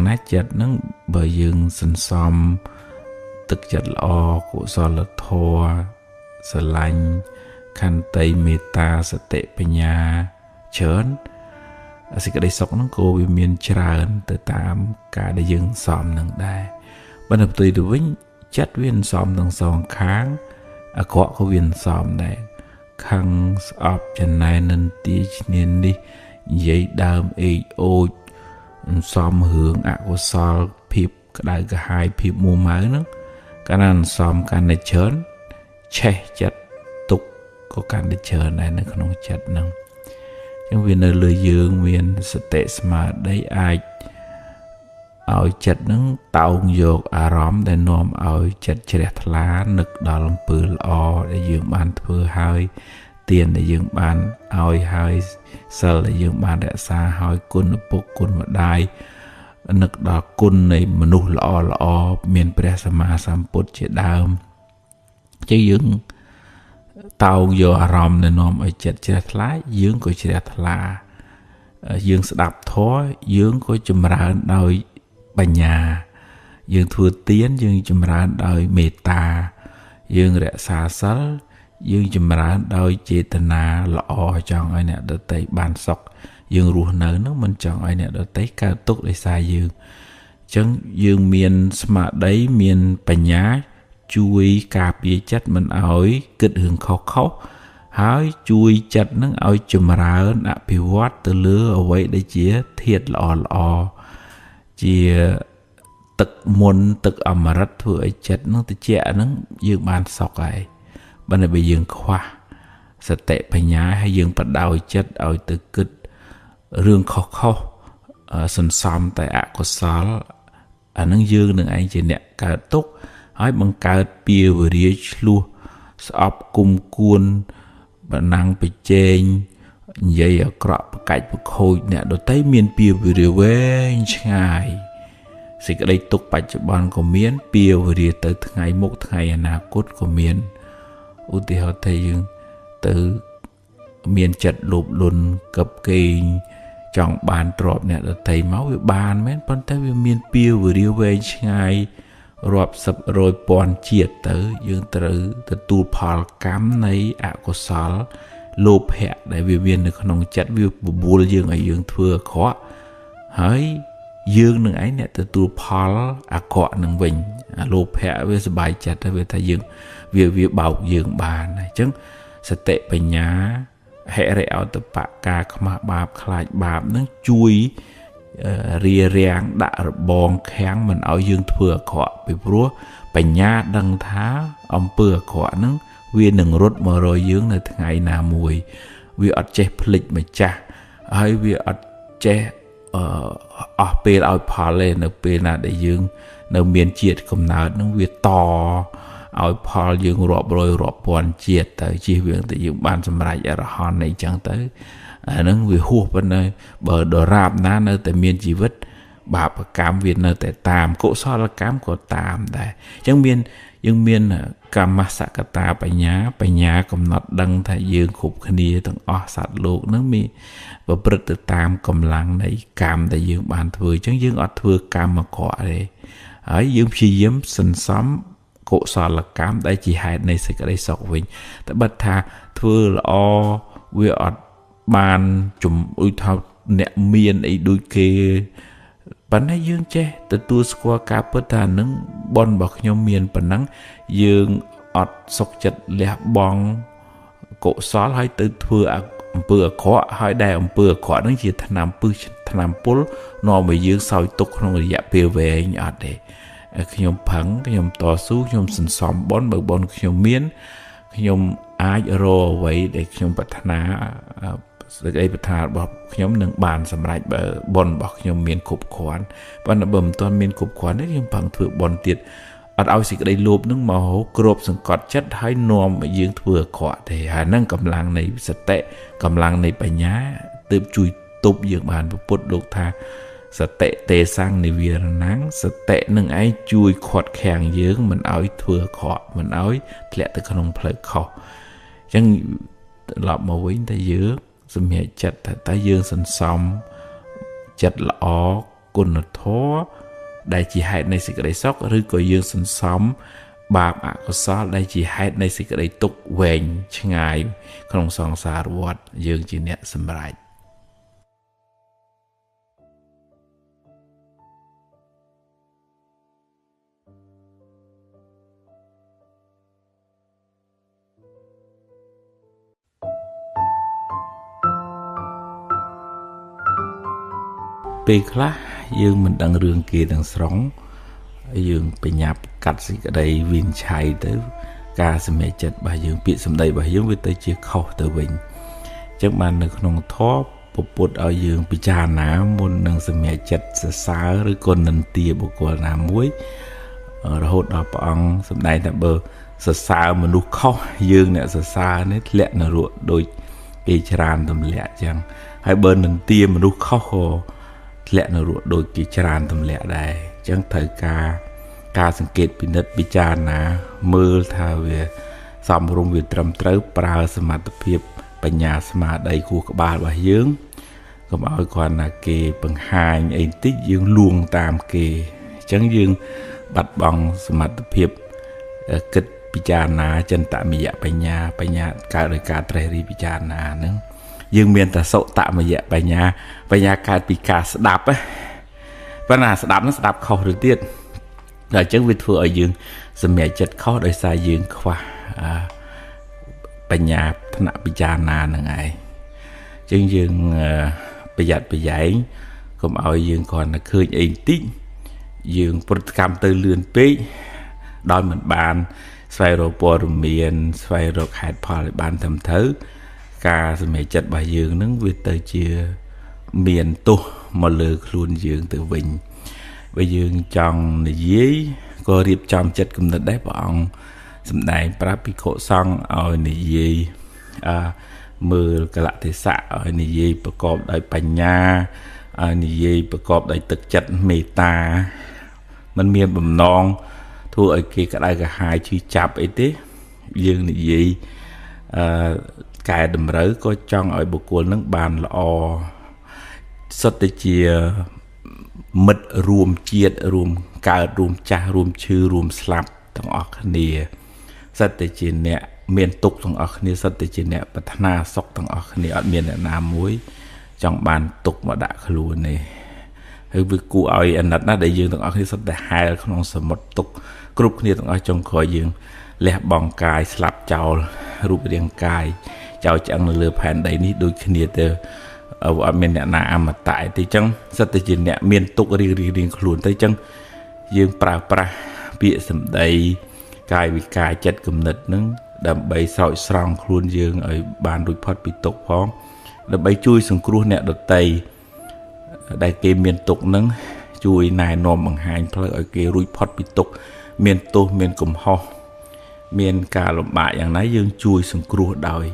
ណាស់ចិត្តហ្នឹងបើយើងសន្សំទឹកចិត្តល្អកុសលធម៌ស្រឡាញ់ខន្តីមេត្តាសតិបញ្ញាច្រើនសេចក្តីសុខហ្នឹងក៏វាមានច្រើនទៅតាមការដែលយើងសំនឹងដែរបើនៅផ្ទុយទៅវិញចិត្តវាសំទាំងសងខាងអាក្រក់ក៏វាសំដែរខឹងស្អប់ចំណែននិន្ទាឈ្នាននេះនិយាយដើមអេកអូចសំរឿងអកុសលភាពក្តៅក្រហាយភាពមួម៉ៅហ្នឹងកាលណាសំកាន់តែច្រើនឆេះចិត្តទុកក៏កាន់តែច្រើនដែរនៅក្នុងចិត្តហ្នឹងអញ្ចឹងវានៅលើយើងមានសតិស្មារតីអាចឲ្យចិត្តហ្នឹងតោងយកអារម្មណ៍ដែលនាំឲ្យចិត្តជ្រះថ្លានឹកដល់អំពើល្អដែលយើងបានធ្វើហើយទានដែលយើងបានឲ្យហើយសិលដែលយើងបានរក្សាហើយគុណឪពុកគុណម្ដាយនឹកដល់គុណនៃមនុស្សល្អមានព្រះសម្មាសម្ពុទ្ធជាដើមចឹងយើងតោងយកអារម្មណ៍ដែលនាំឲ្យចិត្តជ្រះថ្លាយើងក៏ជ្រះថ្លាយើងស្ដាប់ធម៌យើងក៏ចម្រើនដោយបញ្ញាយើងធ្វើទានយើងចម្រើនដោយមេត្តាយើងរក្សាសិលយើងចម្រើនដោយចេតនាល្អចង់ឲ្យអ្នកដទៃបានសុខយើងរស់នៅនឹងមិនចង់ឲ្យអ្នកដទៃកើតទុក្ខដោយសារយើងអញ្ចឹងយើងមានស្មារតីមានបញ្ញាជួយការពារចិត្តមិនឲ្យគិតរឿងខុសហើយជួយចិត្តនឹងឲ្យចម្រើនអភិវឌ្ឍទៅលើអ្វីដែលជាធាតុល្អជាទឹកមុនទឹកអមរិតធ្វើឲ្យចិត្តនឹងត្រជាក់ហ្នឹងយើងបានសុខហើយបើយើងខ្វះសតិបញ្ញាហើយយើងបដោយចិត្តឲ្យទៅគិតរឿងខុសសន្សំតែអកុសលអានឹងយើងនឹងឯងជាអ្នកកើតទុក្ខហើយបង្កើតពៀវរាឆ្លោះស្អប់គុំគួនបណ្ណាំងប្រជែងនិយាយអាក្រក់ប្រកាច់ប្រខូចអ្នកដទៃមានពៀវរាវែងឆ្ងាយសេចក្តីទុក្ខបច្ចុប្បន្នក៏មានពៀវរាទៅថ្ងៃមុខថ្ងៃអនាគតក៏មានឧទាហរណ៍ថាយើងទៅមានចិត្តលោភលន់កឹបកេងចង់បានទ្រព្យអ្នកដទៃមកវាបានមែនប៉ុន្តែវាមានពៀវរាវែងឆ្ងាយរាប់សិបរយពាន់ជាតិទៅយើងត្រូវទទួលផលកម្មនៃអកុសលលោភៈដែលវាមាននៅក្នុងចិត្តវាបបួលយើងឲ្យយើងធ្វើអាក្រក់ហើយយើងនឹងឯងអ្នកទទួលផលអាក្រក់នឹងវិញអាលោភៈវាសบายចិត្តទៅវាថាយើងវាបោកយើងបានអញ្ចឹងសតិបញ្ញាហិរិយោតបៈការខ្មាស់បាបខ្លាចបាបនឹងជួយរារាំងដាក់របងខាំងមិនឲ្យយើងធ្វើអាក្រក់ពីព្រោះបញ្ញាដឹងថាអំពើអាក្រក់ហ្នឹងវានឹងរត់មករកយើងនៅថ្ងៃណាមួយវាអត់ចេះភ្លេចម្ចាស់ហើយវាអត់ចេះអស់ពេលឲ្យផលទេនៅពេលណាដែលយើងនៅមានជាតិកំណើតហ្នឹងវាតឲ្យផលយើងរាប់រយរាប់ពាន់ជាតិទៅជិះវាងទៅយើងបានសម្រេចអរហន្តអីចឹងទៅអាហ្នឹងវាហួសប៉ុណ្ណឹងបើដរាបណានៅតែមានជីវិតបាបកម្មវានៅតែតាមកុសលកម្មក៏តាមដែរអញ្ចឹងយើងមានកម្មសកតាបញ្ញាកំណត់ដឹងថាយើងគ្រប់គ្នាទាំងអស់សត្វលោកហ្នឹងមានប្រព្រឹត្តទៅតាមកម្លាំងនៃកម្មដែលយើងបានធ្វើអញ្ចឹងយើងអត់ធ្វើកម្មអាក្រក់ទេហើយយើងព្យាយាមសន្សំកុសលកម្មដែលជាហេតុនៃសេចក្តីសុខវិញតែបើថាធ្វើល្អវាអត់បានជំអ៊ុយថាអ្នកមានអីដូចគេប៉ុន្តែយើងចេះទទួលស្គាល់ការពិតថានឹងបុណ្យរបស់ខ្ញុំមានប៉ុណ្ណឹងយើងអត់សុខចិត្តលះបង់កុសលហើយទៅធ្វើអំពើអាក្រក់ហើយដែលអំពើអាក្រក់ហ្នឹងជាថ្នាំពឹសថ្នាំពុលនាំឲ្យយើងសោយទុក្ខក្នុងរយៈពេលវែងអត់ទេខ្ញុំផឹងខ្ញុំតស៊ូខ្ញុំសន្សំបុណ្យបើបុណ្យខ្ញុំមានខ្ញុំអាចរកអ្វីដែលខ្ញុំប្រាថ្នាសេចក្តីប្រាថ្នារបស់ខ្ញុំនឹងបានសម្រេចបើបុណ្យរបស់ខ្ញុំមានគ្រប់គ្រាន់ប៉ុន្តែបើមិនទាន់មានគ្រប់គ្រាន់ទេខ្ញុំផឹងធ្វើបុណ្យទៀតអត់ឲ្យសេចក្តីលោភនឹងមកគ្របសង្កត់ចិត្តហើយនាំឲ្យយើងធ្វើអាក្រក់ទេហើយហ្នឹងកម្លាំងនៃសតិកម្លាំងនៃបញ្ញាទើបជួយទប់យើងបានពុទ្ធលោកថាសតិទេសង្ឃនិវារណង្សតិនឹងឯងជួយខាត់ខាំងយើងមិនឲ្យធ្វើអាក្រក់មិនឲ្យធ្លាក់ទៅក្នុងផ្លូវខុសអញ្ចឹងត្រឡប់មកវិញតែយើងសម្រេចចិត្តថាតើយើងសន្សំចិត្តល្អ គុណធម៌ដែលជាហេតុនៃសេចក្តីសុខឬក៏យើងសន្សំបាបអកុសលដែលជាហេតុនៃសេចក្តីទុក្ខវែងឆ្ងាយក្នុងសង្សារវដ្តយើងជាអ្នកសម្រេចពេលខ្លះយើងមិនដឹងរឿងគេទាំងស្រុងយើងបញ្ញាប់កាត់សេចក្តីវិនិច្ឆ័យទៅការសម្រេចចិត្តរបស់យើងពាក្យសម្ដីរបស់យើងវាទៅជាខុសទៅវិញអញ្ចឹងបាននៅក្នុងធម៌ពុទ្ធឲ្យយើងពិចារណាមុននឹងសម្រេចចិត្តសរសើរឬក៏និន្ទាបុគ្គលណាមួយរហូតដល់ព្រះអង្គសម្ដែងថាបើសរសើរមនុស្សខុសយើងអ្នកសរសើរនេះធ្លាក់នរកដូចគេច្រើនទម្លាក់អញ្ចឹងហើយបើនិន្ទាមនុស្សខុសក៏ធ្លាក់នរកដូចគេច្រើនទម្លាក់ដែរអញ្ចឹងត្រូវការសង្កេតពិនិត្យពិចារណាមើលថាវាសមរម្យវាត្រឹមត្រូវប្រើសមត្ថភាពបញ្ញាស្មារតីគូក្បាលរបស់យើងកុំឲ្យគ្រាន់តែគេបង្ហាញអីបន្តិចយើងលួងតាមគេអញ្ចឹងយើងបាត់បង់សមត្ថភាពគិតពិចារណាចិន្តមយៈបញ្ញាកើតដោយការត្រេះរិះពិចារណាហ្នឹងយើងមានតែសុតមយៈបញ្ញាកើតពីការស្ដាប់ប៉ុន្តែស្ដាប់ហ្នឹងស្ដាប់ខុសទៅទៀតដល់អញ្ចឹងវាធ្វើឲ្យយើងសម្រេចចិត្តខុសដោយសារយើងខ្វះបញ្ញាថ្នាក់ពិចារណាហ្នឹងឯងអញ្ចឹងយើងប្រយ័ត្នប្រយែងកុំឲ្យយើងគ្រាន់តែឃើញអីបន្តិចយើងប្រតិកម្មទៅលឿនពេកដោយមិនបានស្វែងរកព័ត៌មានស្វែងរកហេតុផលឲ្យបានត្រឹមត្រូវការសម្រេចចិត្តរបស់យើងនឹងវាទៅជាមានទោសមកលើខ្លួនយើងទៅវិញបើយើងចង់និយាយក៏រៀបចំចិត្តគំនិតដែរព្រះអង្គសម្ដែងប្រាប់ភិក្ខុសង្ឃឲ្យនិយាយមើលកលៈទេសៈឲ្យនិយាយប្រកបដោយបញ្ញាឲ្យនិយាយប្រកបដោយទឹកចិត្តមេត្តាมันមានបំណងធ្វើឲ្យគេក្តៅក្រហាយឈឺចាប់អីទេយើងនិយាយកែតម្រូវក៏ចង់ឲ្យបុគ្គលនឹងបានល្អសុទ្ធតែជាមិត្តរួមជាតិរួមកើតរួមចាស់រួមឈឺរួមស្លាប់ទាំងអស់គ្នាសុទ្ធតែជាអ្នកមានទុក្ខទាំងអស់គ្នាសុទ្ធតែជាអ្នកប្រាថ្នាសុខទាំងអស់គ្នាអត់មានអ្នកណាមួយចង់បានទុក្ខមកដាក់ខ្លួនទេហើយវាគួរឲ្យអាណិតណាស់ដែលយើងទាំងអស់គ្នាសុទ្ធតែហែលក្នុងសមុទ្រទុក្ខគ្រប់គ្នាទាំងអស់ចុងក្រោយយើងលះបង់កាយស្លាប់ចោលរូបរាងកាយចោលឆ្អឹងនៅលើផែនដីនេះដូចគ្នាទៅអត់មានអ្នកណាអមតៈទេអញ្ចឹងសិតតែជាអ្នកមានទុក្ខរៀងខ្លួនទៅអញ្ចឹងយើងប្រើប្រាស់ពាក្យសម្ដីកាយវិការចិត្តគំនិតនឹងដើម្បីស្រោចស្រង់ខ្លួនយើងឲ្យបានរួចផុតពីទុក្ខផងដើម្បីជួយសង្គ្រោះអ្នកដទៃដែលគេមានទុក្ខនឹងជួយណែនាំបង្ហាញផ្លូវឲ្យគេរួចផុតពីទុក្ខមានទោសមានកំហុសមានការលំបាកយ៉ាងណាយើងជួយសង្គ្រោះដោយ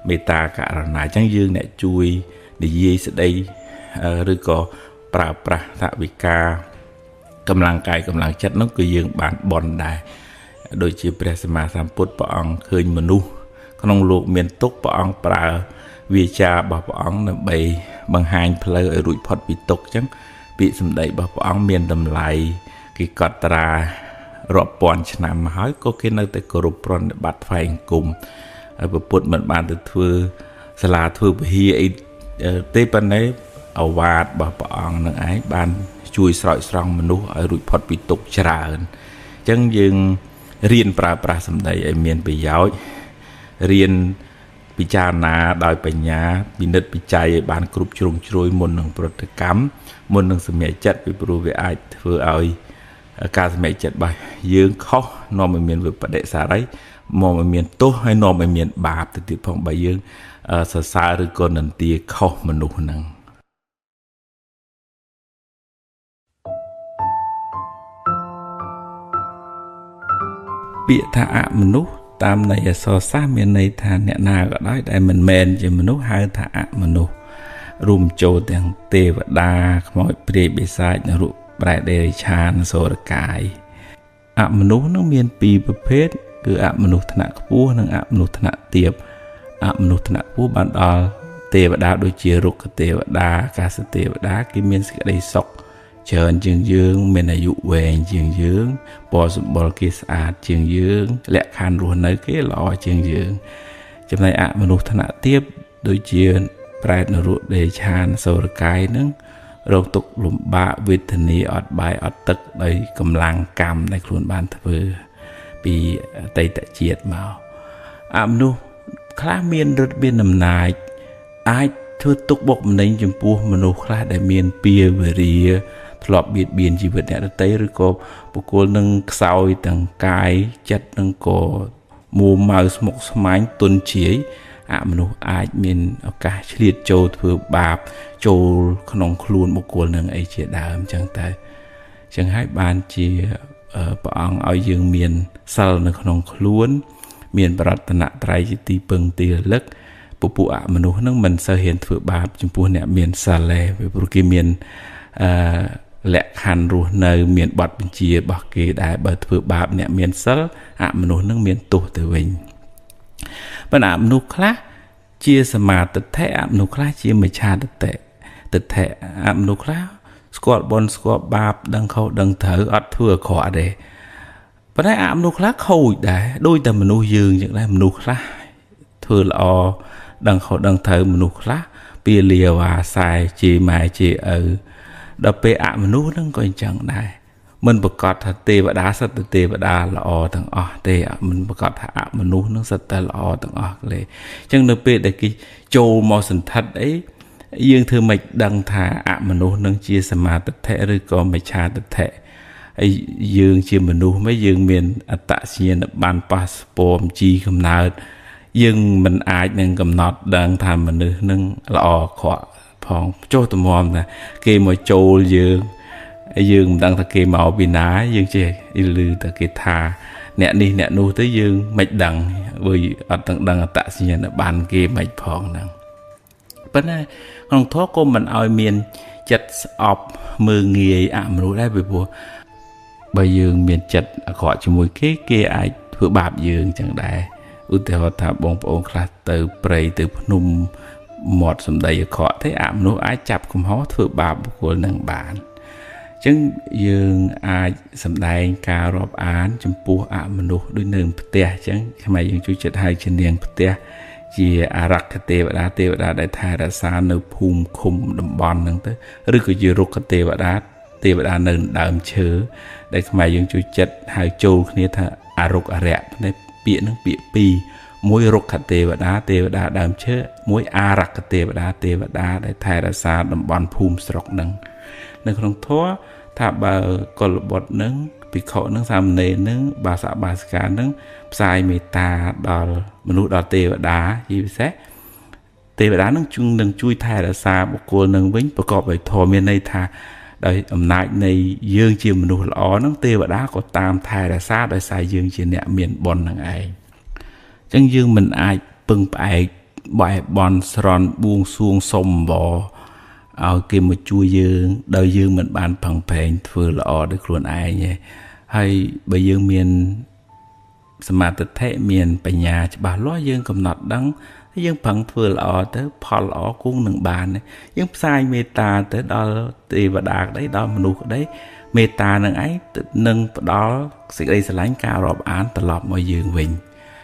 មេត្តាករុណាអញ្ចឹងយើងអ្នកជួយនិយាយស្ដីឬក៏ប្រើប្រាស់ថវិកាកម្លាំងកាយកម្លាំងចិត្តនោះគឺយើងបានបន់ដែរដូចជាព្រះសម្មាសម្ពុទ្ធព្រះអង្គឃើញមនុស្សក្នុងលោកមានទុក្ខព្រះអង្គប្រើវាចារបស់ព្រះអង្គដើម្បីបង្ហាញផ្លូវឲ្យរួចផុតពីទុក្ខអញ្ចឹងពាក្យសម្ដីរបស់ព្រះអង្គមានតម្លៃគេកត់ត្រារាប់ពាន់ឆ្នាំមកហើយក៏គេនៅតែគោរពប្រណិប័តថ្វាយអង្គមហើយពុទ្ធមិនបានទៅធ្វើសាលាធ្វើពហិអីទេប៉ុន្តែអវាទរបស់ព្រះអង្គនឹងឯងបានជួយស្រោចស្រង់មនុស្សឲ្យរួចផុតពីទុក្ខច្រើនអញ្ចឹងយើងរៀនប្រើប្រាស់សម្ដីឲ្យមានប្រយោជន៍រៀនពិចារណាដោយបញ្ញាពិនិត្យពិច័យឲ្យបានគ្រប់ជ្រុងជ្រោយមុននឹងប្រតិកម្មមុននឹងសម្រេចចិត្តពីព្រោះវាអាចធ្វើឲ្យការសម្រេចចិត្តរបស់យើងខុសនាំឲ្យមានវិបដិសារីមកឲ្យមានទោសហើយនាំឲ្យមានបាបទៅទៀតផងបើយើងសរសើរឬក៏និន្ទាខុសមនុស្សហ្នឹងពាក្យថាអមនុស្សតាមន័យអក្សរសាស្ត្រមានន័យថាអ្នកណាក៏ដោយដែលមិនមែនជាមនុស្សហៅថាអមនុស្សរួមចូលទាំងទេវតាខ្មោចព្រាយបិសាចនរកប្រែដេរិឆានសូរកាយអមនុស្សនឹងមានពីរប្រភេទគឺអមនុស្សថ្នាក់ខ្ពស់និងអមនុស្សថ្នាក់ទាបអមនុស្សថ្នាក់ខ្ពស់បានដល់ទេវតាដូចជារុក្ខទេវតាអាកាសទេវតាគេមានសេចក្តីសុខ ច្រើនជាងយើងមានអាយុវែងជាងយើងពណ៌សម្បុរគេស្អាតជាងយើងលក្ខខណ្ឌរស់នៅគេល្អជាងយើងចំណែកអមនុស្សថ្នាក់ទាបដូចជាប្រែតនរកដេឆានសូរកាយនឹងរងទុក្ខលំបាកវេទនាអត់បាយអត់ទឹកដោយកម្លាំងកម្មដែលខ្លួនបានធ្វើពីអតីតជាតិមកអមនុស្សខ្លះមានឫទ្ធិមានអំណាចអាចធ្វើទុកបុកម្នេញចំពោះមនុស្សខ្លះដែលមានពៀវេរាធ្លាប់បៀតបៀនជីវិតអ្នកដទៃឬក៏បុគ្គលនឹងខ្សោយទាំងកាយចិត្តនឹងក៏មួម៉ៅស្មុគស្មាញទុនជាយអមនុស្សអាចមានឱកាសឆ្លៀតចូលធ្វើបាបចូលក្នុងខ្លួនបុគ្គលនឹងអីជាដើមចឹងតែចឹងហើយបានជាព្រះអង្គឲ្យយើងមានសិលនៅក្នុងខ្លួនមានបរតនត្រ័យជាទីពឹងទីរលឹកពួកអមនុស្សនឹងមិនសូវហ៊ានធ្វើបាបចំពោះអ្នកមានសិលទេព្រោះគេមានលក្ខខណ្ឌរស់នៅមានបទបញ្ជារបស់គេដែលបើធ្វើបាបអ្នកមានសិលអមនុស្សនឹងមានទោសទៅវិញប៉ុន្តែអមនុស្សខ្លះជាសមាទិដ្ឋិអមនុស្សខ្លះជាមិច្ឆាទិដ្ឋិអមនុស្សខ្លះស្គាល់បុណ្យស្គាល់បាបដឹងខុសដឹងត្រូវអត់ធ្វើអាក្រក់ទេប៉ុន្តែអមនុស្សខ្លះខូចដែរដូចតែមនុស្សយើងចឹងដែរមនុស្សខ្លះធ្វើល្អដឹងខុសដឹងត្រូវមនុស្សខ្លះពាលាវ៉ាសែជេរម៉ែជេរឪដល់ពេលអមនុស្សហ្នឹងក៏អញ្ចឹងដែរមិនប្រកាសថាទេវតាសិតតែទេវតាល្អទាំងអស់ទេមិនប្រកាសថាអមនុស្សហ្នឹងសិតតែល្អទាំងអស់ទេអញ្ចឹងនៅពេលដែលគេចូលមកសន្ធិដ្ឋអីយើងធ្វើមិនដឹងថាអមនុស្សនឹងជាសមាទិដ្ឋិឬក៏មិច្ឆាទិដ្ឋិហើយយើងជាមនុស្សមកយើងមានអត្តសញ្ញាណប័ណ្ណប៉ាសពតជីកំណើតយើងមិនអាចនឹងកំណត់ដឹងថាមនុស្សនឹងល្អក្រក់ផងចុះតម្រាំថាគេមកចូលយើងមិនដឹងថាគេមកពីណាយើងចេះឮតែគេថាអ្នកនេះអ្នកនោះទៅយើងមិនដឹងព្រោះអត់ទាំងដឹងអត្តសញ្ញាណប័ណ្ណគេមិនផងហ្នឹងប៉ុន្តែក្នុងធម៌ក៏មិនឲ្យមានចិត្តស្អប់មើងងាយអមនុស្សដែរពីព្រោះបើយើងមានចិត្តអាក្រក់ជាមួយគេអាចធ្វើបាបយើងចឹងដែរឧទាហរណ៍ថាបងប្អូនខ្លះទៅព្រៃទៅភ្នំមាត់សម្ដីអាក្រក់ទេអមនុស្សអាចចាប់កំហុសធ្វើបាបបុគ្គលនឹងបានអញ្ចឹងយើងអាចសម្ដែងការរាប់អានចំពោះអមនុស្សដូចនៅផ្ទះអញ្ចឹងខ្មែរយើងជួយចិត្តហៅជានាងផ្ទះជាអារក្ខទេវតាដែលថែរក្សានៅភូមិឃុំតំបន់ហ្នឹងទៅឬក៏ជារុក្ខទេវតានៅដើមឈើដែលខ្មែរយើងជួយចិត្តហៅចូលគ្នាថាអរុក្ខអរិយនេះពាក្យហ្នឹងពាក្យពីរមួយរុក្ខទេវតាដើមឈើមួយអារក្ខទេវតាដែលថែរក្សាតំបន់ភូមិស្រុកហ្នឹងនៅក្នុងធម៌ថាបើកុលបុត្រហ្នឹងភិក្ខុហ្នឹងសាមណេរហ្នឹងបាសកបាសិកាហ្នឹងផ្សាយមេត្តាដល់មនុស្សដល់ទេវតាជាពិសេសទេវតាហ្នឹងនឹងជួយថែរក្សាបុគ្គលនឹងវិញប្រកបដោយធម៌មានន័យថាដោយអំណាចនៃយើងជាមនុស្សល្អហ្នឹងទេវតាក៏តាមថែរក្សាដោយសារយើងជាអ្នកមានបុណ្យហ្នឹងឯងអញ្ចឹងយើងមិនអាចពឹងផ្អែកបែបន់ស្រន់បួងសួងសុំអង្វរឲ្យគេមកជួយយើងដោយយើងមិនបានផឹងប្រែងធ្វើល្អដោយខ្លួនឯងទេហើយបើយើងមានសមាធិមានបញ្ញាច្បាស់លាស់យើងកំណត់ដឹងយើងប្រឹងធ្វើល្អទៅផលល្អគង់នឹងបានយើងផ្សាយមេត្តាទៅដល់ទេវតាក្តីដល់មនុស្សក្តីមេត្តានឹងឯងនឹងផ្ដល់សេចក្តីស្រឡាញ់ការរាប់អានត្រឡប់មកយើងវិញ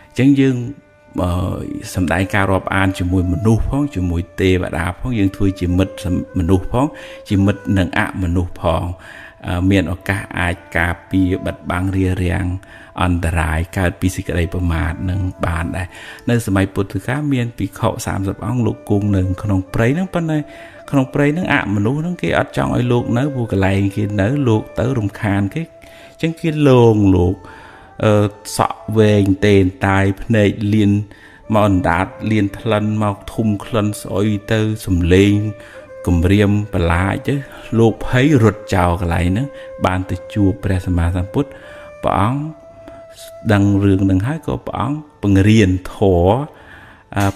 អញ្ចឹងយើងសម្ដែងការរាប់អានជាមួយមនុស្សផងជាមួយទេវតាផងយើងធ្វើជាមិត្តមនុស្សផងជាមិត្តនឹងអមនុស្សផងមានឱកាសអាចការពារបិទបាំងរារាំងអន្តរាយកើតពីសេចក្តីប្រមាទនឹងបានដែរនៅសម័យពុទ្ធកាលមានភិក្ខុ30អង្គលោកគង់នៅក្នុងព្រៃហ្នឹងប៉ុន្តែក្នុងព្រៃហ្នឹងអមនុស្សហ្នឹងគេអត់ចង់ឲ្យលោកនៅព្រោះកន្លែងគេនៅលោកទៅរំខានគេអញ្ចឹងគេលងលោកសក់វែងតេនតាយភ្នែកលៀនមកអណ្ដាតលៀនថ្លិនមកធុំក្លិនស្អុយទៅសំលេងគម្រាមបលាចទៅលោកភ័យរត់ចោលកន្លែងហ្នឹងបានទៅជួបព្រះសម្មាសម្ពុទ្ធព្រះអង្គដឹងរឿងនឹងហើយក៏ព្រះអង្គបង្រៀនធម៌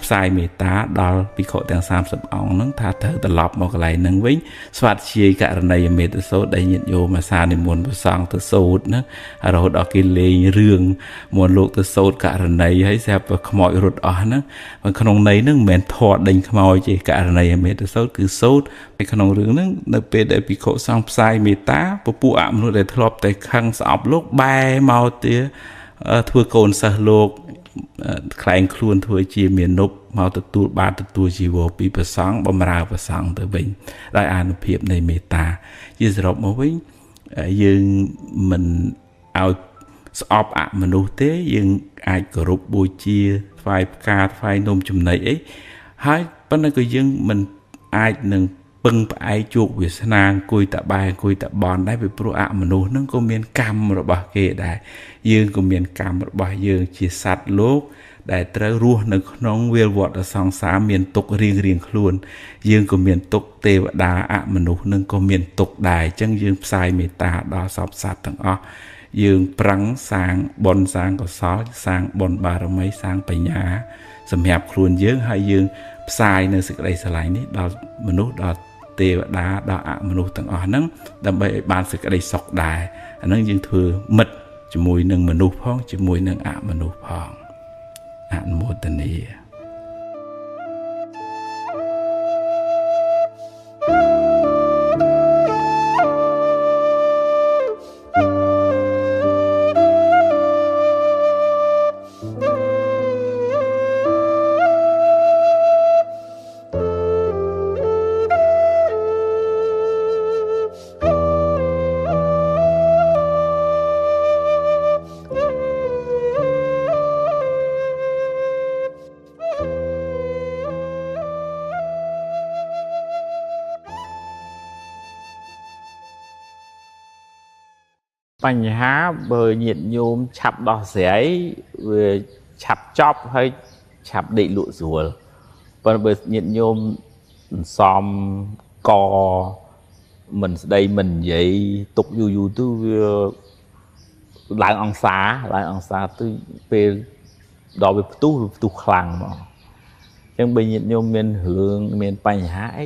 ផ្សាយមេត្តាដល់ភិក្ខុទាំង30អង្គហ្នឹងថាត្រូវត្រឡប់មកកន្លែងហ្នឹងវិញស្វាធ្យាយករណីមេត្តាសូត្រដែលញាតិញោមអាសានិមន្តព្រះសង្ឃទៅសូត្រហ្នឹងរហូតដល់គេលេងរឿងមន្តលោកទៅសូត្រករណីហើយស្រាប់តែខ្មោចរត់អស់ហ្នឹងក្នុងន័យហ្នឹងមិនមែនធေါ်ដេញខ្មោចទេករណីមេត្តាសូត្រគឺសូត្រនៅក្នុងរឿងហ្នឹងនៅពេលដែលភិក្ខុសង្ឃផ្សាយមេត្តាពពួកអមនុស្សដែលធ្លាប់តែខឹងស្អប់លោកបែរមកទៀតធ្វើកូនសិស្សលោកខ្លែងខ្លួនធ្វើជាមានុបមកទទួលបានទទួលជីវរពីព្រះសង្ឃបំរើព្រះសង្ឃទៅវិញដោយអានុភាពនៃមេត្តាជាសរុបមកវិញយើងមិនឲ្យស្អប់អមនុស្សទេយើងអាចគោរពបូជាថ្វាយផ្កាថ្វាយនំចំណីអីហើយប៉ុន្តែក៏យើងមិនអាចនឹងពឹងផ្អែកជោគវាសនាអង្គុយតបែអង្គុយតបនដែរពីព្រោះអមនុស្សហ្នឹងក៏មានកម្មរបស់គេដែរយើងក៏មានកម្មរបស់យើងជាសត្វលោកដែលត្រូវរស់នៅក្នុងវាលវដ្តសង្សារមានទុក្ខរៀងខ្លួនយើងក៏មានទុក្ខទេវតាអមនុស្សនឹងក៏មានទុក្ខដែរអញ្ចឹងយើងផ្សាយមេត្តាដល់សពសត្វទាំងអស់យើងប្រឹងសាងបុណ្យសាងកុសលសាងបុណ្យបារមីសាងបញ្ញាសម្រាប់ខ្លួនយើងហើយយើងផ្សាយនៅសេចក្តីស្រឡាញ់នេះដល់មនុស្សដល់ទេវតាដល់អមនុស្សទាំងអស់ហ្នឹងដើម្បីឲ្យបានសេចក្តីសុខដែរអាហ្នឹងយើងធ្វើមិត្តជាមួយនឹងមនុស្សផងជាមួយនឹងអមនុស្សផងអនុមោទនាបញ្ហាបើញាតិញោមឆាប់ដោះស្រាយវាឆាប់ចប់ហើយឆាប់ដេកលក់ស្រួលប៉ុន្តែបើញាតិញោមសំកមិនស្ដីមិននិយាយទុកយូរទៅវាឡើងអង្សាទៅពេលដល់វាផ្ទុះខ្លាំងហ្មងអញ្ចឹងបើញាតិញោមមានរឿងមានបញ្ហាអី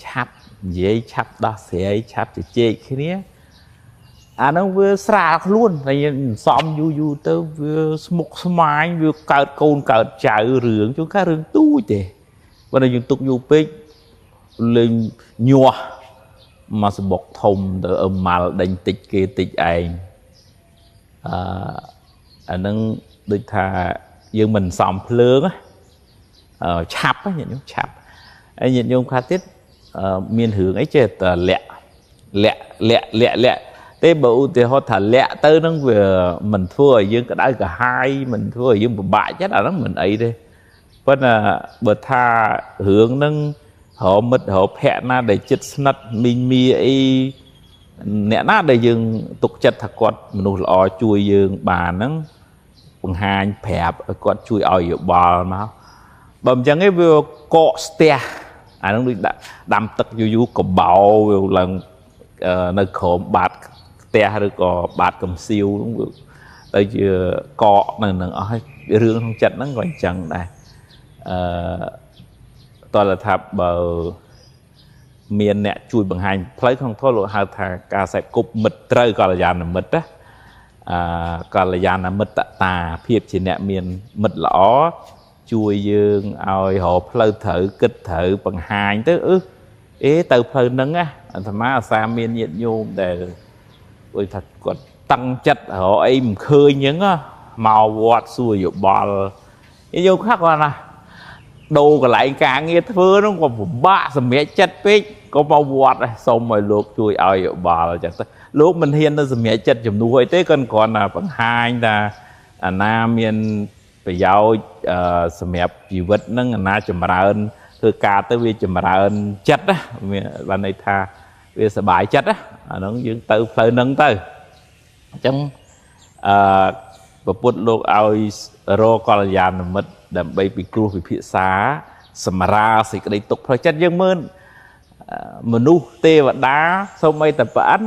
ឆាប់និយាយឆាប់ដោះស្រាយឆាប់ជជែកគ្នាអាហ្នឹងវាស្រាលខ្លួនតែសំយូរទៅវាស្មុគស្មាញវាកើតកូនកើតចៅរឿងជួនកាលរឿងទូចទេបើយើងទុកយូរពេកលេងញាស់មកសបុកធំទៅអឹមម៉ាល់ដេញតិចគេតិចឯងអាហ្នឹងដូចថាយើងមិនសំភ្លើងឆាប់ញាតិញោមឆាប់ហើយញាតិញោមខ្លះទៀតមានរឿងអីចេះតែលាក់ទេបើឧទាហរណ៍ថាលាក់ទៅហ្នឹងវាមិនធ្វើឲ្យយើងក្តៅក្រហាយមិនធ្វើឲ្យយើងពិបាកចិត្តអាហ្នឹងមិនអីទេប៉ុន្តែបើថារឿងហ្នឹងរកមិត្តរកភ័ក្រណាដែលចិត្តស្និទ្ធមីងមីអីអ្នកណាដែលយើងទុកចិត្តថាគាត់មនុស្សល្អជួយយើងបានហ្នឹងបង្ហាញប្រាប់ឲ្យគាត់ជួយឲ្យយោបល់មកបើមិនចឹងទេវាកកស្ទះអាហ្នឹងដូចដាំទឹកយូរកបោវាឡើងនៅក្រោមបាតផ្ទះឬក៏បាតកំសៀវហ្នឹងវាទៅជាកកនៅនឹងអស់ហើយរឿងក្នុងចិត្តហ្នឹងក៏អញ្ចឹងដែរតើថាបើមានអ្នកជួយបង្ហាញផ្លូវក្នុងធម៌លោកហៅថាការសេពគប់មិត្តត្រូវកល្យាណមិត្តណាកល្យាណមិត្តតាភាពជាអ្នកមានមិត្តល្អជួយយើងឲ្យរកផ្លូវត្រូវគិតត្រូវបង្ហាញទៅទៅផ្លូវហ្នឹងណាអាត្មាអាសាមានញាតិញោមដែលដូចថាគាត់តឹងចិត្តរកអីមិនឃើញអញ្ចឹងមកវត្តសួរយោបល់យកខ្លះគាត់ណាដូរកន្លែងការងារធ្វើហ្នឹងក៏ពិបាកសម្រាប់ចិត្តពេកក៏មកវត្តសុំឲ្យលោកជួយឲ្យយោបល់អញ្ចឹងទៅលោកមិនហ៊ានទៅសម្រាប់ចិត្តជំនួសអីទេគាត់គ្រាន់តែបង្ហាញថាអាណាមានប្រយោជន៍សម្រាប់ជីវិតហ្នឹងអាណាចម្រើនធ្វើការទៅវាចម្រើនចិត្តណាបានន័យថាវាសប្បាយចិត្តណាអាហ្នឹងយើងទៅផ្លូវហ្នឹងទៅអញ្ចឹងពុទ្ធលោកឲ្យរកកល្យាណមិត្តដើម្បីពិគ្រោះពិភាក្សាសម្រាលសេចក្តីទុក្ខផ្លូវចិត្តយើងមើលមនុស្សទេវតាសូម្បីតែព្រះអិន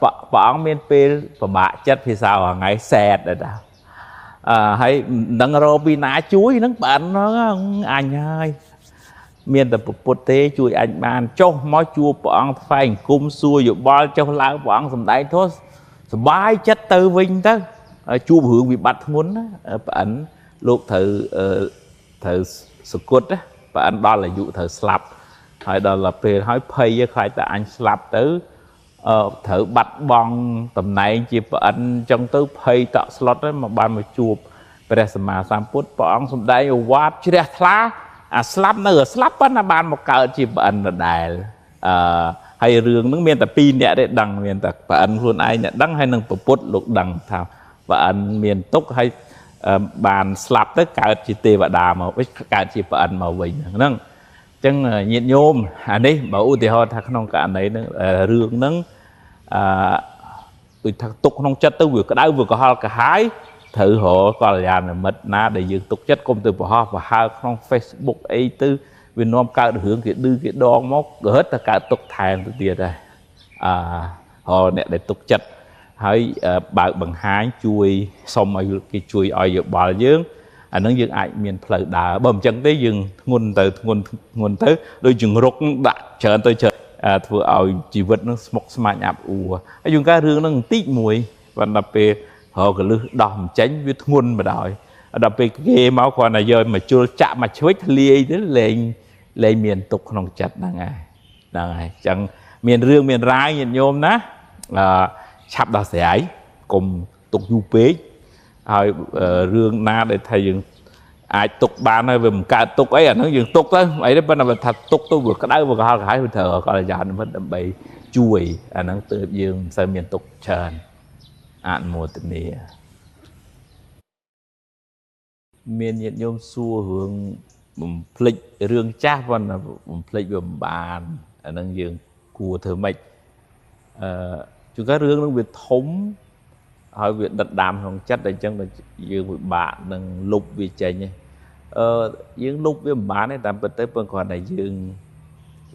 ព្រះអង្គមានពេលពិបាកចិត្តភាសាថ្ងៃសែតដែរ hay nâng rô vì ná chuối nâng bạn nó anh ơi miền tập bột tế chuối anh bàn cho mói chua bọn phải cung xua dụ bao cho lao bọn sầm đáy thôi bài chất từ vinh đó chua hưởng bị bắt muốn bạn lúc thử sự cốt á bạn đó là dụ thử slap hay đó là về hỏi pay với khai tại anh slap tới thử bắt bong tầm này chỉ bạn trong tới pay tạo slot đó mà bạn mà chụp về mà sam phút bọn sầm đáy quát chứ đẹp lá slap nó slap á bạn một cỡ chỉ bạn là đài hay rương nó miền tập pin nhẹ để đằng miền tập bạn luôn ai nhận đăng hay nâng bột lục đằng thảo bạn miền túc hay bàn slap tất cả chỉ tê và đà mà với cả chỉ bạn mà mình nâng chân nhiệt nhôm đấy bảo thì họ thằng không cả đấy rương nâng thằng túc không chất tới vừa cái đau vừa có họ cả hai thử họ còn là mật na để dương tục chất công từ của họ và hai không Facebook ấy tư Việt Nam cao được hướng cái đưa cái đòn móc hết tất cả tục thang từ tiền đây họ nè để tục chất hãy bảo bằng hai chui xong rồi cái chui oi dược bò dương nó dương ai miền phơi đá bầm chân tới dương nguồn tới đôi chừng rốt đã chờ tôi chờ vừa oi chỉ vật nó mọc smart nhạp ấy dùng cái rương nó tít mùi và đặc biệt họ cái lư đòn tránh với nguồn mà đòi đặc biệt cái máu còn là giờ mà chưa chạm mà chuối lia đến lên miền tục không chặt đang ngày chẳng miền rương miền rái miền nhôm ná sắp đó sẽ ấy cùng tục du bế rồi rương na để thầy dừng ai tục bàn ơi về một cả tục ấy nó dừng tục đó ấy đó bên nào thật tục tôi vừa cái đáy vừa cái hai vừa thở gọi là già nó vẫn đậm bầy chui nó từ dừng sang miền tục trần một tình này miền nhiệt nhôm xua hướng phịch rương chát vẫn là phịch về bàn nó dừng cua thử mạch chúng ta rương nó việc thống hỏi việc đặt đàm không chất để chân là dương với bạn nâng lục vì chạy nhé dương lục với bạn ấy tạm bật tới bên còn này dương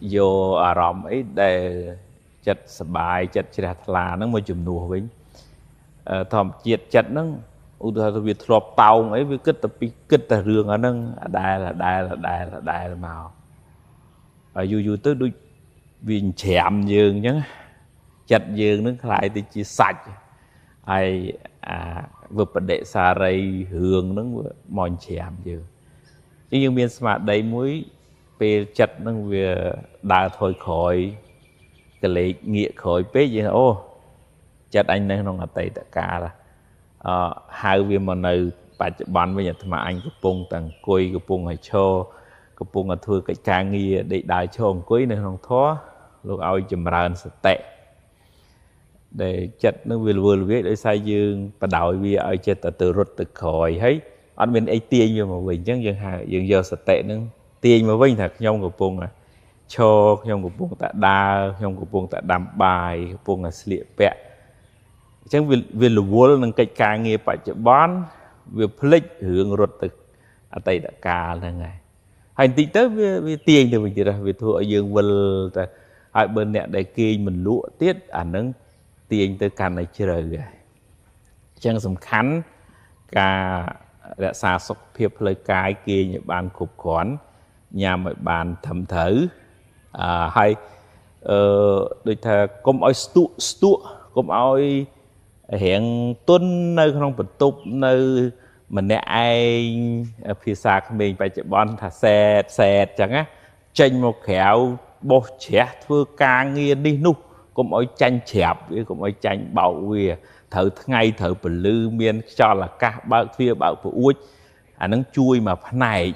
vô rộng ấy để chất bài chất là nó mới chùm nùa với thòm chiết chất nó việc thọp tàu ấy với kết tập rương ở nâng đài là màu dù tới đôi vì chạm dương nhé chặt dương nó lại thì chỉ sạch hay vượt bật đệ xa rây hương nó mòn chạm dương chứ nhưng miền smart đấy muối về chặt nó về đào thôi khỏi cái lệ nghĩa khỏi bế gì ô chặt anh này nó là tây tất cả là hai viên mà nơi bà bán với nhà mà anh có bông tầng quay có bông hay cho có bông là thưa cái ca nghi để đại cho ông quý này không thoát lúc ao chùm ra sẽ tệ để chặt nó vừa viết để sai dương và đội vì ở chết từ rút từ khỏi thấy anh bên ấy tiền nhưng mà mình chẳng dừng giờ sẽ tệ nó tiền mà vinh thật nhông của bông cho nhông của bông tại đa nhông của bông tại đàm bài bông là sliệp bẹ chẳng vì là vô năng cái ca nghe phải chợ bán việc flick hướng rút từ ở tây đã ca là ngày hành tí tới với tiền thì mình chỉ là vì thua dương vân hai bên nè để kia mình lụa tiết nâng tiền tới càng này chưa rồi chẳng sầm khánh cả đã xa sốc phiệp lời cái kia những bàn khúc khoản nhà mọi bàn thẩm thử hay đôi thà công oi stu công oi hiện tuân nơi không bật tục nơi mình nè ai phía xa mình phải chạy bon thà xe chẳng á tranh một khéo bột trẻ thưa ca nghe đi nu cũng oi tranh chẹp cũng oi tranh bảo về thử ngay thử bẩn lư miên cho là cả bao phía bảo của uất nó chui mà này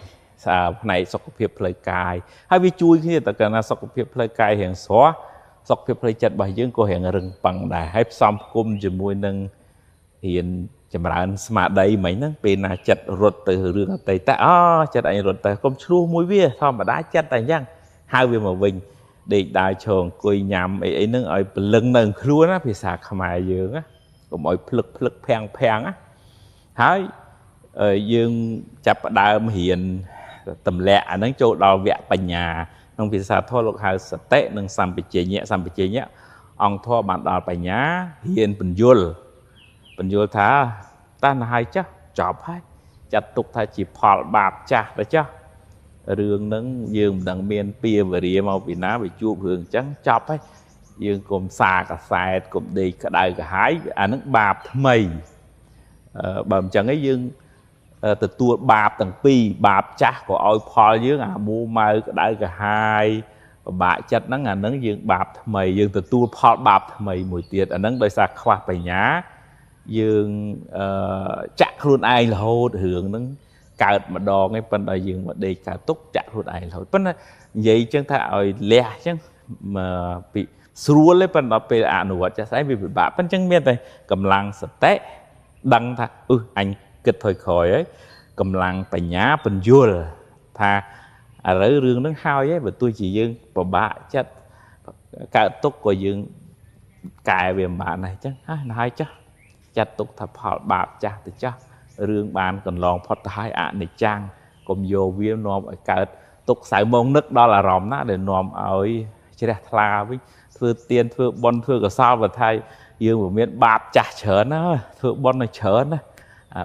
sọc phiệp lời cài hay vì chui khi ta cần là sọc phiệp lời cài hiện xóa sọc phiệp lời chặt bài dương cô hiện rừng bằng đài hay xong cung chỉ môi nâng hiện chả mà anh smart đây mấy nó bên là chặt ruột từ rừng tây ta chặt anh ruột từ công chua mũi bia thôi mà đá chặt tại nhang hai viên mà vinh để đại trường coi nhầm ấy nó ở lưng nâng luôn á vì sạc mài dương á còn mọi phlực phèn á hái dương chập đại hiện tầm lẹ nó chỗ đào vẽ bành nhà nông vì sao thôi lúc hai tệ nâng xăm bị chế nhẹ ông thôi bạn đào bành nhà hiện bình dul thá ta là hai chắc chọc hay chặt tục thay chỉ phò bạp chả đó chứ rương nâng dương đằng miền pia và rìa màu vì ná bị chua hương trắng chọc hay dương cùng xa cả sai cùng đi cả đại cả hái nước bạp mày bầm chẳng ấy dương từ tua bạp tầng pi bạp chả của oi phò dưới mua mai cả đại cả hai bà chặt nắng nắng dương bạp mày dương từ tua phò bạp mày mùi tiệt nắng đôi xa khoa phải nhá dương chắc luôn ai là hô hưởng nắng cào mà đo ngay bên đại dương mà đi cào túc chắc luôn ai là bên vậy chân thà oi lẹ chứ mà bị xua lấy bên đó về nuột cho sai vì bà bên chân miên này cầm lăng sạch té đăng tha anh kịch thời khỏi ấy cầm lăng phải nhá bên vua tha rồi rương nó hao ấy và tôi chỉ dương và bà chết cào túc của dương cài về bạn này chứ nói chứ chặt tục thập họ bạp cha từ cha rương bàn còn lòng phật hai này trang cùng vô viên nôm ở cả tục sải mông nước đó là ròm ná để nôm ở chế đẹp la với thưa tiên thưa bon thưa cả sao và thay dương của miền bạp cha chở nó thưa bon này chở nó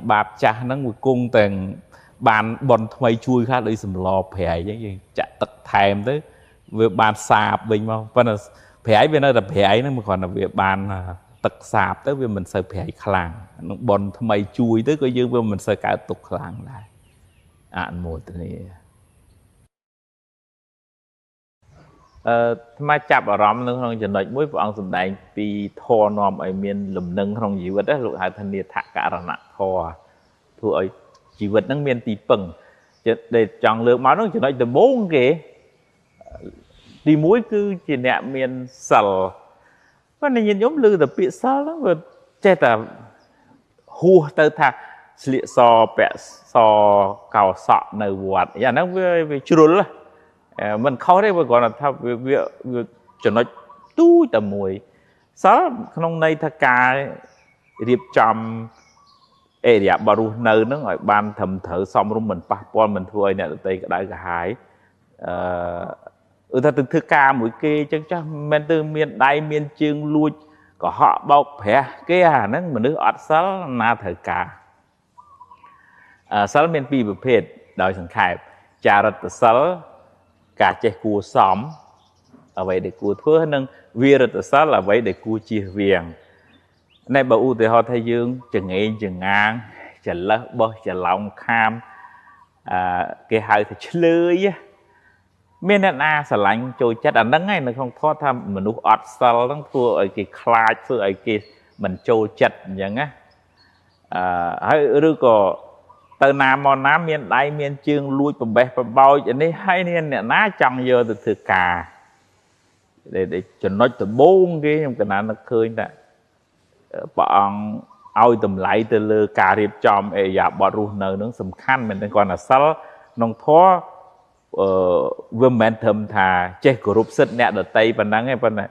bạp cha nó ngồi cung tầng bàn bon thay chui khác đi sầm lò phè chứ chặt tật thèm tới về bàn sạp bình mà vẫn là phè bên đây là phè nó mà còn là việc bàn tật sạp tới vì mình sợ phè khlang bon thay chui tới coi dương vì mình sợ cả tục khlang lại một này mà chạp ở rõm nâng không chẳng nói mỗi vọng dùm đánh vì thô nòm ở miền lùm nâng không dĩ vật đó lục hai thân địa thả cả ràng nặng thô thu ở chỉ vật nâng miền tì pừng để chọn lượng máu nó chẳng nói từ 4 kì đi muối cứ chỉ nẹ miền sẵl và này nhìn giống lưu tập bị sao lắm và chết là hùa tơ thạc lịa so bẹ so cào sọ nơi vọt và nó về chú là mình khó đấy mà gọi là theo việc cho nó túi tầm mùi sao không nay ta ca điệp chăm area baru nơi nó gọi ban thầm thở xong rồi mình passport mình thôi nè tây cái đại cả hải ta từng thứ ca mũi kia chắc chắc men từ miền đại miền chương lui có họ bọc hẻ cái nó mình nước ọt sál na thời ca sál miền pi bờ phết đòi sẵn khai trà rật sál cả chế cua xóm ở vậy để cua thưa nâng vi rật sál là vậy để cua chia viền này bảo u thì họ thay dương chừng nghe chừng ngang chừng lỡ bơ chừng lòng kham cái hai thì lưới miền Nam sờ lạnh trôi chết ở nắng này nó không thoát tham mình nuốt ọt sal nó thua ở cái khai thua ở cái mình trôi chết vậy á hay rồi có từ Nam mòn Nam miền Tây miền Chương lui bầm bè bầm bao cho nên hay nên nè ná chọn giờ từ từ cà để cho nó từ 4 cái trong cái nào nó khơi nè bọn ao tầm lại từ lơ cà riệp chòm dạ bọn ruột nở nó sầm khăn mình còn là sal nông thó vương men thầm thà che của rụp sứt nè ở tây bên nắng ấy bên này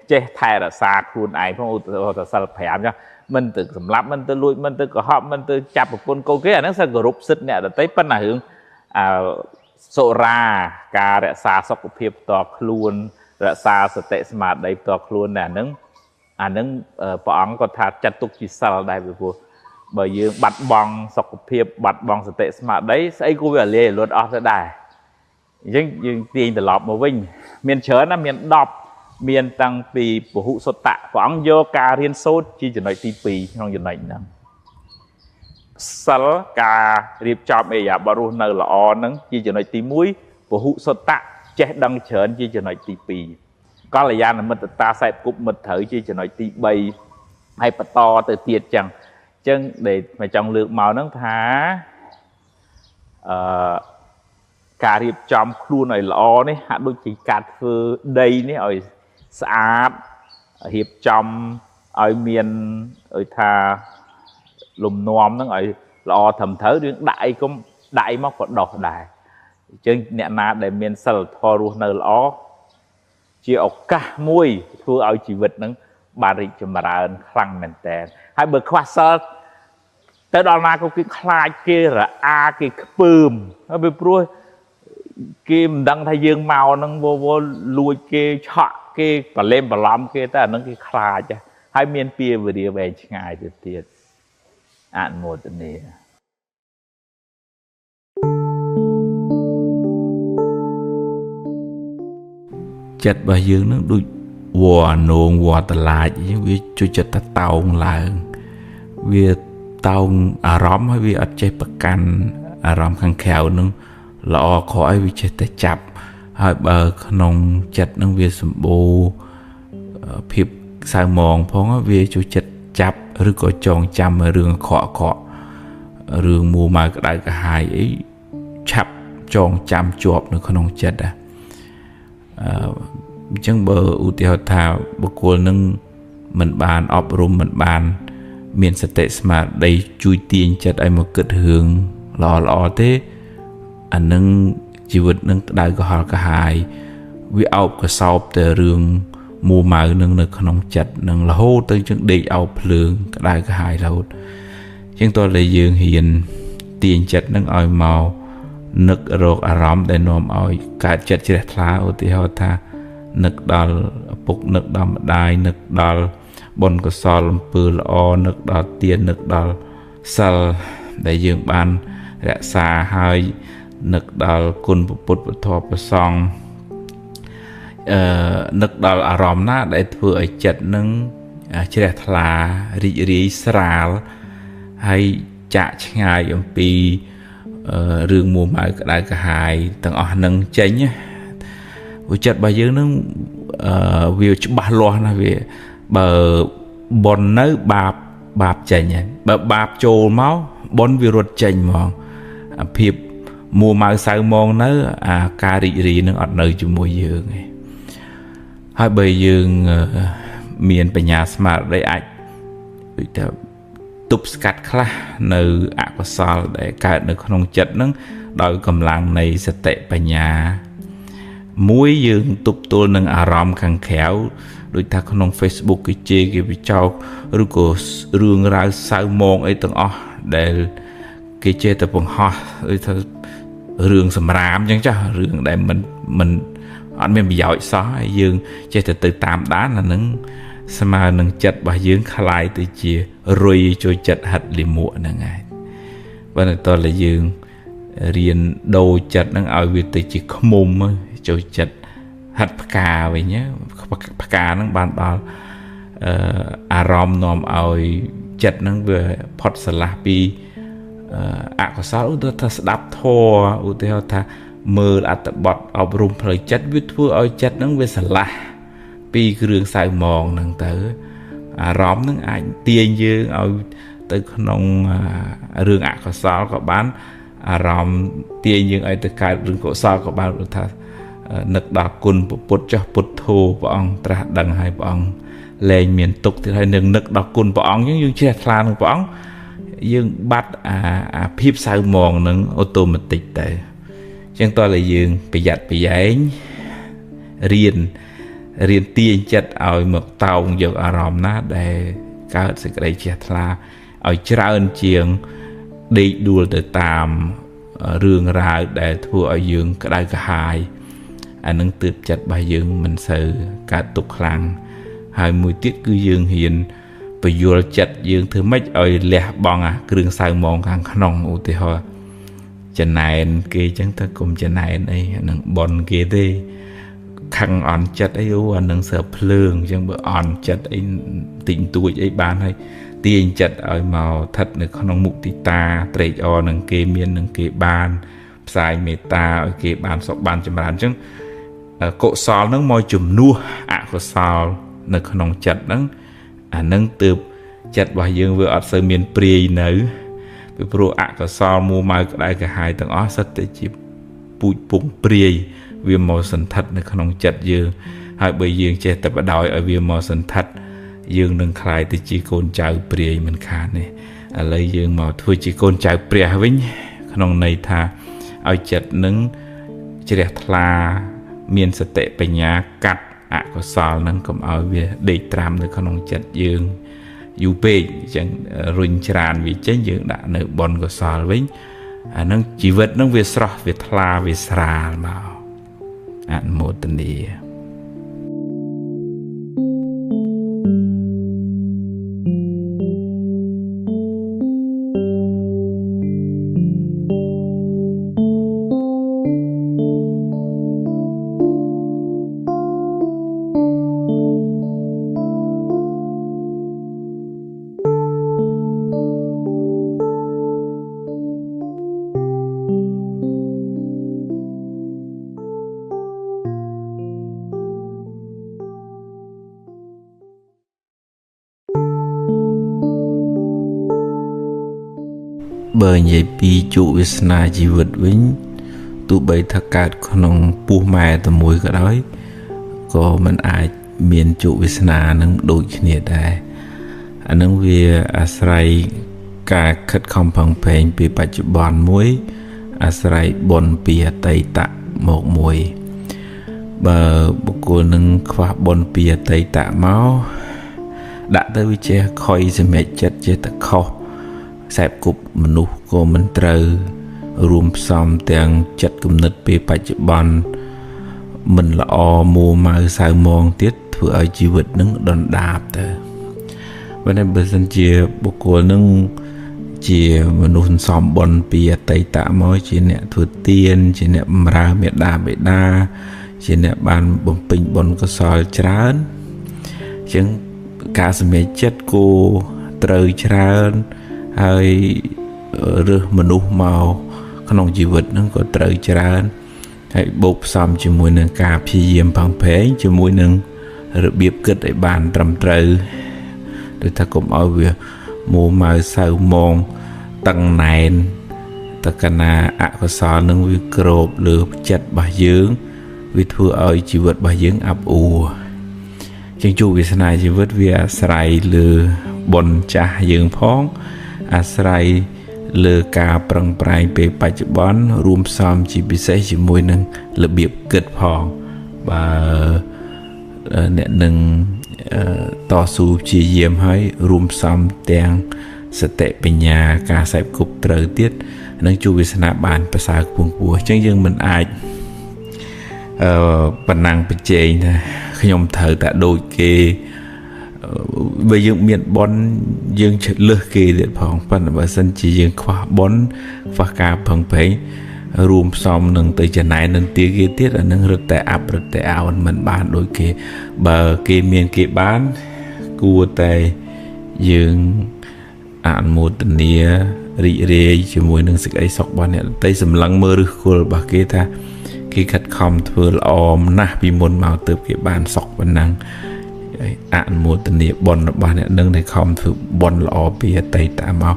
che thay là xa khuôn ai phong ô tô sal phèm nhá mình từ sầm lấp mình từ lui mình từ có họ mình từ chập một con câu kia nó sẽ của rụp sứt nè ở tây bên này hướng sổ ra cà để xa sọc của phiệp to khuôn để xa sự tệ smart đấy to khuôn nè nứng nứng bọn có thà chặt tục chỉ sal đây về vua bởi vì bạch bong sọc phiệp bạch bong sự tệ smart đấy sẽ cô về liền luôn ở thế này nhưng tiền từ lọp mà vinh miền chớ nó miền đọc miền tăng pì của hụ sốt tạ quảng vô cà riêng sốt chi cho nói tí pì không cho nói nè sal cà riêng chọn ấy à baru nở là o nắng chi cho nói tí muối của hụ sốt tạ che đăng chớn chi cho nói tí pì có là gian là mình ta sẽ cúp mình thử chi cho nói tí bay hay bắt to từ tiệt chẳng chân để mà trong lượng màu nó thả cà riệp trong khuôn này lò này hạ đôi chỉ cà phơ đây này ở xã hiệp trong ở miền ở thà lùm nòm nó ở lò thầm thớ đến đại cũng đại móc còn đỏ đài chân nhẹ na để miền sờ thò ruột nở lò chỉ ở cả môi thua ở chỉ vật nó bà rịt cho mà ra khăn mền tè hai bậc khoa sơ tới đó là có cái khai kia là cái bơm nó bị pruôi kim đăng thay dương màu nó vô lùi kia chọn kia và lên và làm kia ta nó cái khai chứ hai miền pia vừa đi về ngày từ tiền អនុមោទនាចិត្តរបស់យើងនឹងដូចវល់នងវល់តឡាចវាជួយចិត្តទៅតោងឡើងវាតោងអារម្មណ៍ហើយវាអត់ចេះប្រកាន់អារម្មណ៍ខាងក្រៅនឹងល្អខកឲ្យវាចេះតែចាប់ហើយបើក្នុងចិត្តនឹងវាសម្បូរភាពសៅមងផងវាជួយចិត្តចាប់ឬក៏ចងចាំរឿងខករឿងមួម៉ៅក្តៅក្រហាយអីឆាប់ចងចាំជាប់នៅក្នុងចិត្តអញ្ចឹងបើឧទាហរណ៍ថាបុគ្គលនឹងមិនបានអប់រំមិនបានមានសតិស្មារតីជួយទាញចិត្តឲ្យមកគិតរឿងល្អទេអានឹងជីវិតនឹងក្តៅក្រហល់ក្រហាយវាអោបកសោបតែរឿងមួម៉ៅនឹងនៅក្នុងចិត្តនឹងរហូតទៅជាងដេកអោបភ្លើងក្តៅក្រហាយរហូតជាងតើយើងហ៊ានទាញចិត្តនឹងឲ្យមកនឹករកអារម្មណ៍ដែលនាំឲ្យកើតចិត្តជ្រះថ្លាឧទាហរណ៍ថានឹកដល់ឪពុកនឹកដល់ម្ដាយនឹកដល់បុណ្យកុសលអំពើល្អនឹកដល់ទាននឹកដល់សិលដែលយើងបានរក្សាហើយនឹកដល់គុណពុទ្ធពធប្រសង្ឃនឹកដល់អារម្មណ៍ណាដែលធ្វើឲ្យចិត្តនឹងជ្រះថ្លារីករាយស្រាលហើយចាក់ឆ្ងាយអំពីរឿងមួម៉ៅក្តៅក្រហាយទាំងអស់នឹងចេញវាចិត្តរបស់យើងនឹងវាច្បាស់លាស់ណាវាបើបុណ្យនៅបាបចេញហើយបើបាបចូលមកបុណ្យវារត់ចេញហ្មងអាភាពមួម៉ៅសៅមងនៅអាការរីករាយនឹងអត់នៅជាមួយយើងទេហើយបើយើងមានបញ្ញាស្មារតីអាចដូចថាទប់ស្កាត់ខ្លះនៅអកុសលដែលកើតនៅក្នុងចិត្តនឹងដោយកម្លាំងនៃសតិបញ្ញាមួយយើងទប់ទល់នឹងអារម្មណ៍ខាងក្រៅដូចថាក្នុង Facebook គេជេរគេវិចោកឬក៏រឿងរ៉ាវសៅមងអីទាំងអស់ដែលគេជេរតែបង្ហោះដូចថារឿងសម្រាមអញ្ចឹងចាស់រឿងដែលមិនអត់មានប្រយោជន៍សោះហើយយើងចេះតែទៅតាមដានអានឹងស្មើនឹងចិត្តរបស់យើងคล้ายទៅជារុយចូលចិត្តហិតលិមួកហ្នឹងហើយបើតើយើងរៀនដូរចិត្តហ្នឹងឲ្យវាទៅជាខ្មុំចូលចិត្តហិតផ្កាវិញផ្កាហ្នឹងបានដល់អារម្មណ៍នាំឲ្យចិត្តហ្នឹងវាផុតស្រឡះពីអកុសលឧទាហរណ៍ថាស្ដាប់ធម៌ឧទាហរណ៍ថាមើលអត្ថបទអប់រំផ្លូវចិត្តវាធ្វើឲ្យចិត្តហ្នឹងវាស្រឡះពីគ្រឿងសៅមងហ្នឹងទៅអារម្មណ៍ហ្នឹងអាចទាញយើងឲ្យទៅក្នុងរឿងអកុសលក៏បានអារម្មណ៍ទាញយើងឲ្យទៅកើតរឿងកុសលក៏បានព្រោះថានឹកដល់គុណពុទ្ធចុះពុទ្ធោព្រះអង្គត្រាស់ដឹងហើយព្រះអង្គលែងមានទុក្ខទៀតហើយនឹងនឹកដល់គុណព្រះអង្គយើងជ្រះថ្លានឹងព្រះអង្គយើងបាត់អាភាពសៅមងនឹងអូតូម៉ាទិកទៅអញ្ចឹងតើយើងប្រយ័ត្នប្រយែងរៀនទាញចិត្តឲ្យមកតោងយកអារម្មណ៍ណាដែលកើតសេចក្តីជ្រះថ្លាឲ្យច្រើនជាងដេកដួលទៅតាមរឿងរ៉ាវដែលធ្វើឲ្យយើងក្តៅក្រហាយអានឹងទើបចិត្តរបស់យើងមិនសូវកើតទុក្ខខ្លាំងហើយមួយទៀតគឺយើងហ៊ានពយល់ចិត្តយើងធ្វើម៉េចឲ្យលះបង់អាគ្រឿងសៅមងខាងក្នុងឧទាហរណ៍ចំណែនគេអញ្ចឹងទៅកុំចំណែនអីនឹងបនគេទេខឹងអន់ចិត្តអីអានឹងសើភ្លើងអញ្ចឹងបើអន់ចិត្តអីតិចតួចអីបានហើយទាញចិត្តឲ្យមកស្ថិតនៅក្នុងមុទិតាត្រេកអរនឹងគេមាននឹងគេបានផ្សាយមេត្តាឲ្យគេបានសុខបានចម្រើនអញ្ចឹងកុសលនឹងមកជំនួសអកុសលនៅក្នុងចិត្តហ្នឹងអានឹងទើបចិត្តរបស់យើងវាអត់សូវមានព្រាយនៅពីព្រោះអកុសលមួម៉ៅក្តៅក្រហាយទាំងអស់សិតតែជាពូជពងព្រាយវាមកសន្ធិដ្ឋនៅក្នុងចិត្តយើងហើយបើយើងចេះតែបដ ாய் ឲ្យវាមកសន្ធិដ្ឋយើងនឹងคล้ายទៅជាកូនចៅព្រាយមិនខានទេឥឡូវយើងមកធ្វើជាកូនចៅព្រះវិញក្នុងន័យថាឲ្យចិត្តនឹងជ្រះថ្លាមានសតិបញ្ញាកាត់អកុសលនឹងកុំឲ្យវាដេកត្រាំនៅក្នុងចិត្តយើងយូរពេកអញ្ចឹងរុញច្រានវាចេញយើងដាក់នៅបុណ្យកុសលវិញអានឹងជីវិតនឹងវាស្រស់វាថ្លាវាស្រាលមកអនុមោទនា បើនិយាយពីជោគវាសនាជីវិតវិញទោះបីថាកើតក្នុងពោះម៉ែតែមួយក៏ដោយក៏មិនអាចមានជោគវាសនានឹងដូចគ្នាដែរអានឹងវាអាស្រ័យការខិតខំប្រឹងប្រែងពីបច្ចុប្បន្នមួយអាស្រ័យបុណ្យពីអតីតមកមួយបើបុគ្គលនឹងខ្វះបុណ្យពីអតីតមកដាក់ទៅវាចេះខុយសម្រេចចិត្តចេះតែខុសខ្សែគប់មនុស្សក៏មិនត្រូវរួមផ្សំទាំងចិត្តគំនិតពេលបច្ចុប្បន្នមិនល្អមួម៉ៅសៅមងទៀតធ្វើឲ្យជីវិតនឹងដុនដាបទៅបើសិនជាបុគ្គលនឹងជាមនុស្សសំបុនពីអតីតមកជាអ្នកធ្វើទានជាអ្នកបម្រើមេត្តាបិតាជាអ្នកបានបំពេញបុណ្យកុសលច្រើនអញ្ចឹងការសម្រេចចិត្តគោត្រូវច្រើនហើយរើសមនុស្សមកក្នុងជីវិតហ្នឹងក៏ត្រូវច្រើនហើយបូកផ្សំជាមួយនឹងការព្យាយាមប្រឹងប្រែងជាមួយនឹងរបៀបគិតឲ្យបានត្រឹមត្រូវដូចថាកុំឲ្យវាមួម៉ៅសៅមងតឹងណែនតកណាអកុសលនឹងវាក្របលើចិត្តរបស់យើងវាធ្វើឲ្យជីវិតរបស់យើងអាប់អួរជាងជោគវាសនាជីវិតវាអាស្រ័យលើបុណ្យចាស់យើងផងអាស្រ័យលើការប្រឹងប្រែងពេលបច្ចុប្បន្នរួមផ្សំជាពិសេសជាមួយនឹងរបៀបគិតផងបើអ្នកនឹងតស៊ូព្យាយាមឲ្យរួមផ្សំទាំងសតិបញ្ញាការខ្សែគប់ត្រូវទៀតនឹងជួបវាសនាបានប្រសើរខ្ពង់ខ្ពស់អញ្ចឹងយើងមិនអាចបណ្ណាំងប្រជែងថាខ្ញុំត្រូវតែដូចគេបើយើងមានបុណ្យយើងឆ្លើសគេទៀតផងប៉ុន្តែបើសិនជាយើងខ្វះបុណ្យខ្វះការប្រឹងប្រែងរួមផ្សំនឹងទៅចំណែននឹងទាគេទៀតអានឹងរឹតតែអាប់រឹតតែអោនមិនបានដូចគេបើគេមានគេបានគួរតែយើងអនុមោទនារីករាយជាមួយនឹងសេចក្តីសុខរបស់អ្នកដទៃសម្លឹងមើលឫសគល់របស់គេថាគេខិតខំធ្វើល្អណាស់ពីមុនមកទើបគេបានសុខប៉ុណ្ណឹងអនុមោទនាបុណ្យរបស់អ្នកនឹងដែលខំធ្វើបុណ្យល្អពីអតីតមក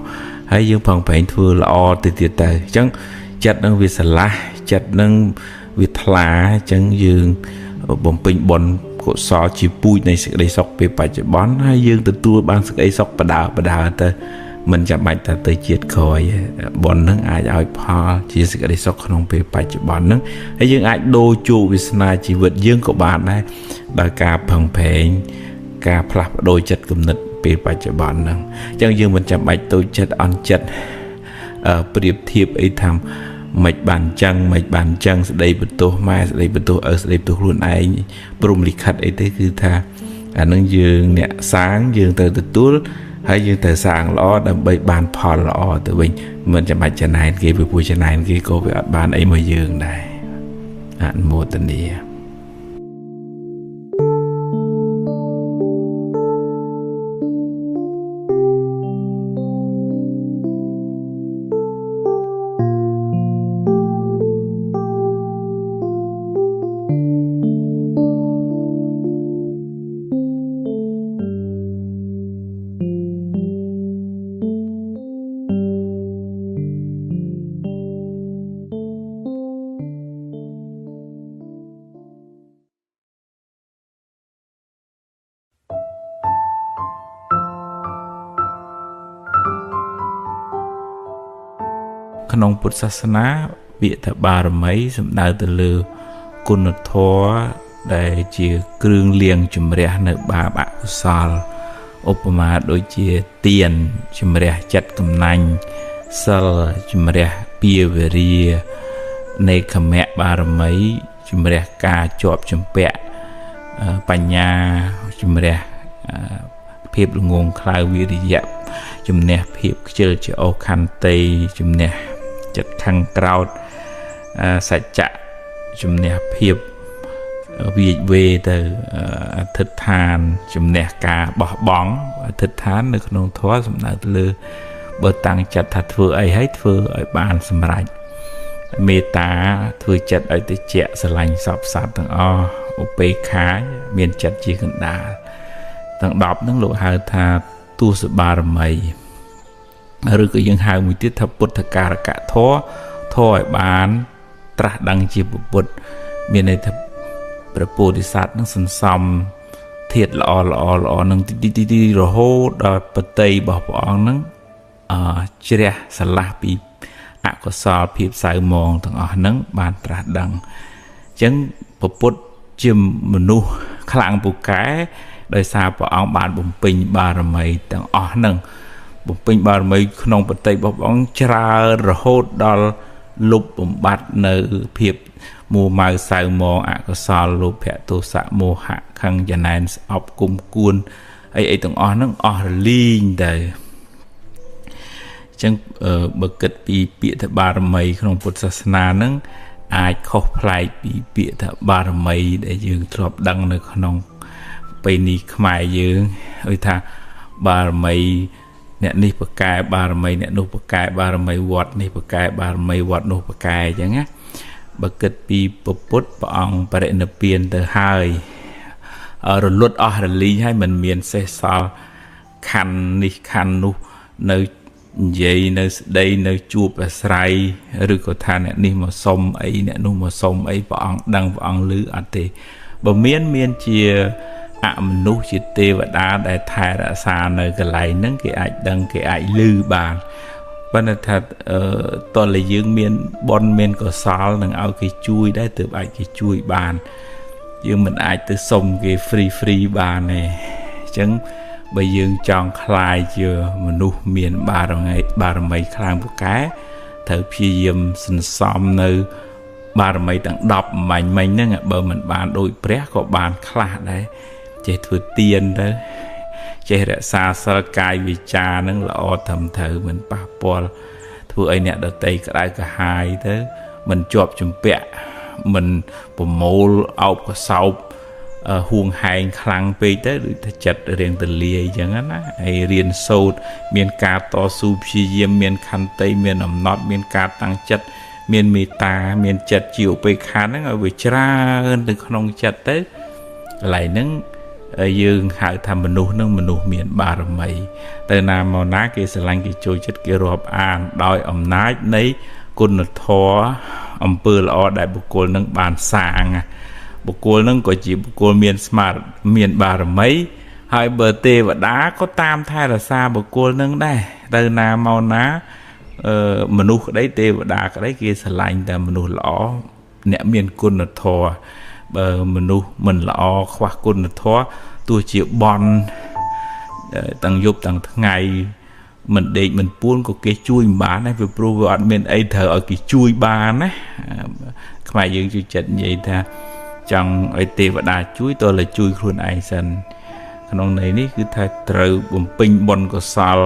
ហើយយើងប្រឹងប្រែងធ្វើល្អទៅទៀតទៅអញ្ចឹងចិត្តនឹងវាស្រឡះចិត្តនឹងវាថ្លាអញ្ចឹងយើងបំពេញបុណ្យកុសលជាពូជនៃសេចក្តីសុខពេលបច្ចុប្បន្នហើយយើងទទួលបានសេចក្តីសុខបដើទៅមិនចាំបាច់តែទៅជាតិក្រោយបុណ្យនឹងអាចឲ្យផលជាសេចក្តីសុខក្នុងពេលបច្ចុប្បន្នហ្នឹងហើយយើងអាចដូរជោគវាសនាជីវិតយើងក៏បានដែរដោយការប្រឹងប្រែងការផ្លាស់ប្ដូរចិត្តគំនិតពេលបច្ចុប្បន្នហ្នឹងអញ្ចឹងយើងមិនចាំបាច់តូចចិត្តអន់ចិត្តប្រៀបធៀបអីថាមិនបានចឹងស្ដីបន្ទោសម៉ែស្ដីបន្ទោសឪស្ដីបន្ទោសខ្លួនឯងព្រមលិខិតអីទេគឺថាអានឹងយើងអ្នកសាងយើងត្រូវទទួលហើយយើងត្រូវសាងល្អដើម្បីបានផលល្អទៅវិញមិនចាំបាច់ចំណែនគេពីព្រោះចំណែនគេក៏វាអត់បានអីមកយើងដែរអនុមោទនាក្នុងពុទ្ធសាសនាពាក្យថាបារមីសំដៅទៅលើគុណធម៌ដែលជាគ្រឿងលាងជំរះនៅបាបអកុសលឧបមាដូចជាទានជំរះចិត្តកំណាញ់សិលជំរះពាវេរានេក្ខមៈបារមីជំរះការជាប់ជំពាក់បញ្ញាជំរះភាពល្ងងខ្លៅវិរិយៈជំនះភាពខ្ជិលច្រអូសខន្តីជំនះចិត្តខឹងក្រោធសច្ចៈជំនះភាពវាយវេទៅអធិដ្ឋានជំនះការបោះបង់អធិដ្ឋាននៅក្នុងធម៌សំដៅទៅលើបើតាំងចិត្តថាធ្វើអីហើយធ្វើឲ្យបានសម្រេចមេត្តាធ្វើចិត្តឲ្យត្រជាក់ស្រឡាញ់សពសត្វទាំងអស់ឧបេក្ខាមានចិត្តជាកណ្ដាលទាំង10ហ្នឹងលោកហៅថាទស្សបារមី ឬក៏យើងហៅមួយទៀតថាពុទ្ធការកធម៌ធម៌ឲ្យបានត្រាស់ដឹងជាពុទ្ធមានន័យថាព្រះពោធិសត្វនឹងសន្សំធាតុល្អនឹងទីរហូតដល់បតីរបស់ព្រះអង្គនឹងជ្រះស្រឡះពីអកុសលភាពសៅមងទាំងអស់ហ្នឹងបានត្រាស់ដឹងអញ្ចឹងពុទ្ធជាមនុស្សខ្លាំងពូកែដោយសារព្រះអង្គបានបំពេញបារមីទាំងអស់ហ្នឹងបំពេញបារមីក្នុងបតីរបស់ព្រះអង្គច្រើនរហូតដល់លុបបំបត្តិនៅភាពមួម៉ៅសៅមងអកុសលលោភៈទោសៈមោហៈខឹងចំណែនស្អប់គុំគួនអីទាំងអស់ហ្នឹងអស់រលីងទៅអញ្ចឹងបើគិតពីពាក្យថាបារមីក្នុងពុទ្ធសាសនាហ្នឹងអាចខុសប្លែកពីពាក្យថាបារមីដែលយើងធ្លាប់ដឹងនៅក្នុងពេលនេះខ្មែរយើងហៅថាបារមីអ្នកនេះប្រកែបារមីអ្នកនោះប្រកែបារមីវត្តនេះប្រកែបារមីវត្តនោះប្រកែអញ្ចឹងណាបើគិតពីពុទ្ធព្រះអង្គបរិនិព្វានទៅហើយរលត់អស់រលីងហើយមិនមានសេសសល់ខណ្ឌនេះខណ្ឌនោះនៅនិយាយនៅស្ដីនៅជួបអាស្រ័យឬក៏ថាអ្នកនេះមកសុំអីអ្នកនោះមកសុំអីព្រះអង្គដឹងព្រះអង្គឮអត់ទេបើមានជាអមនុស្សជាទេវតាដែលថែរក្សានៅកន្លែងហ្នឹងគេអាចដឹងគេអាចឮបានប៉ុន្តែថាតើយើងមានបុណ្យមានកុសលនឹងឲ្យគេជួយដែរទើបអាចគេជួយបានយើងមិនអាចទៅសុំគេ free បានទេអញ្ចឹងបើយើងចង់ខ្លាយជាមនុស្សមានបារមីខ្លាំងពូកែត្រូវព្យាយាមសន្សំនៅបារមីទាំង10មិញហ្នឹងបើមិនបានដូចព្រះក៏បានខ្លះដែរចេះធ្វើទានទៅចេះរក្សាសិលកាយវិចារហ្នឹងល្អត្រឹមត្រូវមិនប៉ះពាល់ធ្វើឲ្យអ្នកដតីក្តៅក្រហាយទៅមិនជាប់ជំពាក់មិនប្រមូលអោបកសោបហួងហែងខ្លាំងពេកទៅដូចថាចិត្តរៀងទលាយអញ្ចឹងណាហើយរៀនសូត្រមានការតស៊ូព្យាយាមមានខន្តីមានអំណត់មានការតាំងចិត្តមានមេត្តាមានចិត្តជាឧបេក្ខាហ្នឹងឲ្យវាច្រើនទៅក្នុងចិត្តទៅកន្លែងហ្នឹងយើងហៅថាមនុស្សនឹងមនុស្សមានបារមីទៅណាមកណាគេស្រឡាញ់គេចូលចិត្តគេរាប់អានដោយអំណាចនៃគុណធម៌អំពើល្អដែលបុគ្គលនឹងបានសាងបុគ្គលនឹងក៏ជាបុគ្គលមានស្មារតីមានបារមីហើយបើទេវតាក៏តាមថែរក្សាបុគ្គលនឹងដែរទៅណាមកណាមនុស្សក្តីទេវតាក្តីគេស្រឡាញ់តែមនុស្សល្អអ្នកមានគុណធម៌បើមនុស្សមិនល្អខ្វះគុណធម៌ទោះជាបន់ទាំងយប់ទាំងថ្ងៃមិនដេកមិនពួនក៏គេជួយមិនបានដែរព្រោះវាអត់មានអីត្រូវឲ្យគេជួយបានណាខ្មែរយើងជួយចិត្តនិយាយថាចង់ឲ្យទេវតាជួយតើលើជួយខ្លួនឯងសិនក្នុងន័យនេះគឺថាត្រូវបំពេញបុណ្យកុសល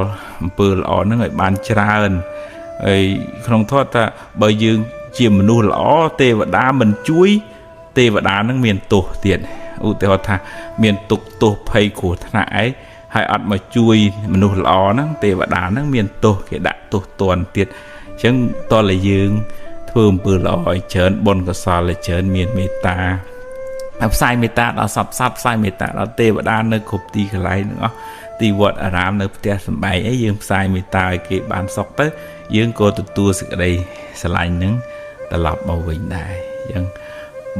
អំពើល្អហ្នឹងឲ្យបានច្រើនហើយក្នុងធម៌ថាបើយើងជាមនុស្សល្អទេវតាមិនជួយទេវតានឹងមានទោសទៀតឧទាហរណ៍ថាមានទុក្ខទោសភ័យគ្រោះថ្នាក់អីហើយអត់មកជួយមនុស្សល្អហ្នឹងទេវតានឹងមានទោសគេដាក់ទោសទណ្ឌទៀតអញ្ចឹងតើយើងធ្វើអំពើល្អឲ្យច្រើនបុណ្យកុសលឲ្យច្រើនមានមេត្តាផ្សាយមេត្តាដល់សពសត្វផ្សាយមេត្តាដល់ទេវតានៅគ្រប់ទីកន្លែងទាំងអស់ទីវត្តអារាមនៅផ្ទះសម្បែងអីយើងផ្សាយមេត្តាឲ្យគេបានសុខទៅយើងក៏ទទួលសេចក្តីស្រឡាញ់នឹងត្រឡប់មកវិញដែរអញ្ចឹង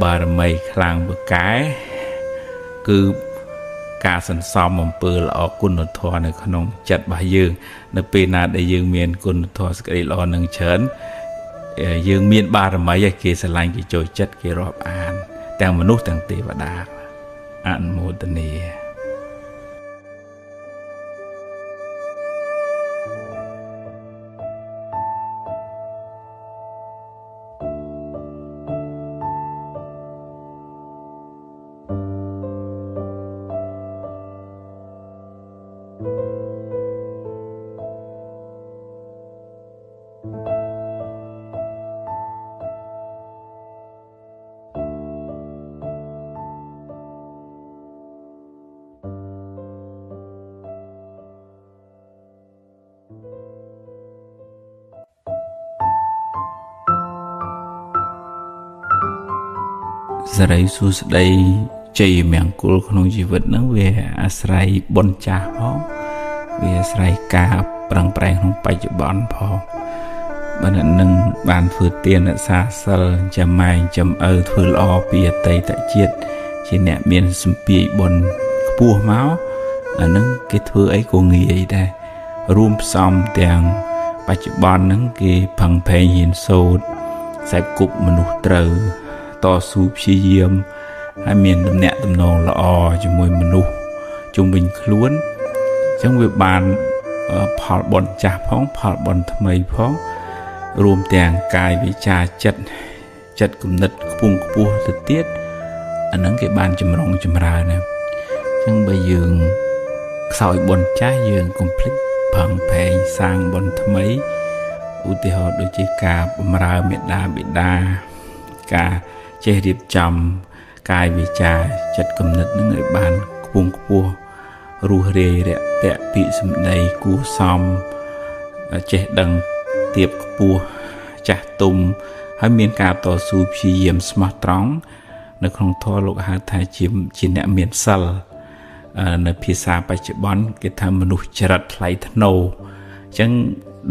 បារមីខ្លាំងពូកែគឺការសន្សំអំពើល្អគុណធម៌នៅក្នុងចិត្តរបស់យើងនៅពេលណាដែលយើងមានគុណធម៌សេចក្តីល្អនឹងច្រើនយើងមានបារមីឲ្យគេស្រឡាញ់គេចូលចិត្តគេរាប់អានទាំងមនុស្សទាំងទេវតាអនុមោទនាសេរីសួស្តីជ័យមង្គលក្នុងជីវិតហ្នឹងវាអាស្រ័យបុណ្យចាស់ផងវាអាស្រ័យការ ប្រឹងប្រែងក្នុងបច្ចុប្បន្នផងបើអ្នកនឹងបានធ្វើទានរក្សាសិលចាំម៉ែងចាំឪធ្វើល្អពីអតីតជាតិជាអ្នកមានសម្ពាយបុណ្យខ្ពស់មកអានឹងគេធ្វើអីក៏ងាយដែររួមផ្សំទាំងបច្ចុប្បន្នហ្នឹងគេផឹងផែងហ៊ានសូត្រខ្សែគប់មនុស្សត្រូវតស៊ូព្យាយាមហើយមានទំនាក់ទំនងល្អជាមួយមនុស្សជុំវិញខ្លួនអញ្ចឹងវាបានផលបុណ្យចាស់ផងផលបុណ្យថ្មីផងរួមទាំងកាយវិចារចិត្តគំនិតខ្ពង់ខ្ពស់ទៅទៀតអាហ្នឹងគេបានចម្រុងចម្រើនណាអញ្ចឹងបើយើងខ្សោយបុណ្យចាស់យើងកុំភ្លេចផឹងផែងសាងបុណ្យថ្មីឧទាហរណ៍ដូចជាការបម្រើមេដាបិតាការចេះរៀបចំកាយវិចារចិត្តគំនិតនឹងឲ្យបានខ្ពង់ខ្ពស់រស់រាយរាក់ទាក់ពាក្យសម្ដីគួរសមចេះដឹងទៀបខ្ពស់ចាស់ទុំហើយមានការតស៊ូព្យាយាមស្មោះត្រង់នៅក្នុងធម៌លោកហៅថាជាអ្នកមានសិលនៅភាសាបច្ចុប្បន្នគេថាមនុស្សចរិតថ្លៃថ្នូរអញ្ចឹង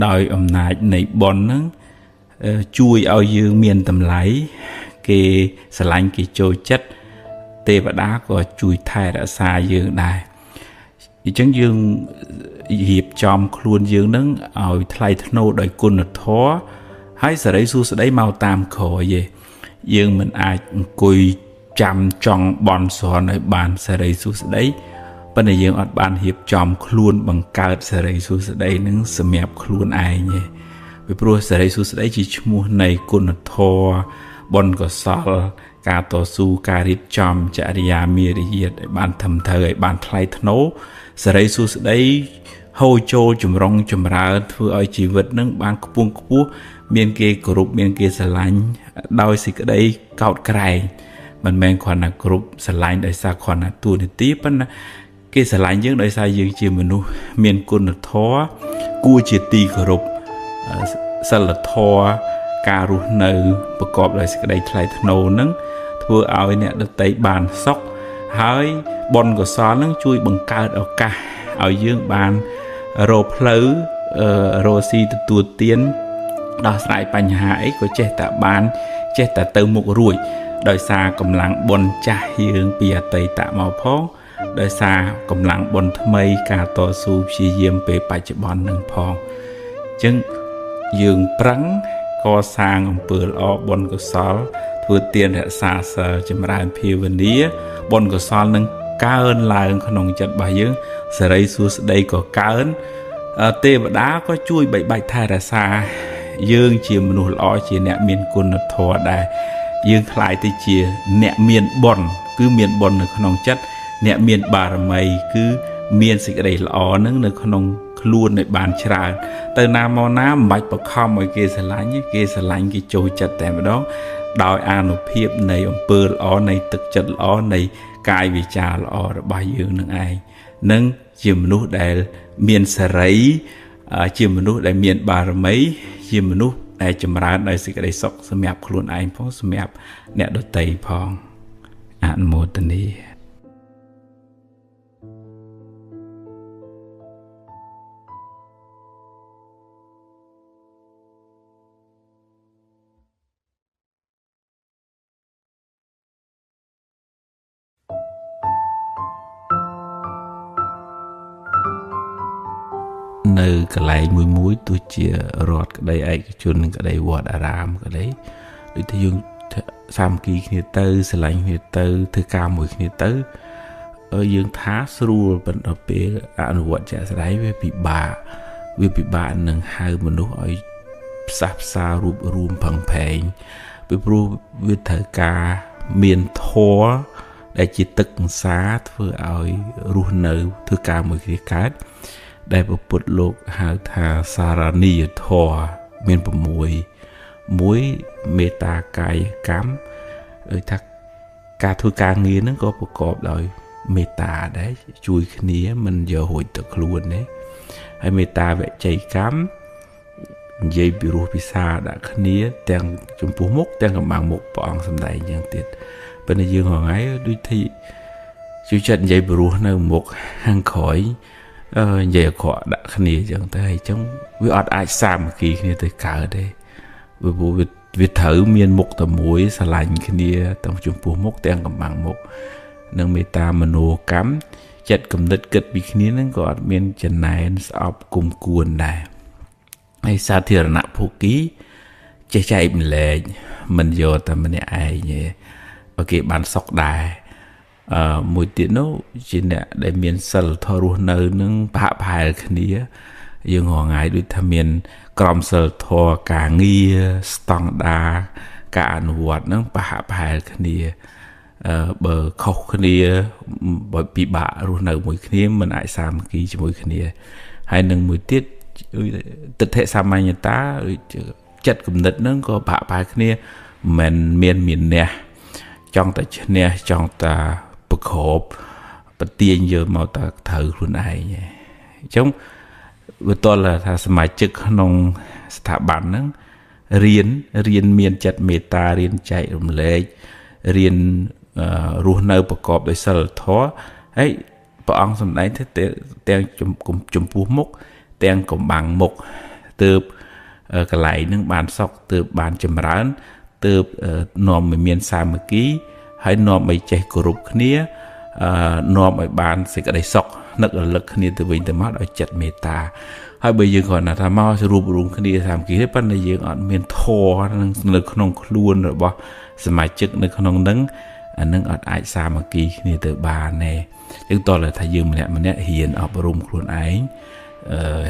ដោយអំណាចនៃបុណ្យហ្នឹងជួយឲ្យយើងមានតម្លៃគេស្រឡាញ់គេចូលចិត្តទេវតាក៏ជួយថែរក្សាយើងដែរអញ្ចឹងយើងរៀបចំខ្លួនយើងនឹងឲ្យថ្លៃថ្នូរដោយគុណធម៌ហើយសេរីសួស្តីមកតាមក្រោយទេយើងមិនអាចអង្គុយចាំចង់បន់ស្រន់ឲ្យបានសេរីសួស្តីប៉ុន្តែយើងអត់បានរៀបចំខ្លួនបង្កើតសេរីសួស្តីនឹងសម្រាប់ខ្លួនឯងទេពីព្រោះសេរីសួស្តីជាឈ្មោះនៃគុណធម៌បុណ្យកុសលការតស៊ូការរៀបចំចរិយាមារយាទឲ្យបានត្រឹមត្រូវឲ្យបានថ្លៃថ្នូរសេរីសួស្តីហូរចូលចម្រុងចម្រើនធ្វើឲ្យជីវិតនឹងបានខ្ពង់ខ្ពស់មានគេគោរពមានគេស្រឡាញ់ដោយសេចក្តីកោតក្រែងមិនមែនគ្រាន់តែគោរពស្រឡាញ់ដោយសារគ្រាន់តែតួនាទីប៉ុន្តែគេស្រឡាញ់យើងដោយសារយើងជាមនុស្សមានគុណធម៌គួរជាទីគោរពសិលធម៌ការរស់នៅប្រកបដោយសេចក្តីថ្លៃថ្នូរនឹងធ្វើឲ្យអ្នកដទៃបានសុខហើយបុណ្យកុសលនឹងជួយបង្កើតឱកាសឲ្យយើងបានរកផ្លូវរកស៊ីទទួលទានដោះស្រាយបញ្ហាអីក៏ចេះតែបានចេះតែទៅមុខរួចដោយសារកម្លាំងបុណ្យចាស់យើងពីអតីតមកផងដោយសារកម្លាំងបុណ្យថ្មីការតស៊ូព្យាយាមពេលបច្ចុប្បន្ននឹងផងអញ្ចឹងយើងប្រឹងកសាងអំពើល្អបុណ្យកុសលធ្វើទានរក្សាសិលចម្រើនភាវនាបុណ្យកុសលនឹងកើនឡើងក្នុងចិត្តរបស់យើងសេរីសួស្តីក៏កើនទេវតាក៏ជួយបីបាច់ថែរក្សាយើងជាមនុស្សល្អជាអ្នកមានគុណធម៌ដែរយើងខ្លាយទៅជាអ្នកមានបុណ្យគឺមានបុណ្យនៅក្នុងចិត្តអ្នកមានបារមីគឺមានសេចក្តីល្អនឹងនៅក្នុងខ្លួនឲ្យបានច្រើនទៅណាមកណាមិនបាច់បខំឲ្យគេស្រឡាញ់គេស្រឡាញ់គេចូលចិត្តតែម្ដងដោយអានុភាពនៃអំពើល្អនៃទឹកចិត្តល្អនៃកាយវិចារល្អរបស់យើងនឹងឯងនឹងជាមនុស្សដែលមានសេរីជាមនុស្សដែលមានបារមីជាមនុស្សដែលចម្រើនដោយសេចក្តីសុខសម្រាប់ខ្លួនឯងផងសម្រាប់អ្នកដទៃផងអនុមោទនានៅកន្លែងមួយទោះជារដ្ឋក្តីឯកជនក្តីវត្តអារាមក្តីដូចថាយើងសាមគ្គីគ្នាទៅស្រឡាញ់គ្នាទៅធ្វើការមួយគ្នាទៅយើងថាស្រួលប៉ុន្តែពេលអនុវត្តជាក់ស្ដែងវាពិបាកនឹងហៅមនុស្សឲ្យផ្សះផ្សារួបរួមផឹងផែងពីព្រោះវាត្រូវការមានធម៌ដែលជាទឹកអង្សាធ្វើឲ្យរស់នៅធ្វើការមួយគ្នាកើតដែលព្រះពុទ្ធលោកហៅថាសារនីយធម៌មាន6មួយមេត្តាកាយកម្មដូចថាការធ្វើការងារហ្នឹងក៏ប្រកបដោយមេត្តាដែរជួយគ្នាមិនយករួចទៅខ្លួនទេហើយមេត្តាវិជ័យកម្មនិយាយពីរោះពិសាដាក់គ្នាទាំងចំពោះមុខទាំងកំបាំងមុខព្រះអង្គសម្ដែងយ៉ាងទៀតប៉ុន្តែយើងហងៃដូចទីជួយចិត្តនិយាយពីរោះនៅមុខខាងក្រោយ និយាយខកដាក់គ្នាអញ្ចឹងទៅហើយអញ្ចឹងវាអត់អាចសាមគ្គីគ្នាទៅកើតទេវាត្រូវមានមុខតែមួយស្រឡាញ់គ្នាទាំងចំពោះមុខទាំងកំបាំងមុខនិងមេត្តាមនោកម្មចិត្តគំនិតគិតពីគ្នាហ្នឹងក៏អត់មានចំណែនស្អប់គុំគួនដែរហើយសាធារណភូគីចេះចែកម្លែកមិនយកតែម្នាក់ឯងទេអូខេបានសុខដែរមួយទៀតនោះជាអ្នកដែលមានសិលធម៌រស់នៅនឹងប្រហាក់ប្រហែលគ្នាយើងរងថ្ងៃដូចថាមានក្រមសិលធម៌ការងារស្តង់ដារការអនុវត្តនឹងប្រហាក់ប្រហែលគ្នាបើខុសគ្នាបើពិបាករស់នៅមួយគ្នាមិនអាចសាមគ្គីជាមួយគ្នាហើយនឹងមួយទៀតទិដ្ឋិសាមញ្ញតាចិត្តគំនិតហ្នឹងក៏ប្រហាក់ប្រហែលគ្នាមិនមានអ្នកចង់តែឈ្នះចង់តែប្រកបប្រទៀងយកមកតែត្រូវខ្លួនឯងអញ្ចឹងវាតលថាសមាជិកក្នុងស្ថាប័នហ្នឹងរៀនមានចិត្តមេត្តារៀនចែករំលែករៀនរស់នៅប្រកបដោយសិលធម៌ហើយព្រះអង្គសម្ដែងទៅទាំងចំពោះមុខទាំងកំបាំងមុខទើបកន្លែងហ្នឹងបានសុខទើបបានចម្រើនទើបនាំឲ្យមានសាមគ្គីហើយនាំឲ្យចេះគោរពគ្នានាំឲ្យបានសេចក្តីសុខនឹករលឹកគ្នាទៅវិញទៅមកដោយចិត្តមេត្តាហើយបើយើងគ្រាន់តែថាមករួបរวมគ្នាសាមគ្គីទេប៉ុន្តែយើងអត់មានធម៌នៅក្នុងខ្លួនរបស់សមាជិកនៅក្នុងហ្នឹងអានឹងអត់អាចសាមគ្គីគ្នាទៅបានទេអញ្ចឹងតើថាយើងម្នាក់រៀនអប់រំខ្លួនឯង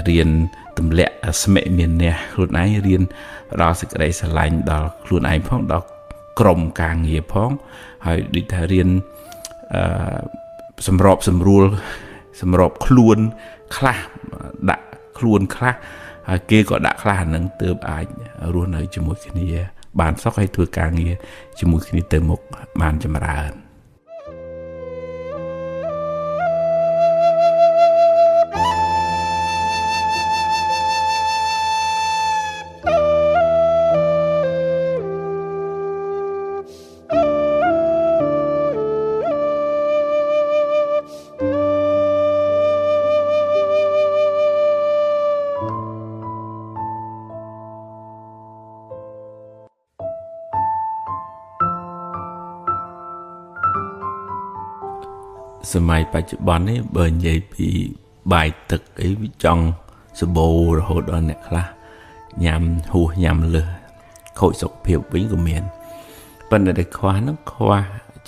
រៀនទម្លាក់ស្មិមានអ្នកខ្លួនឯងរៀនផ្ដល់សេចក្តីស្រឡាញ់ដល់ខ្លួនឯងផងដល់ក្រុមការងារផងហើយដូចថារៀនសម្របសម្រួលសម្របខ្លួនខ្លះដាក់ខ្លួនខ្លះហើយគេក៏ដាក់ខ្លះហ្នឹងទើបអាចរស់នៅជាមួយគ្នាបានសុខហើយធ្វើការងារជាមួយគ្នាទៅមុខបានចម្រើនសម័យបច្ចុប្បន្ននេះបើនិយាយពីបាយទឹកអីវាចង់សបោរហូតដល់អ្នកខ្លះញ៉ាំហួសញ៉ាំលើសខូចសុខភាពវិញក៏មានប៉ុន្តែខ្វះហ្នឹងខ្វះ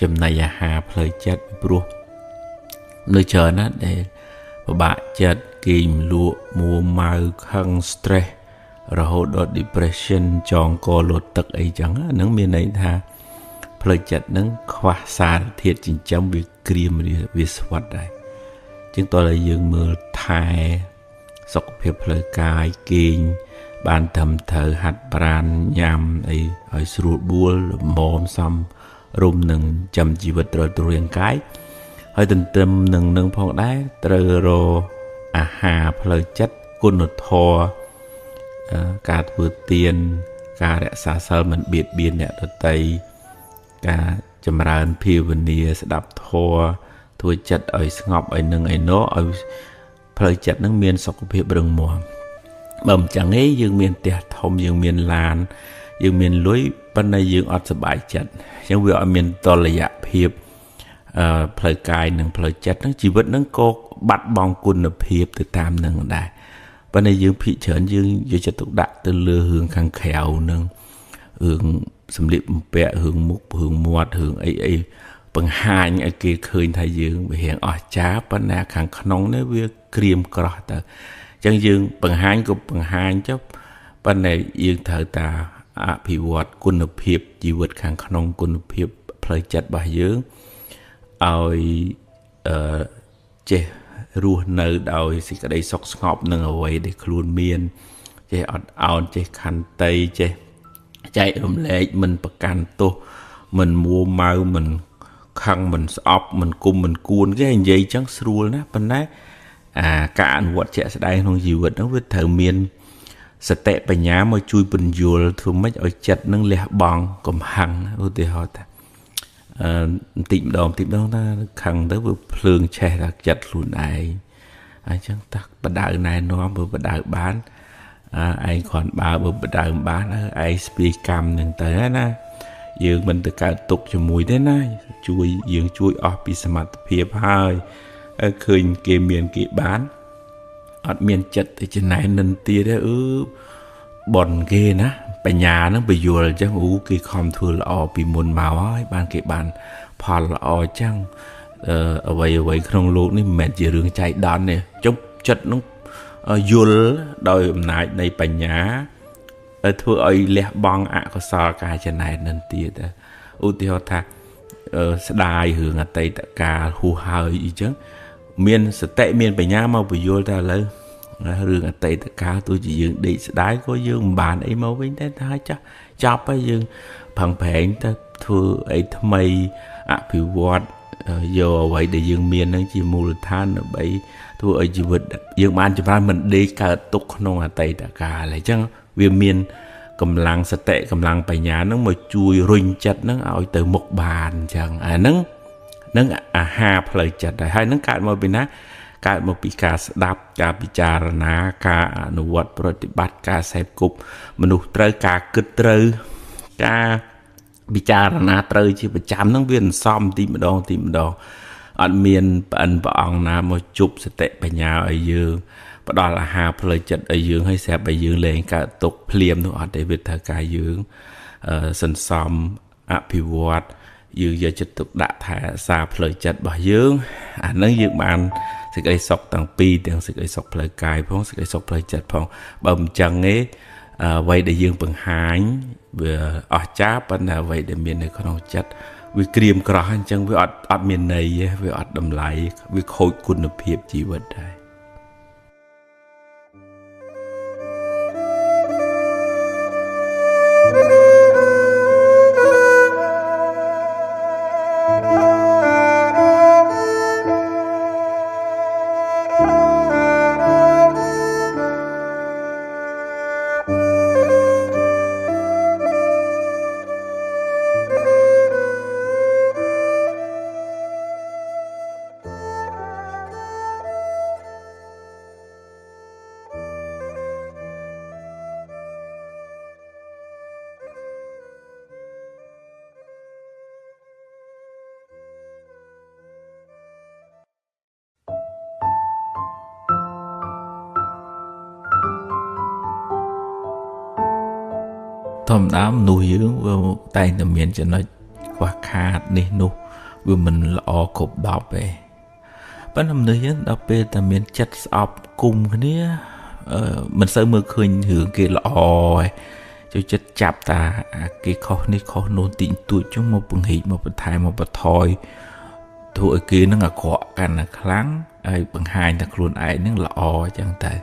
ចំណីអាហារផ្លូវចិត្តព្រោះនៅច្រើនណាស់ដែលពិបាកចិត្តគេងលក់មួម៉ៅខឹង stress រហូតដល់ depression ចងកលោតទឹកអីចឹងហ្នឹងមានន័យថាផ្លូវចិត្តហ្នឹងខ្វះសារធាតុចិញ្ចឹមវាក្រៀមវាស្វិតដែរជាងតើយើងមើលថែសុខភាពផ្លូវកាយគេងបានត្រឹមត្រូវហាត់ប្រាណញ៉ាំអីឲ្យស្រួលបួលល្មមសមរម្យនឹងចាំជីវិតត្រូវរាងកាយហើយទន្ទឹមនឹងផងដែរត្រូវរកអាហារផ្លូវចិត្តគុណធម៌ការធ្វើទានការរក្សាសិលមិនបៀតបៀនអ្នកដទៃការចម្រើនភាវនាស្ដាប់ធម៌ធ្វើចិត្តឲ្យស្ងប់ឲ្យនឹងឲ្យណោឲ្យផ្លូវចិត្តនឹងមានសុខភាពរឹងមាំបើមិនចឹងទេយើងមានផ្ទះធំយើងមានឡានយើងមានលុយប៉ុន្តែយើងអត់សប្បាយចិត្តអញ្ចឹងវាអត់មានតុល្យភាពផ្លូវកាយនិងផ្លូវចិត្តហ្នឹងជីវិតហ្នឹងក៏បាត់បង់គុណភាពទៅតាមនឹងដែរប៉ុន្តែយើងភិកច្រើនយើងយកចិត្តទុកដាក់ទៅលើរឿងខាងក្រៅហ្នឹងរឿងសម្លៀកបំពាក់រឿងមុខរឿងមាត់រឿងអីបង្ហាញឲ្យគេឃើញថាយើងវារៀងអស្ចារ្យប៉ុន្តែខាងក្នុងនេះវាក្រៀមក្រោះទៅអញ្ចឹងយើងបង្ហាញក៏បង្ហាញចុះប៉ុន្តែយើងត្រូវតាអភិវឌ្ឍគុណភាពជីវិតខាងក្នុងគុណភាពផ្លូវចិត្តរបស់យើងឲ្យចេះរស់នៅដោយសេចក្តីសុខស្ងប់នឹងអ្វីដែលខ្លួនមានចេះអត់ឱនចេះខន្តីចេះចែករំលែកមិនប្រកាន់ទោសមិនមួម៉ៅមិនខឹងមិនស្អប់មិនគុំមិនគួនគេនិយាយចឹងស្រួលណាប៉ុន្តែការអនុវត្តជាក់ស្ដែងក្នុងជីវិតហ្នឹងវាត្រូវមានសតិបញ្ញាមកជួយពន្យល់ធ្វើម៉េចឲ្យចិត្តនឹងលះបង់កំហឹងឧទាហរណ៍ថាបន្តិចម្ដងថាខឹងទៅវាភ្លើងឆេះថាចិត្តខ្លួនឯង ចឹងតាក់បដៅណែនាំបើបដៅបានឯងគ្រាន់បើបដៅបានឯងស្ពីកម្មនឹងទៅណាយើងមិនទៅកើតទុកជាមួយទេណាជួយយើងជួយអស់ពីសមត្ថភាពហើយឃើញគេមានគេបានអត់មានចិត្តទៅចំណែននិន្ទាទេបនគេណាបញ្ញាហ្នឹងបយល់អញ្ចឹងគេខំធ្វើល្អពីមុនមកហើយបានគេបានផលល្អអញ្ចឹងអ្វីក្នុងលោកនេះមិនមែនជារឿងចៃដន្យទេចុះចិត្តហ្នឹងយល់ដោយអំណាចនៃបញ្ញាធ្វើឲ្យលះបង់អកុសលការចំណែននិន្ទាទៅឧទាហរណ៍ថាស្ដាយរឿងអតីតកាលហួសហើយអញ្ចឹងមានសតិមានបញ្ញាមកបញ្យល់ថាឥឡូវរឿងអតីតកាលទោះជាយើងដេកស្ដាយក៏យើងមិនបានអីមកវិញតែថាចប់ហើយយើងផឹងប្រែងទៅធ្វើអីថ្មីអភិវឌ្ឍយកអ្វីដែលយើងមាននឹងជាមូលដ្ឋានដើម្បីធ្វើឲ្យជីវិតយើងបានចម្រើនមិនដេកកើតទុកក្នុងអតីតកាលអញ្ចឹងវាមានកម្លាំងសតិកម្លាំងបញ្ញានឹងមកជួយរុញចិត្តនឹងឲ្យទៅមុខបានអញ្ចឹងអាហ្នឹងអាហារផ្លូវចិត្តហើយនឹងកើតមកពីណាកើតមកពីការស្ដាប់ការពិចារណាការអនុវត្តប្រតិបត្តិការសេពគប់មនុស្សត្រូវការគិតត្រូវការពិចារណាត្រូវជាប្រចាំហ្នឹងវាអន្សំទីម្ដងអត់មានប្អិនព្រះអង្គណាមកជប់សតិបញ្ញាឲ្យយើងផ្ដល់អាហារផ្លូវចិត្តឲ្យយើងឲ្យស្រាប់ឲ្យយើងលែងកើតទុកភ្លាមនោះអត់ទេវាត្រូវការយើងសន្សំអភិវឌ្ឍយើងយកចិត្តទុកដាក់ថែរក្សាផ្លូវចិត្តរបស់យើងអានឹងយើងបានសេចក្តីសុខទាំងពីរទាំងសេចក្តីសុខផ្លូវកាយផងសេចក្តីសុខផ្លូវចិត្តផងបើមិនចឹងទេអ្វីដែលយើងបង្ហាញវាអស្ចារ្យប៉ុន្តែអ្វីដែលមាននៅក្នុងចិត្តវាក្រៀមក្រោះអញ្ចឹងវាអត់មានន័យទេវាអត់តម្លៃវាខូចគុណភាពជីវិតដែរធម្មតាមនុស្សយើងវាតែងតែមានចំណុចខ្វះខាតនេះនោះវាមិនល្អគ្រប់10ទេប៉ុន្តែមនុស្សយើងដល់ពេលតែមានចិត្តស្អប់គុំគ្នាមិនសូវមើលឃើញរឿងគេល្អទេចូលចិត្តចាប់តាគេខុសនេះខុសនោះទីទួចជុំមកពង្រីកមកបន្ថែមមកបន្ថយធ្វើឲ្យគេនឹងអាក្រក់កាន់តែខ្លាំងហើយបង្ហាញតែខ្លួនឯងនឹងល្អអញ្ចឹងតែ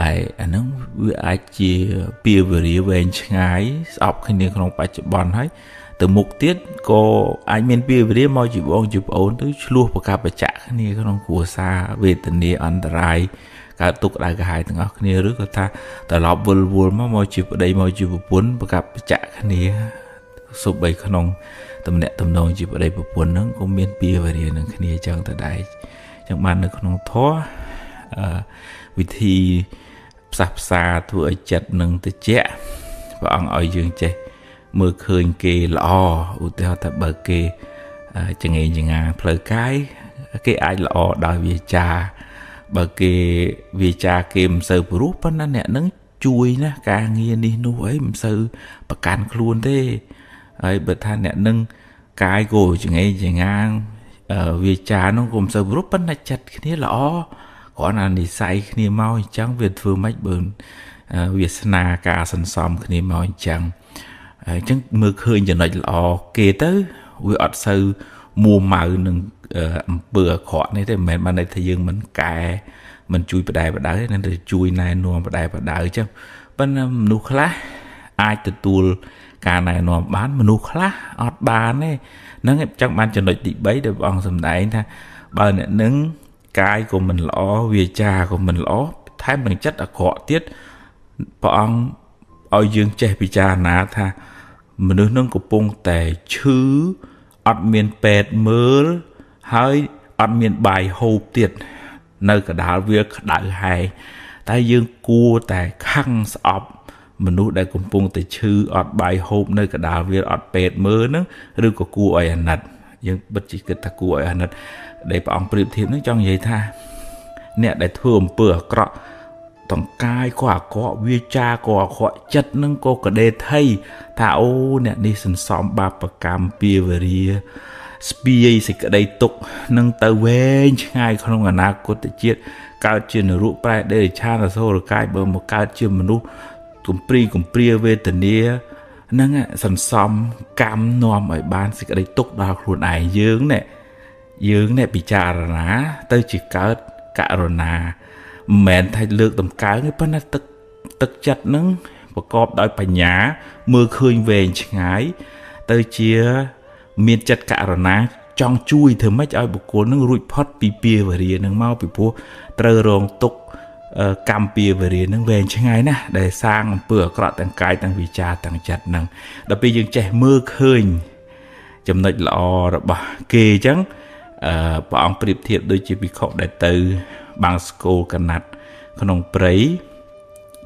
អាហ្នឹងវាអាចជាពាវេរាវែងឆ្ងាយស្អប់គ្នាក្នុងបច្ចុប្បន្នហើយទៅមុខទៀតក៏អាចមានពាវេរាមកជាបងជាប្អូនទៅឆ្លោះប្រកាសបច្ចៈគ្នាក្នុងគ្រួសារវេទនាអន្តរាយកើតទុកដៅកាហាយទាំងអស់គ្នាឬក៏ថាត្រឡប់វល់មកជាប្តីមកជាប្រពន្ធប្រកាសបច្ចៈគ្នាសូម្បីក្នុងតំណែងតំណងជាប្តីប្រពន្ធហ្នឹងក៏មានពាវេរានឹងគ្នាចឹងទៅដែរចឹងបាននៅក្នុងធម៌វិធីផ្សះផ្សាធ្វើឲ្យចិត្តនឹងត្រជាក់ព្រះអង្គឲ្យយើងចេះមើលឃើញគេល្អឧទាហរណ៍ថាបើគេចងេងចងាផ្លូវកាយគេអាចល្អដោយវាចាបើគេវាចាគេមិនសូវព្រោះប៉ុន្តែអ្នកនឹងជួយណាការងារនេះនោះអីមិនសូវប្រកាន់ខ្លួនទេហើយបើថាអ្នកនឹងកាយក៏ចងេងចងាវាចានោះក៏មិនសូវព្រោះប៉ុន្តែចិត្តគ្នាល្អគ្រាន់តែនិស័យគ្នាមកអញ្ចឹងវាធ្វើម៉េចបើវាសនាការសន្សំគ្នាមកអញ្ចឹងមើលឃើញចំណុចល្អគេទៅវាអត់សូវមួម៉ៅនឹងអំពើអាក្រក់នេះទេមិនមែនបានន័យថាយើងមិនកែមិនជួយបដែបដៅទេនឹងតែជួយណែនាំបដែបដៅអញ្ចឹងប៉ុន្តែមនុស្សខ្លះអាចទទួលការណែនាំបានមនុស្សខ្លះអត់បានទេហ្នឹងចឹងបានចំណុចទី3ដែលព្រះអង្គសម្ដែងថាបើអ្នកនឹងកាយក៏មិនល្អវាចាក៏មិនល្អថែមទាំងចិត្តអាក្រក់ទៀតព្រះអង្គឲ្យយើងចេះពិចារណាថាមនុស្សនឹងកំពុងតែឈឺអត់មានពេទ្យមើលហើយអត់មានបាយហូបទៀត nơi cả đảo việc đại hài tại dương cua tại khăn sọp mình nuốt đại cùng pung tại chư ọt bài hộp nơi cả đảo việc ọt bệt mơ nữa rồi có cua ở anh nặt nhưng bất chỉ cái ta cua ở anh nặt để bọn priệp thiệp nó trong vậy tha nè để thường bữa cọ tòng cai quả cọ vi cha cọ cọ chất nâng cô cả đề thay ta ô nè đi sân xóm ba bạc cam bia về đi spia sẽ cả đây tục nâng tờ về ngay không ngờ nào cô tự chết cao trên rượu prai để cha là sao rồi cái bờ một cao trên mình nu cùng pri về tình địa nâng sân xóm cam nòm ở ban sẽ cả đây tục đào luôn ai dướng nè bị cha rồi ná tới chỉ cao cả rồi nà mẹ thay lược tầm cái cái bên tức chặt nâng và cọp đôi bà nhá mưa khơi về ngái tới chia miền chặt cả rồi ná trong chui thử mấy ai bộ cố nâng rụi pot pia về rìa nâng mau bị bố trơ rong tục cam pia về rìa nâng về ngái nè để sang bữa cọ tầng cái tầng vị cha tầng chặt nâng đặc biệt những trẻ mưa khơi chấm nịch lọ rồi bà kê chăng bọn priệp thiệp đôi chỉ bị khổ đại từ bằng school cân nát không prey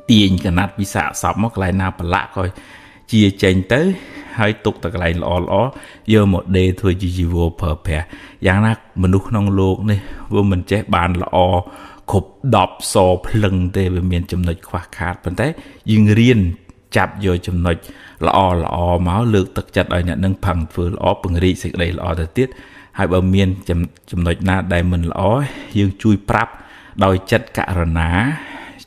tiền cân nát bị xả sắm một cái nào bả lạ coi chia chành tới hai tục tại cái lọ giờ một đề thôi chỉ vô phở phè dạng nát mình lúc không luộc này vô mình chế bàn lọ khục đọp sò phừng tê về miền chấm nịch khoa khát vấn tế dừng riêng chạp vô chấm nịch lọ máu lược tật chặt ở nhận nâng phẳng vừa lọ bằng rị sẽ đây lọ thời tiết hai bờ miền chấm nịch na đại mình lọ dương chui prap đòi chất cả rồi ná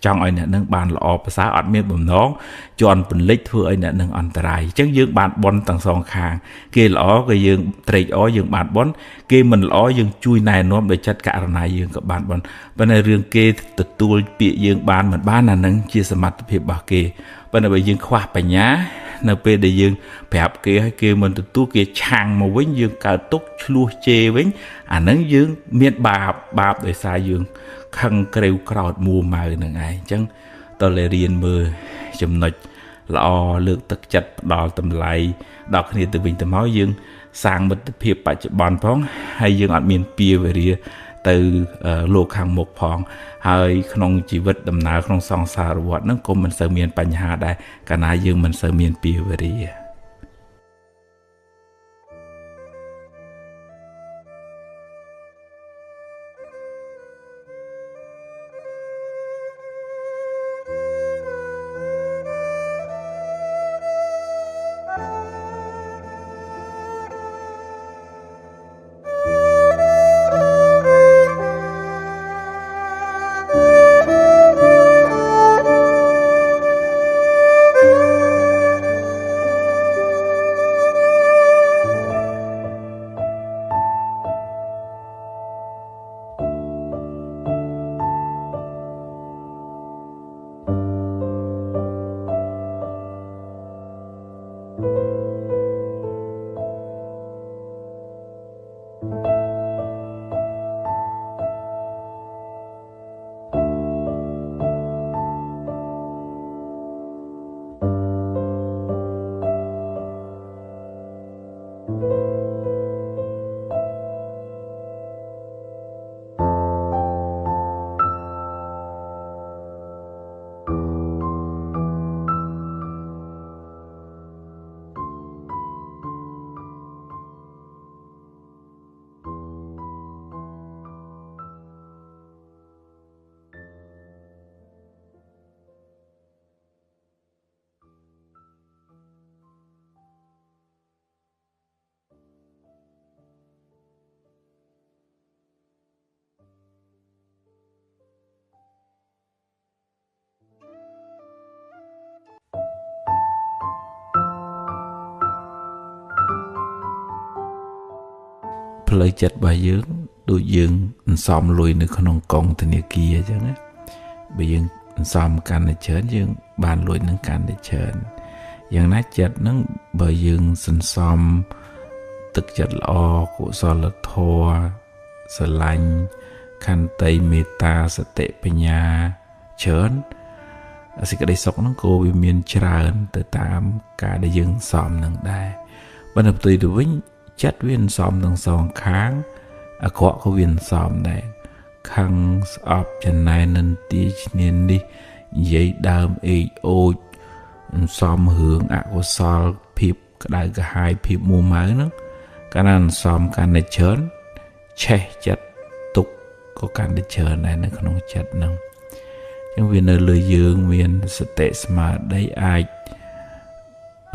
trong anh nâng bàn lọภาษา ọt miền bầm nó chọn bình lịch thưa anh nâng an tài chắc dương bàn bón tầng song khang kia lọ cái dương trade ó dương bàn bón kia mình lọ dương chui này nó để chất cả rồi này dương các bạn bón bên này riêng kia từ tôi bị dương bàn mình bàn là nâng chia sẻ mặt hiệp bảo kia bên này bị dương khoa bài nhá np để dương phẹp kia hay kia mình từ tôi kia chàng mà với dương cả túc lua chê với nâng dương miền bà để sai dương khăn kêu cọt mùa màu nè ai chẳng tôi lại riêng mưa chùm nịch lọ lược tất chặt đo tầm lại đọc này từ bình từ máu dương sang một phiệp bạch bòn phong hay dương ở miền pia về đi từ lô hàng một phong hay không chỉ vật đầm nào không song xa rồi nó cũng mình sợ miền bành hà đây cả nãy dương mình sợ miền pia về đi lời chặt bà dưỡng đôi dương xóm lùi nữa không còn thì này kia chứ á bây giờ xóm can để chớn dương bàn lùi nâng can để chớn dương nát chặt nâng bà dương sinh xóm tức chặt lo của so là thua sờ lạnh khăn tây meta sờ tệ bên nhà chớn sẽ cái đây sọc nó cô bị miền tràn từ tám cả để dương xóm nâng đai ban đầu tùy đối với chất viên xóm nâng xóm kháng khó có viên xóm này ខឹងស្អប់ចំណែននិន្ទាឈ្នាននេះនិយាយដើមអេកអូចសំរឿងអកុសលភាពក្តៅក្រហាយភាពមួម៉ៅហ្នឹងកាលណាសំកាន់តែច្រើនឆេះចិត្តទុកក៏កាន់តែច្រើនដែរនៅក្នុងចិត្តហ្នឹងអញ្ចឹងវានៅលើយើងមានសតិស្មារតីអាច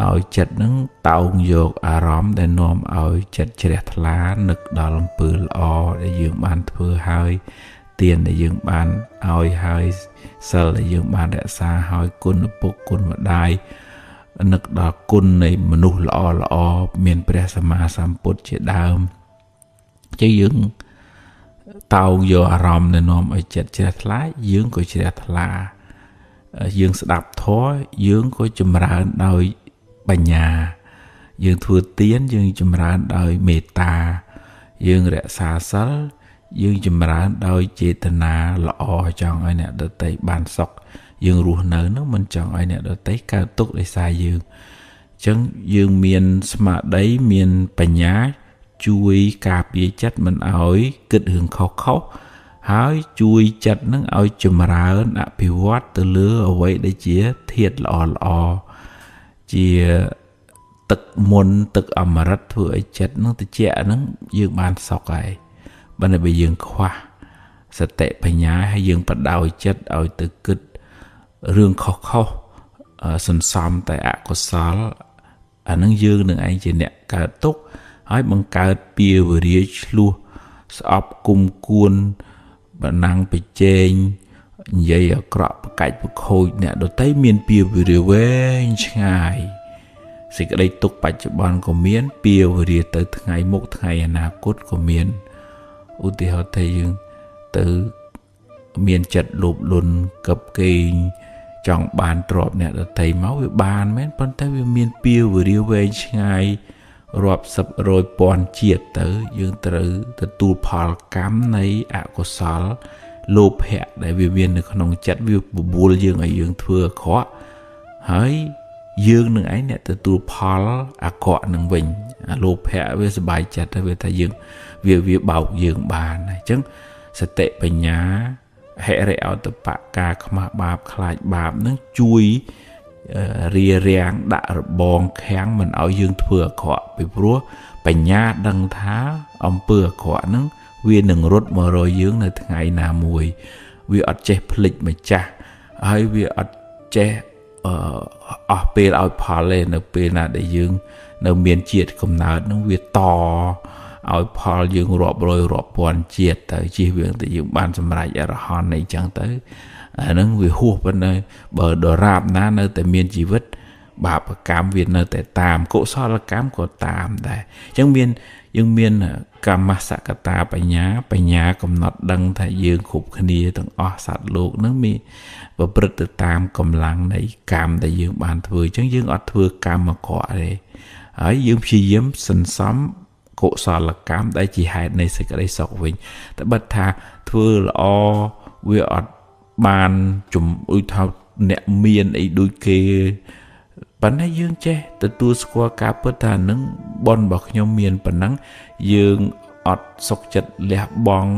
ឲ្យចិត្តហ្នឹងតោងយកអារម្មណ៍ដែលនាំឲ្យចិត្តជ្រះថ្លានឹកដល់អំពើល្អដែលយើងបានធ្វើហើយទានដែលយើងបានឲ្យហើយសិលដែលយើងបានរក្សាហើយគុណឪពុកគុណម្ដាយនឹកដល់គុណនៃមនុស្សល្អមានព្រះសម្មាសម្ពុទ្ធជាដើមចឹងយើងតោងយកអារម្មណ៍ដែលនាំឲ្យចិត្តជ្រះថ្លាយើងក៏ជ្រះថ្លាយើងស្ដាប់ធម៌យើងក៏ចម្រើនដោយបញ្ញាយើងធ្វើទានយើងចម្រើនដោយមេត្តាយើងរក្សាសិលយើងចម្រើនដោយចេតនាល្អចង់ឲ្យអ្នកដទៃបានសុខយើងរស់នៅនឹងមិនចង់ឲ្យអ្នកដទៃកើតទុក្ខដោយសារយើងអញ្ចឹងយើងមានស្មារតីមានបញ្ញាជួយការពារចិត្តមិនឲ្យគិតរឿងខុសហើយជួយចិត្តនឹងឲ្យចម្រើនអភិវឌ្ឍទៅលើអ្វីដែលជាធាតុល្អជាទឹកមុនទឹកអមរិតធ្វើឲ្យចិត្តនឹងត្រជាក់នឹងយើងបានសុខហើយបើយើងខ្វះសតិបញ្ញាហើយយើងបដោយចិត្តឲ្យទៅគិតរឿងខុសសន្សំតែអកុសលអានឹងយើងនឹងឯងជាអ្នកកើតទុក្ខហើយបង្កើតពៀវរាយឆ្លោះស្អប់គុំគួនបណ្ណាំងប្រជែងនិយាយអាក្រក់ប្រកាច់ប្រខូចអ្នកដទៃមានពៀវរាយវែងឆ្ងាយសេចក្តីទុក្ខបច្ចុប្បន្នក៏មានពៀវរាយទៅថ្ងៃមុខថ្ងៃអនាគតក៏មានឧទាហរណ៍ថាយើងទៅមានចិត្តលោភលន់កឹបកេងចង់បានទ្រព្យអ្នកដទៃមកវាបានមែនប៉ុន្តែវាមានពៀវរាយវែងឆ្ងាយរាប់សិបរយពាន់ជាតិទៅយើងត្រូវទទួលផលកម្មនៃអកុសលលោភៈដែលវាមាននៅក្នុងចិត្តវាបបួលយើងឲ្យយើងធ្វើអាក្រក់ហើយយើងនឹងឯងអ្នកទទួលផលអាក្រក់នឹងវិញអាលោភៈវាសบายចិត្តហើយវាថាយើងវាបោកយើងបានអញ្ចឹងសតិបញ្ញាហិរិអតបៈការខ្មាស់បាបខ្លាចបាបនឹងជួយរារាំងដាក់របងខាំងមិនឲ្យយើងធ្វើអាក្រក់ពីព្រោះបញ្ញាដឹងថាអំពើអាក្រក់ហ្នឹងវានឹងរត់មករកយើងនៅថ្ងៃណាមួយវាអត់ចេះភ្លេចម្ចាស់ហើយវាអត់ចេះអស់ពេលឲ្យផលទេនៅពេលណាដែលយើងនៅមានជាតិកំណើតហ្នឹងវាតឲ្យផលយើងរាប់រយរាប់ពាន់ជាតិទៅជិះវាទៅយើងបានសម្រេចអរហន្តអីចឹងទៅអាហ្នឹងវាហួសប៉ុណ្ណឹងបើដរាបណានៅតែមានជីវិតបាបកម្មវានៅតែតាមកុសលកម្មក៏តាមដែរអញ្ចឹងយើងមានកម្មសកតាបញ្ញាកំណត់ដឹងថាយើងគ្រប់គ្នាទាំងអស់សត្វលោកហ្នឹងមានប្រព្រឹត្តទៅតាមកម្លាំងនៃកម្មដែលយើងបានធ្វើអញ្ចឹងយើងអត់ធ្វើកម្មអាក្រក់ទេហើយយើងព្យាយាមសន្សំកុសលកម្មដែលជាហេតុនៃសេចក្តីសុខវិញតែបើថាធ្វើល្អវាអត់បានជំអ៊ុយថាអ្នកមានអីដូចគេប៉ុន្តែយើងចេះទទួលស្គាល់ការពិតថានឹងបុណ្យរបស់ខ្ញុំមានប៉ុណ្ណឹងយើងអត់សុខចិត្តលះបង់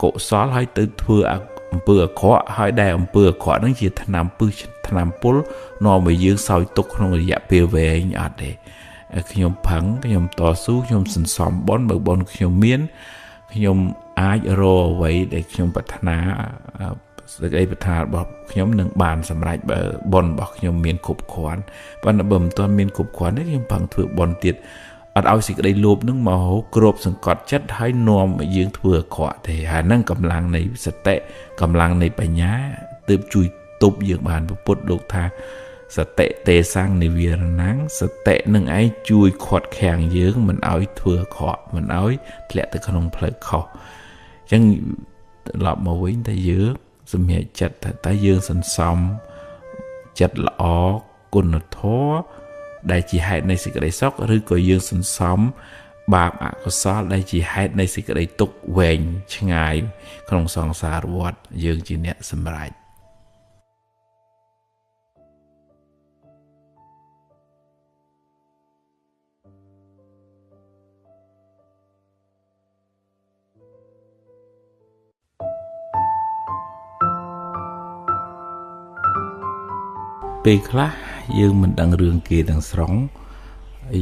កុសលហើយទៅធ្វើអំពើអាក្រក់ហើយដែលអំពើអាក្រក់ហ្នឹងជាថ្នាំពឹសថ្នាំពុលនាំឲ្យយើងសោយទុក្ខក្នុងរយៈពេលវែងអត់ទេខ្ញុំផឹងខ្ញុំតស៊ូខ្ញុំសន្សំបុណ្យបើបុណ្យខ្ញុំមានខ្ញុំអាចរកអ្វីដែលខ្ញុំប្រាថ្នាសេចក្តីប្រាថ្នារបស់ខ្ញុំនឹងបានសម្រេចបើបុណ្យរបស់ខ្ញុំមានគ្រប់គ្រាន់ប៉ុន្តែបើមិនទាន់មានគ្រប់គ្រាន់ទេខ្ញុំផឹងធ្វើបុណ្យទៀតអត់ឲ្យសេចក្តីលោភនឹងមកគ្របសង្កត់ចិត្តហើយនាំឲ្យយើងធ្វើអាក្រក់ទេហើយហ្នឹងកម្លាំងនៃសតិកម្លាំងនៃបញ្ញាទើបជួយទប់យើងបានពុទ្ធលោកថាសតិទេសੰនិវារណੰសតិនឹងឯងជួយខាត់ខាំងយើងមិនឲ្យធ្វើអាក្រក់មិនឲ្យធ្លាក់ទៅក្នុងផ្លូវខុសអញ្ចឹងត្រឡប់មកវិញតែយើងសម្រេចចិត្តថាតើយើងសន្សំចិត្តល្អគុណធម៌ដែលជាហេតុនៃសេចក្តីសុខឬក៏យើងសន្សំបាបអកុសលដែលជាហេតុនៃសេចក្តីទុក្ខវែងឆ្ងាយក្នុងសង្សារវដ្តយើងជាអ្នកសម្រេច ពេលខ្លះយើងមិនដឹងរឿងគេទាំងស្រុង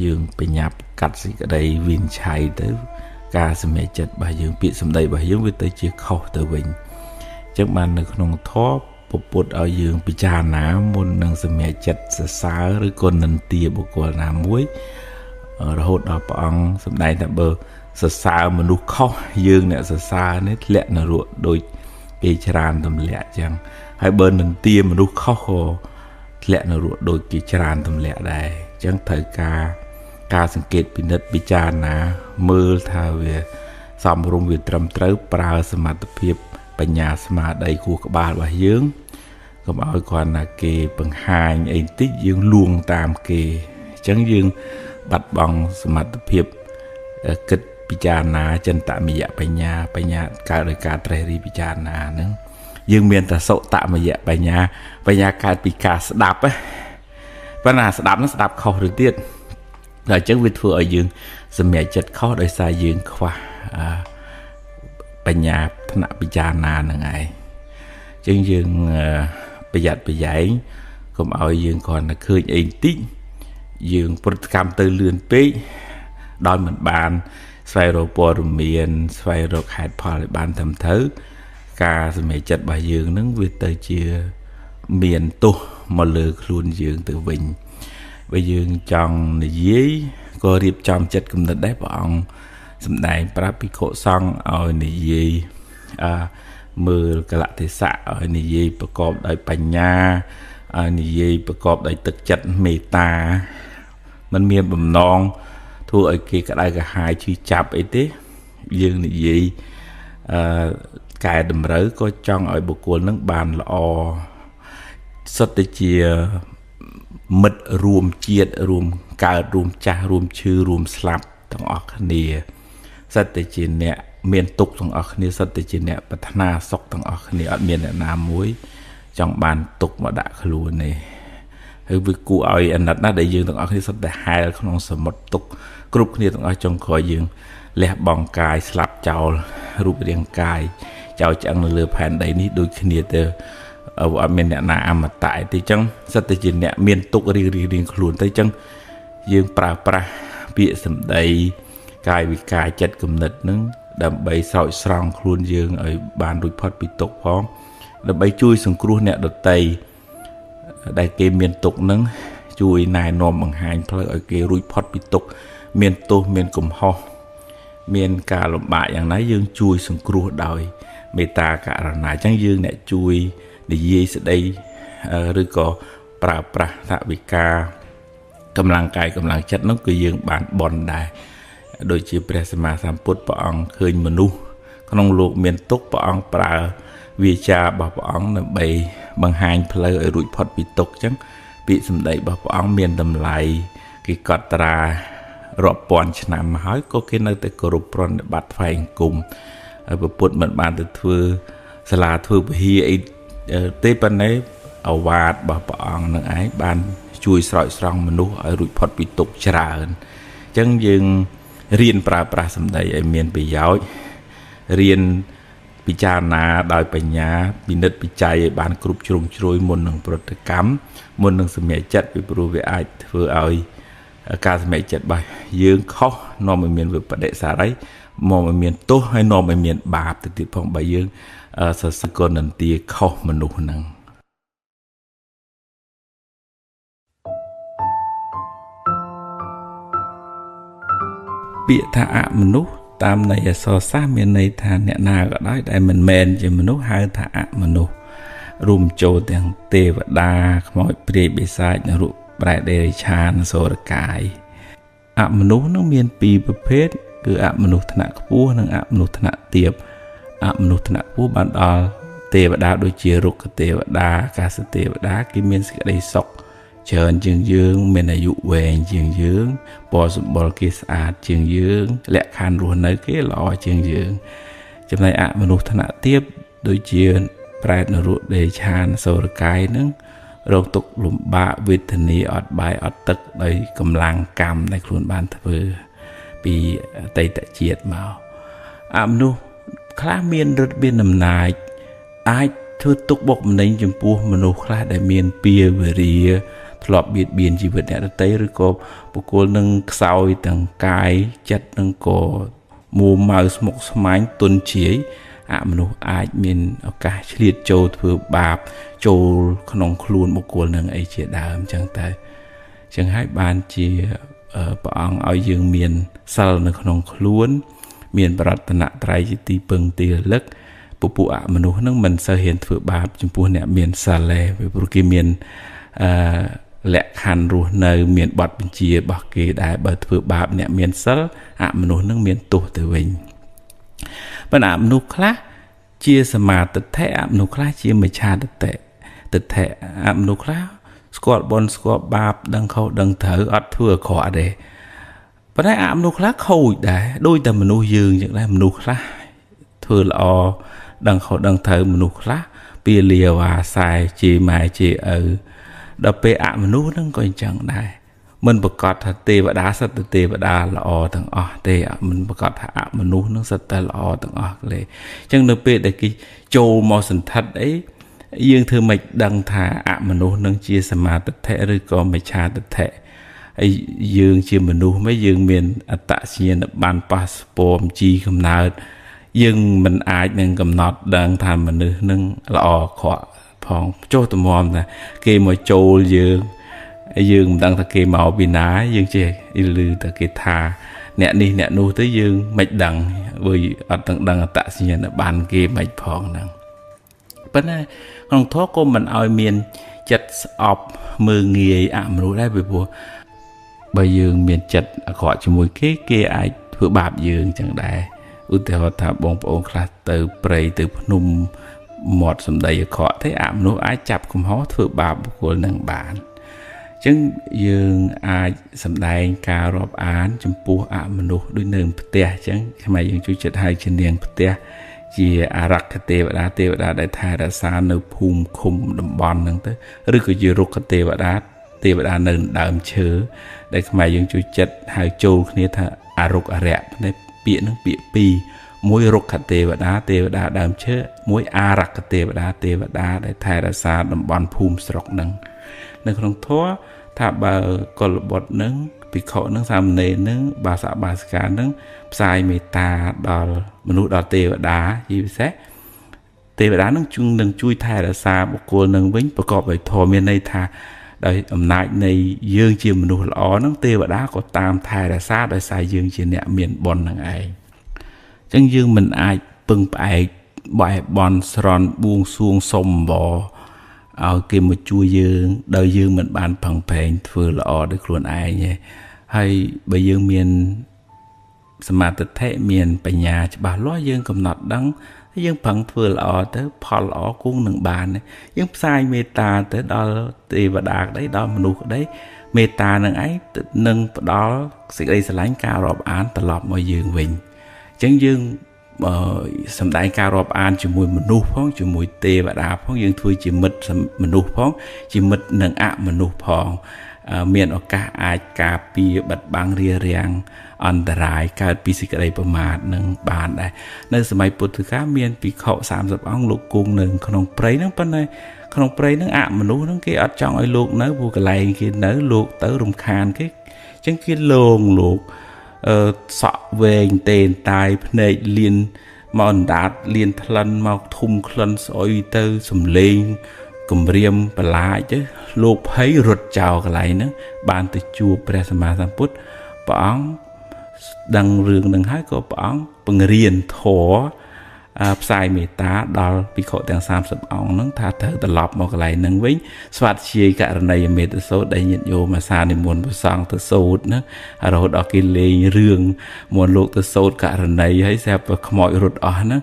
យើងបញ្ញាប់កាត់សេចក្តីវិនិច្ឆ័យទៅការសម្រេចចិត្តរបស់យើងពាក្យសម្ដីរបស់យើងវាទៅជាខុសទៅវិញអញ្ចឹងបាននៅក្នុងធម៌ពុទ្ធឲ្យយើងពិចារណាមុននឹងសម្រេចចិត្តសរសើរឬក៏និន្ទាបុគ្គលណាមួយរហូតដល់ព្រះអង្គសម្ដែងថាបើសរសើរមនុស្សខុសយើងអ្នកសរសើរនេះធ្លាក់នរកដូចគេច្រើនទម្លាក់អញ្ចឹងហើយបើនិន្ទាមនុស្សខុសក៏ធ្លាក់នរកដូចគេច្រើនទម្លាក់ដែរអញ្ចឹងត្រូវការសង្កេតពិនិត្យពិចារណាមើលថាវាសមរម្យវាត្រឹមត្រូវប្រើសមត្ថភាពបញ្ញាស្មារតីគូក្បាលរបស់យើងកុំឲ្យគ្រាន់តែគេបង្ហាញអីបន្តិចយើងលួងតាមគេអញ្ចឹងយើងបាត់បង់សមត្ថភាពគិតពិចារណាចិន្តមយៈបញ្ញាកើតដោយការត្រេះរិះពិចារណាហ្នឹងយើងមានតែសុតមយៈបញ្ញាកើតពីការស្ដាប់ប៉ុន្តែស្ដាប់ហ្នឹងស្ដាប់ខុសទៅទៀតដល់អញ្ចឹងវាធ្វើឲ្យយើងសម្រេចចិត្តខុសដោយសារយើងខ្វះបញ្ញាថ្នាក់ពិចារណាហ្នឹងឯងអញ្ចឹងយើងប្រយ័ត្នប្រយែងកុំឲ្យយើងគ្រាន់តែឃើញអីបន្តិចយើងប្រតិកម្មទៅលឿនពេកដោយមិនបានស្វែងរកព័ត៌មានស្វែងរកហេតុផលឲ្យបានត្រឹមត្រូវការសម្រេចចិត្តរបស់យើងនឹងវាទៅជាមានទោសមកលើខ្លួនយើងទៅវិញបើយើងចង់និយាយក៏រៀបចំចិត្តគំនិតដែរព្រះអង្គសម្ដែងប្រាប់ភិក្ខុសង្ឃឲ្យនិយាយមើលកលៈទេសៈឲ្យនិយាយប្រកបដោយបញ្ញាឲ្យនិយាយប្រកបដោយទឹកចិត្តមេត្តាมันមានបំណងធ្វើឲ្យគេក្តៅក្រហាយឈឺចាប់អីទេយើងនិយាយកែតម្រូវក៏ចង់ឲ្យបុគ្គលនឹងបានល្អសុទ្ធតែជាមិត្តរួមជាតិរួមកើតរួមចាស់រួមឈឺរួមស្លាប់ទាំងអស់គ្នាសុទ្ធតែជាអ្នកមានទុក្ខទាំងអស់គ្នាសុទ្ធតែជាអ្នកប្រាថ្នាសុខទាំងអស់គ្នាអត់មានអ្នកណាមួយចង់បានទុក្ខមកដាក់ខ្លួនទេហើយវាគួរឲ្យអាណិតណាស់ដែលយើងទាំងអស់គ្នាសុទ្ធតែហែលក្នុងសមុទ្រទុក្ខគ្រប់គ្នាទាំងអស់ចុងក្រោយយើងលះបង់កាយស្លាប់ចោលរូបរាងកាយចោលឆ្អឹងនៅលើផែនដីនេះដូចគ្នាទៅអត់មានអ្នកណាអមតៈទេអញ្ចឹងសិតតែជាអ្នកមានទុក្ខរៀងខ្លួនទៅអញ្ចឹងយើងប្រើប្រាស់ពាក្យសម្ដីកាយវិការចិត្តគំនិតនឹងដើម្បីស្រោចស្រង់ខ្លួនយើងឲ្យបានរួចផុតពីទុក្ខផងដើម្បីជួយសង្គ្រោះអ្នកដទៃដែលគេមានទុក្ខនឹងជួយណែនាំបង្ហាញផ្លូវឲ្យគេរួចផុតពីទុក្ខមានទោសមានកំហុសមានការលំបាកយ៉ាងណាយើងជួយសង្គ្រោះដោយមេត្តាករុណាអញ្ចឹងយើងអ្នកជួយនិយាយស្ដីឬក៏ប្រើប្រាស់ថវិកាកម្លាំងកាយកម្លាំងចិត្តនោះគឺយើងបានបន់ដែរដូចជាព្រះសម្មាសម្ពុទ្ធព្រះអង្គឃើញមនុស្សក្នុងលោកមានទុក្ខព្រះអង្គប្រើវាចារបស់ព្រះអង្គដើម្បីបង្ហាញផ្លូវឲ្យរួចផុតពីទុក្ខអញ្ចឹងពាក្យសម្ដីរបស់ព្រះអង្គមានតម្លៃគេកត់ត្រារាប់ពាន់ឆ្នាំមកហើយក៏គេនៅតែគោរពប្រណិប័តថ្វាយអង្គមហើយពុទ្ធមិនបានទៅធ្វើសាលាធ្វើពហិអីទេប៉ុន្តែអវាទរបស់ព្រះអង្គនឹងឯងបានជួយស្រោចស្រង់មនុស្សឲ្យរួចផុតពីទុក្ខច្រើនអញ្ចឹងយើងរៀនប្រើប្រាស់សម្ដីឲ្យមានប្រយោជន៍រៀនពិចារណាដោយបញ្ញាពិនិត្យពិច័យឲ្យបានគ្រប់ជ្រុងជ្រោយមុននឹងប្រតិកម្មមុននឹងសម្រេចចិត្តពីព្រោះវាអាចធ្វើឲ្យការសម្រេចចិត្តរបស់យើងខុសនាំឲ្យមានវិបដិសារីមកឲ្យមានទោសហើយនាំឲ្យមានបាបទៅទៀតផងបើយើងសរសើរនន្ទាខុសមនុស្សហ្នឹងពាក្យថាអមនុស្សតាមន័យអក្សរសាស្ត្រមានន័យថាអ្នកណាក៏ដោយដែលមិនមែនជាមនុស្សហៅថាអមនុស្សរួមចូលទាំងទេវតាខ្មោចព្រាយបិសាចនរកប្រែតដេរិឆានសូរកាយអមនុស្សនឹងមានពីរប្រភេទគឺអមនុស្សថ្នាក់ខ្ពស់និងអមនុស្សថ្នាក់ទាបអមនុស្សថ្នាក់ខ្ពស់បានដល់ទេវតាដូចជារុក្ខទេវតាអាកាសទេវតាគេមានសេចក្តីសុខច្រើនជាងយើងមានអាយុវែងជាងយើងពណ៌សម្បុរគេស្អាតជាងយើងលក្ខខណ្ឌរស់នៅគេល្អជាងយើងចំណែកអមនុស្សថ្នាក់ទាបដូចជាប្រែតនរកដេឆានសូរកាយនឹងរងទុក្ខលំបាកវេទនាអត់បាយអត់ទឹកដោយកម្លាំងកម្មដែលខ្លួនបានធ្វើពីអតីតជាតិមកអមនុស្សខ្លះមានឫទ្ធិមានអំណាចអាច ធ្វើទុកបុកម្នេញចំពោះមនុស្សខ្លះដែលមានពៀវរាធ្លាប់បៀតបៀនជីវិតអ្នកដទៃឬក៏បុគ្គលនឹងខ្សោយទាំងកាយចិត្តនិងក៏មួម៉ៅស្មុគស្មាញទុនជាយអមនុស្សអាចមានឱកាសឆ្លៀតចូលធ្វើបាបចូលក្នុងខ្លួនបុគ្គលនឹងអីជាដើមចឹងទៅចឹងហើយបានជាព្រះអង្គឲ្យយើងមានសិលនៅក្នុងខ្លួនមានបរតនត្រ័យជាទីពឹងទីរលឹកពួកអមនុស្សនឹងមិនសូវហ៊ានធ្វើបាបចំពោះអ្នកមានសិលទេព្រោះគេមានលក្ខខណ្ឌរស់នៅមានបទបញ្ជារបស់គេដែលបើធ្វើបាបអ្នកមានសិលអមនុស្សនឹងមានទោសទៅវិញប៉ុន្តែអមនុស្សខ្លះជាសមាទិដ្ឋិអមនុស្សខ្លះជាមិច្ឆាទិដ្ឋិអមនុស្សខ្លះស្គាល់បុណ្យស្គាល់បាបដឹងខុសដឹងត្រូវអត់ធ្វើអាក្រក់ទេប៉ុន្តែអមនុស្សខ្លះខូចដែរដូចតែមនុស្សយើងចឹងដែរមនុស្សខ្លះធ្វើល្អដឹងខុសដឹងត្រូវមនុស្សខ្លះពាលាវ៉ាសែជាម៉ែជាឪដល់ពេលអមនុស្សហ្នឹងក៏អញ្ចឹងដែរមិនប្រកាសថាទេវតាសិតតែទេវតាល្អទាំងអស់ទេមិនប្រកាសថាអមនុស្សហ្នឹងសិតតែល្អទាំងអស់ទេអញ្ចឹងនៅពេលដែលគេចូលមកសន្ធិដ្ឋអីយើងធ្វើមិនដឹងថាអមនុស្សនឹងជាសមាទិដ្ឋិឬក៏មិច្ឆាទិដ្ឋិហើយយើងជាមនុស្សមិនយើងមានអត្តសញ្ញាណប័ណ្ណប៉ាសពតជីកំណើតយើងមិនអាចនឹងកំណត់ដឹងថាមនុស្សនឹងល្អខកផងចុះតម្រាំថាគេមកចូលយើងមិនដឹងថាគេមកពីណាយើងចេះឮតែគេថាអ្នកនេះអ្នកនោះទៅយើងមិនដឹងព្រោះអត់ទាំងដឹងអត្តសញ្ញាណប័ណ្ណគេមិនផងហ្នឹងប៉ុន្តែក្នុងធម៌ក៏មិនឲ្យមានចិត្តស្អប់មើងងាយអមនុស្សដែរពីព្រោះបើយើងមានចិត្តអាក្រក់ជាមួយគេអាចធ្វើបាបយើងចឹងដែរឧទាហរណ៍ថាបងប្អូនខ្លះទៅព្រៃទៅភ្នំមាត់សម្ដីអាក្រក់ទេអមនុស្សអាចចាប់កំហុសធ្វើបាបបុគ្គលនឹងបានអញ្ចឹងយើងអាចសម្ដែងការរាប់អានចំពោះអមនុស្សដូចនៅផ្ទះអញ្ចឹងខ្មែរយើងជួយចិត្តហៅជានាងផ្ទះជាអារក្ខទេវតាដែលថែរក្សានៅភូមិឃុំតំបន់ហ្នឹងទៅឬក៏ជារុក្ខទេវតានៅដើមឈើដែលខ្មែរយើងជួយចិត្តហៅចូលគ្នាថាអរុក្ខអរិយនេះពាក្យហ្នឹងពាក្យពីរមួយរុក្ខទេវតាដើមឈើមួយអារក្ខទេវតាដែលថែរក្សាតំបន់ភូមិស្រុកហ្នឹងនៅក្នុងធម៌ថាបើកុលបុត្រហ្នឹងភិក្ខុហ្នឹងសាមណេរហ្នឹងបាសកបាសិកាហ្នឹងផ្សាយមេត្តាដល់មនុស្សដល់ទេវតាជាពិសេសទេវតានឹងជួយថែរក្សាបុគ្គលនឹងវិញប្រកបដោយធម៌មានន័យថាដោយអំណាចនៃយើងជាមនុស្សល្អហ្នឹងទេវតាក៏តាមថែរក្សាដោយសារយើងជាអ្នកមានបុណ្យនឹងឯងអញ្ចឹងយើងមិនអាចពឹងផ្អែកបែបន់ស្រន់បួងសួងសុំបឲ្យគេមកជួយយើងដោយយើងមិនបានផឹងប្រែងធ្វើល្អដោយខ្លួនឯងទេហើយបើយើងមានសមាធិមានបញ្ញាច្បាស់លាស់យើងកំណត់ដឹងយើងប្រឹងធ្វើល្អទៅផលល្អគង់នឹងបានយើងផ្សាយមេត្តាទៅដល់ទេវតាក្តីដល់មនុស្សក្តីមេត្តានឹងឯងនឹងផ្ដល់សេចក្តីស្រឡាញ់ការរាប់អានត្រឡប់មកយើងវិញអញ្ចឹងយើងសម្ដែងការរាប់អានជាមួយមនុស្សផងជាមួយទេវតាផងយើងធ្វើជាមិត្តមនុស្សផងជាមិត្តនឹងអមនុស្សផងមានឱកាសអាចការពារបិទបាំងរារាំងអន្តរាយកើតពីសេចក្តីប្រមាទនឹងបានដែរនៅសម័យពុទ្ធកាលមានភិក្ខុ30អង្គលោកគង់នៅក្នុងព្រៃហ្នឹងប៉ុន្តែក្នុងព្រៃហ្នឹងអមនុស្សហ្នឹងគេអត់ចង់ឲ្យលោកនៅព្រោះកន្លែងគេនៅលោកទៅរំខានគេអញ្ចឹងគេលងលោកសក់វែងតេនតាយភ្នែកលៀនមកអណ្ដាតលៀនថ្លិនមកធុំក្លិនស្អុយទៅសំលេងគម្រាមបលាចទៅលោកភ័យរត់ចោលកន្លែងហ្នឹងបានទៅជួបព្រះសម្មាសម្ពុទ្ធព្រះអង្គដឹងរឿងនឹងហើយក៏ព្រះអង្គបង្រៀនធម៌ផ្សាយមេត្តាដល់ភិក្ខុទាំង30អង្គហ្នឹងថាត្រូវត្រឡប់មកកន្លែងហ្នឹងវិញស្វាធ្យាយករណីយមេត្តសូត្រដែលញាតិញោមអាសានិមន្តព្រះសង្ឃទៅសូត្រហ្នឹងរហូតដល់គេលេងរឿងមន្តលោកទៅសូត្រករណីហើយស្រាប់តែខ្មោចរត់អស់ហ្នឹង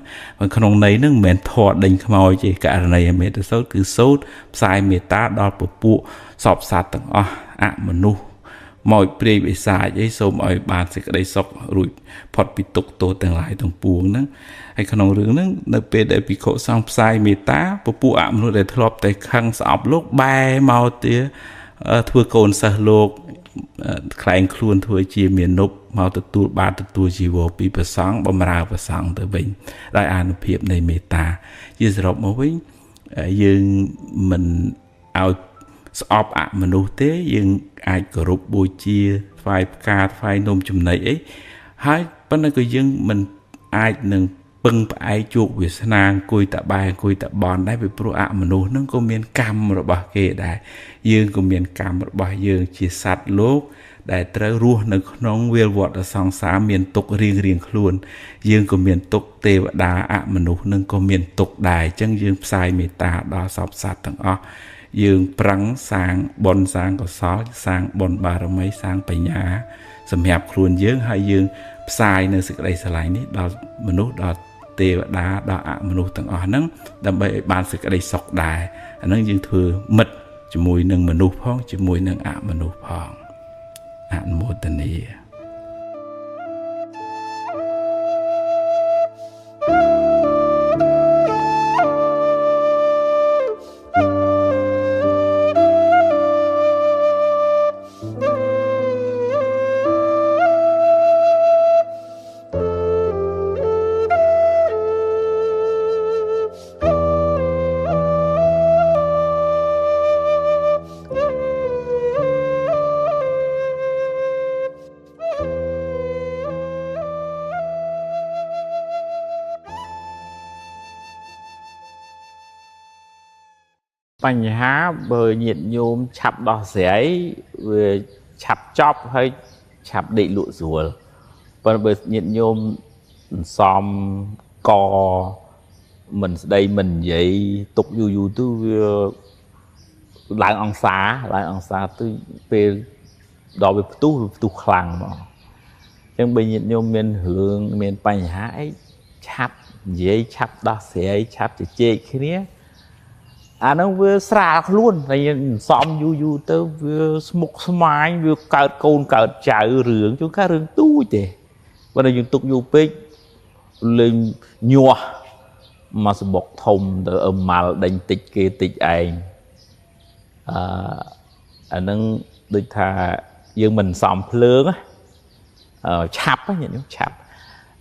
ក្នុងន័យហ្នឹងមិនមែនធម៌ដេញខ្មោចទេករណីយមេត្តសូត្រគឺសូត្រផ្សាយមេត្តាដល់ពពួកសពសត្វទាំងអស់អមនុស្សមកព្រាយវិសាចអីសូមឲ្យបានសេចក្តីសុខរួចផុតពីទុក្ខទោសទាំងឡាយទាំងពួងហ្នឹងហើយក្នុងរឿងហ្នឹងនៅពេលដែលភិក្ខុសង្ឃផ្សាយមេត្តាពពួកអមនុស្សដែលធ្លាប់តែខឹងស្អប់លោកបែរមកទៀតធ្វើកូនសិស្សលោកខ្លែងខ្លួនធ្វើជាមានុបមកទទួលបានទទួលជីវរពីព្រះសង្ឃបម្រើព្រះសង្ឃទៅវិញដោយអានុភាពនៃមេត្តាជាសរុបមកវិញ dương mình ao sọp ạ mà nô tế dương ai cổ rụp bùi chia phải ca phải nôm chùm này ấy hai vấn đề của dương mình ai nâng bưng ai chuột Việt Nam cùi tạ bài cùi tạ bòn đấy vì pro ạ mà nô nó có miền cam rồi bà kê đại dương có miền cam rồi bà dương chỉ sạch lúc đại trời ruột nó nóng viêu vọt ở song xá miền tục riêng riêng luôn dương có miền tục tê và đá ạ mà nô nâng có miền tục đài chân dương sai mê ta đó sọp sạch thằng o dương prăng sang bon sang có xó sang bon bà rồi mấy sang phải nhà sầm hẹp luôn dương hai dương sai nơi sự đây lại ní đóមនុស្សđó tê và đá đó ạមនុស្សទាំងអស់ហ្នឹងដើម្បីឲ្យបានសេចក្តីសុខដែរអាហ្នឹងយើងធ្វើមិត្តជាមួយនឹងមនុស្សផងជាមួយនឹងអមនុស្សផងអនុមោទនា បញ្ហាបើញាតិញោមឆាប់ដោះស្រាយវាឆាប់ចប់ហើយឆាប់ដេកលក់ស្រួលប៉ុន្តែបើញាតិញោមសំកមិនស្ដីមិននិយាយទុកយូរយូរទៅវាឡើងអង្សាទៅពេលដល់វាផ្ទុះខ្លាំងហ្មងអញ្ចឹងបើញាតិញោមមានរឿងមានបញ្ហាអីឆាប់និយាយឆាប់ដោះស្រាយឆាប់ជជែកគ្នាអានោះវាស្រាលខ្លួនតែសំយូរទៅវាស្មុគស្មាញវាកើតកូនកើតចៅរឿងជួនកាលរឿងទូចទេបើយើងទុកយូរពេកលេងញាស់មកសបុកធំទៅអឹមម៉ាល់ដេញតិចគេតិចឯងអានឹងដូចថាយើងមិនសំភ្លើងឆាប់ញាតិញោមឆាប់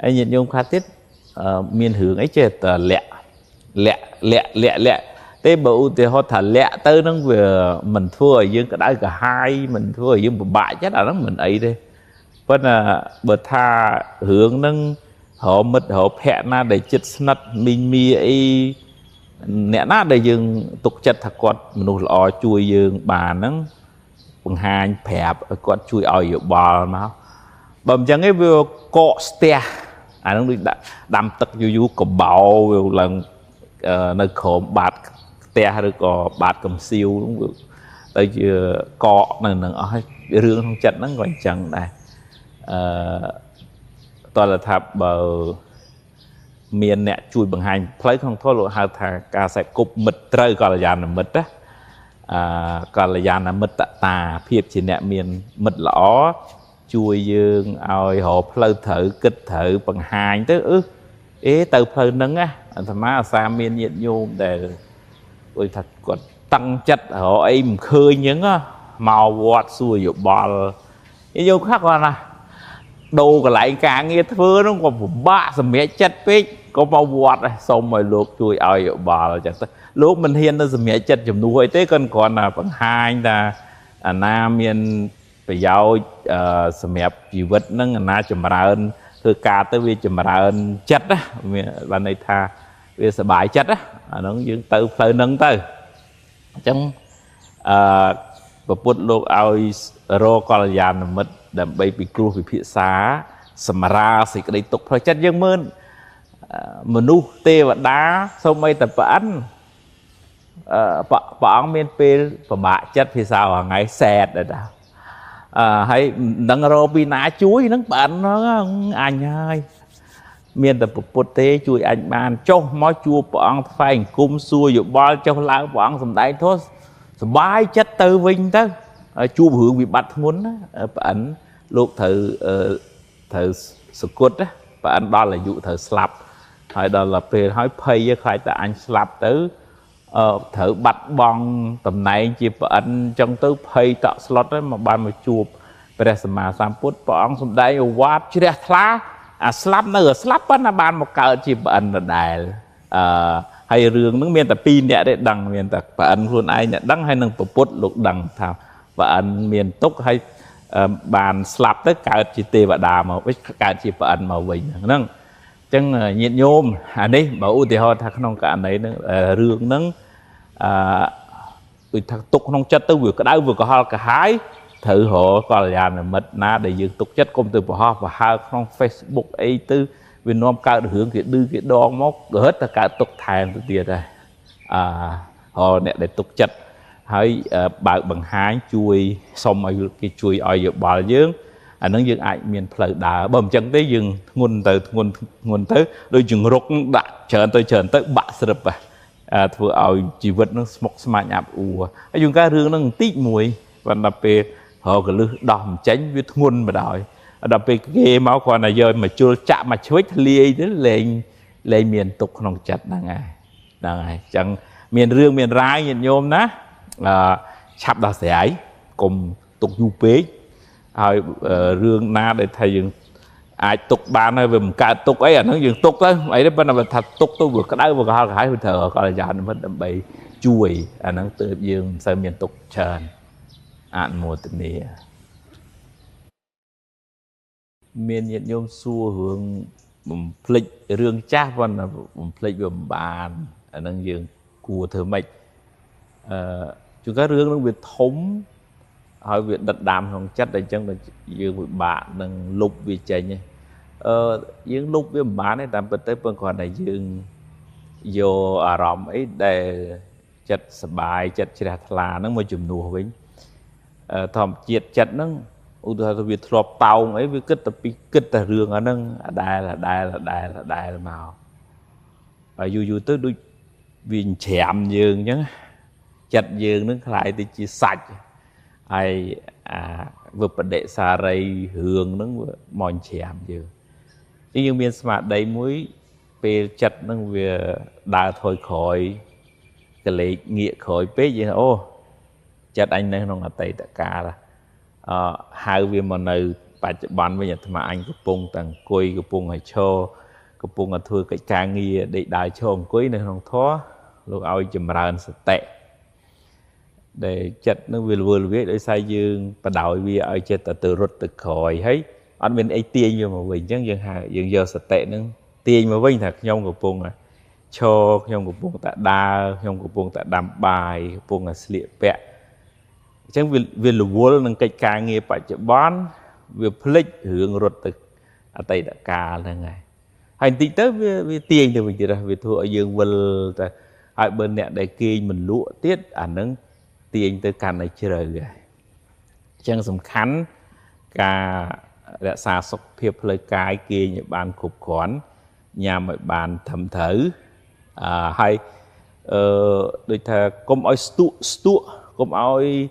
ហើយញាតិញោមខ្លះទៀតមានរឿងអីចេះតែលាក់ទេបើឧទាហរណ៍ថាលាក់ទៅហ្នឹងវាមិនធ្វើឲ្យយើងក្តៅក្រហាយមិនធ្វើឲ្យយើងពិបាកចិត្តអាហ្នឹងមិនអីទេប៉ុន្តែបើថារឿងហ្នឹងរកមិត្តរកភ័ក្រណាដែលចិត្តស្និទ្ធមីងមីអីអ្នកណាដែលយើងទុកចិត្តថាគាត់មនុស្សល្អជួយយើងបានហ្នឹងបង្ហាញប្រាប់ឲ្យគាត់ជួយឲ្យយោបល់មកបើមិនចឹងទេវាកកស្ទះអាហ្នឹងដូចដាំទឹកយូរកបោវាឡើងនៅក្រោមបាតផ្ទះឬក៏បាតកំសៀវទៅជាកកនៅនឹងអស់ហើយរឿងក្នុងចិត្តហ្នឹងក៏អញ្ចឹងដែរតើថាបើមានអ្នកជួយបង្ហាញផ្លូវក្នុងធម៌លោកហៅថាការសេពគប់មិត្តត្រូវកល្យាណមិត្តណាកល្យាណមិត្តតាភាពជាអ្នកមានមិត្តល្អជួយយើងឲ្យរកផ្លូវត្រូវគិតត្រូវបង្ហាញទៅទៅផ្លូវហ្នឹងណាអាត្មាអាសាមានញាតិញោមដែលដូចថាគាត់តឹងចិត្តរកអីមិនឃើញអញ្ចឹងមកវត្តសួរយោបល់យកខ្លះគាត់ណាដូរកន្លែងការងារធ្វើហ្នឹងក៏ពិបាកសម្រាប់ចិត្តពេកក៏មកវត្តដែរសូមឲ្យលោកជួយឲ្យយោបល់អញ្ចឹងទៅលោកមិនហ៊ានទៅសម្រាប់ចិត្តជំនួសអីទេគាត់គ្រាន់តែបង្ហាញថាអាណាមានប្រយោជន៍សម្រាប់ជីវិតហ្នឹងអាណាចម្រើនធ្វើការទៅវាចម្រើនចិត្តណាបានន័យថាវាសប្បាយចិត្តណាអាហ្នឹងយើងទៅផ្លូវហ្នឹងទៅអញ្ចឹងពុទ្ធលោកឲ្យរកកល្យាណមិត្តដើម្បីពិគ្រោះពិភាក្សាសម្រាលសេចក្តីទុក្ខផ្លូវចិត្តយើងមើលមនុស្សទេវតាសូម្បីតែព្រះអិនព្រះអង្គមានពេលពិបាកចិត្តភាសារាល់ថ្ងៃសែតដែរតាហើយមិនដឹងរកពីណាជួយហ្នឹងព្រះអិនហ្នឹងអញហើយមានតែពុទ្ធទេជួយអញបានចុះមកជួបព្រះអង្គថ្វាយអង្គមសួរយោបល់ចុះឡើងព្រះអង្គសម្ដែងធម៌សប្បាយចិត្តទៅវិញទៅជួបរឿងវិបត្តិធ្ងន់ណាព្រះអិនលោកត្រូវសគត់ណាព្រះអិនដល់អាយុត្រូវស្លាប់ហើយដល់ពេលហើយភ័យខ្លាចតែអញស្លាប់ទៅត្រូវបាត់បង់តំណែងជាព្រះអិនអញ្ចឹងទៅភ័យតក់ស្លុតមកបានមកជួបព្រះសម្មាសម្ពុទ្ធព្រះអង្គសម្ដែងអវាទជ្រះថ្លាអាស្លាប់នៅស្លាប់ប៉ុន្តែបានមកកើតជាព្រះអិនដដែលហ hay rương nó miền ta pin nè để đằng miền ta và anh luôn ai nè đăng hay nâng bột lục đằng thảo và anh miền túc hay bàn slap tất cả chỉ tê và đà mà với cả chỉ và anh màu bình nâng chẳng nhiệt nhôm anh ấy bảo thì họ thằng không cả này rương nâng thằng tục không chất tôi vừa cái đau vừa có họ cả hái thử họ còn là nhà mật na để dừng tục chất công từ của họ và hai không Facebook ấy tư Việt Nam cao được hướng cái đưa cái đo móc hết tất cả tục thang từ tiền đây họ để tục chất hãy bảo bằng hái chui xong rồi cái chui ở giữa bờ dương nó dương ai miền phơi đá bầm chân tới dương nguồn tới đôi chừng rục đã chờ tới bạ sập vừa ở chỉ vật nó mọc smart nhạp dùng cái rương nó tít mùi và đặc biệt họ cái lư đòn tránh với nguồn mà đòi đặc biệt cái máu còn là giờ mà chưa chạm mà chuối lia đến lên miền tục không chặt đang ngày chẳng miền rương miền rái miền nhôm ná chắp đào sẽ ấy cùng tục du bế rồi rương na để thầy dừng ai tục bàn này về một cái tục ấy nó dừng tục đó ấy đó bên nào thật tục tôi vừa cái đáy vừa cái hai hơi thở coi là giờ nó vẫn bị chui nó từ dừng sang miền tục trần mùa tình địa miền nhiệt nhôm xua hướng lịch rương cha vẫn là lịch về bàn nó dừng của thử mạch chúng các rương nó việc thống hỏi việc đặt đàm không chất để chân là dương với bạn đừng lục vì chạy nhé dương lục với bạn ấy tạm bật tới bên còn này dương vô rộng ấy để chất bài chất chả là nó mới chùm nùa với thòm chiết chất nó việc thọp tàu ấy với kết là rương ở nâng đài là màu và dù tới đôi viên chạm dương nhá chặt dương nó lại thì chỉ sạch ai vượt bật đệ xa rây hương nó mòn chạm dương nhưng miền smart đây muối về chặt nó về đa thôi khỏi cái lệ nghĩa khỏi bế gì ô chặt anh này nó là tây tất cả là hai viên mà nơi bà chặt bán với nhà thầm anh có bông tầng cùi có bông hay cho có bông là thưa cái ca nghi để đại cho ông cuối này không thoát lúc ôi chùm ra anh sẽ tệ để chặt nó vừa viết để sai dương và đội vì ở chết từ rút từ khỏi thấy anh bên ấy tiền nhưng mà mình chẳng dừng giờ sẽ tệ nó tiền mà vinh thật nhông của bông cho nhông của bông tại đa nhông của bông tại đàm bài bông là sliệp bẹ chẳng vì là vua nó cái ca nghe phải chợ bán việc flick hướng rút từ tây đã ca là ngày hành tinh tới với tiền thì mình chỉ là vì thua ở dương vân hai bên nè để kia mình lụa tiết nâng tiền tới càn này chưa rồi chẳng sầm khánh cả đã xa sọc phiệp lời cái kia những bàn cục khoán nhà mọi bàn thầm thử hay đôi thà công oi stu công oi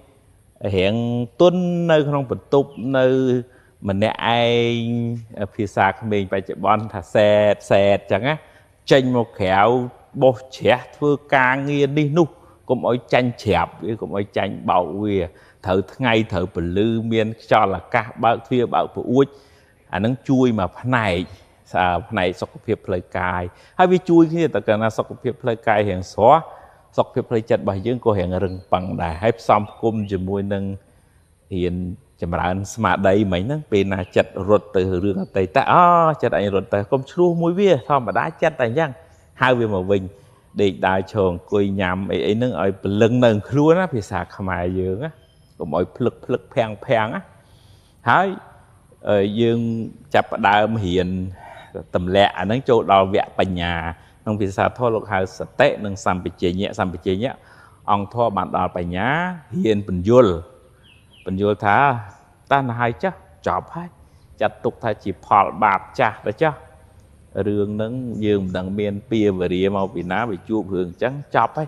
hiện tuân nơi không bật tục nơi mình nè ai phía xa mình phải chạy bon thà xe chẳng á tranh một khéo bột trẻ thưa ca nghe đi nu cũng oi tranh chẹp cũng oi tranh bảo về thử ngay thử bẩn lư miên cho là cả bao thưa bảo phụ ui nó chui mà này sọc phiệp lời cài hay vì chui khi ta cần là sọc phiệp lời cài hiện xóa sọc phiệp lời chặt bài dương cô hiện rừng bằng đài hay xong cung chỉ môi nâng hiện chả mà anh smart đây mấy nó bên là chặt rột từ rừng tây ta chặt anh rột từ công chua mũi bia thôi mà đá chặt tại nhang hai viên màu vinh để đại trường coi nhầm ấy nó ở lưng nâng luôn á vì sạc mài dương á còn mọi phlực phèn á hái dương chập đàm hiện tầm lẹ nó chỗ đào vẽ bành nhà nông vì sao thôi lúc hai sợ tệ nâng xăm bị chế nhẹ ông thôi bạn đào bành nhá hiện bình dul thá ta là hai chắc chọc hai chặt tục thay chỉ phò bạc chả đấy chứ rương nâng dương đằng miền pia và rìa màu bị ná bị chua hương trắng chọc ấy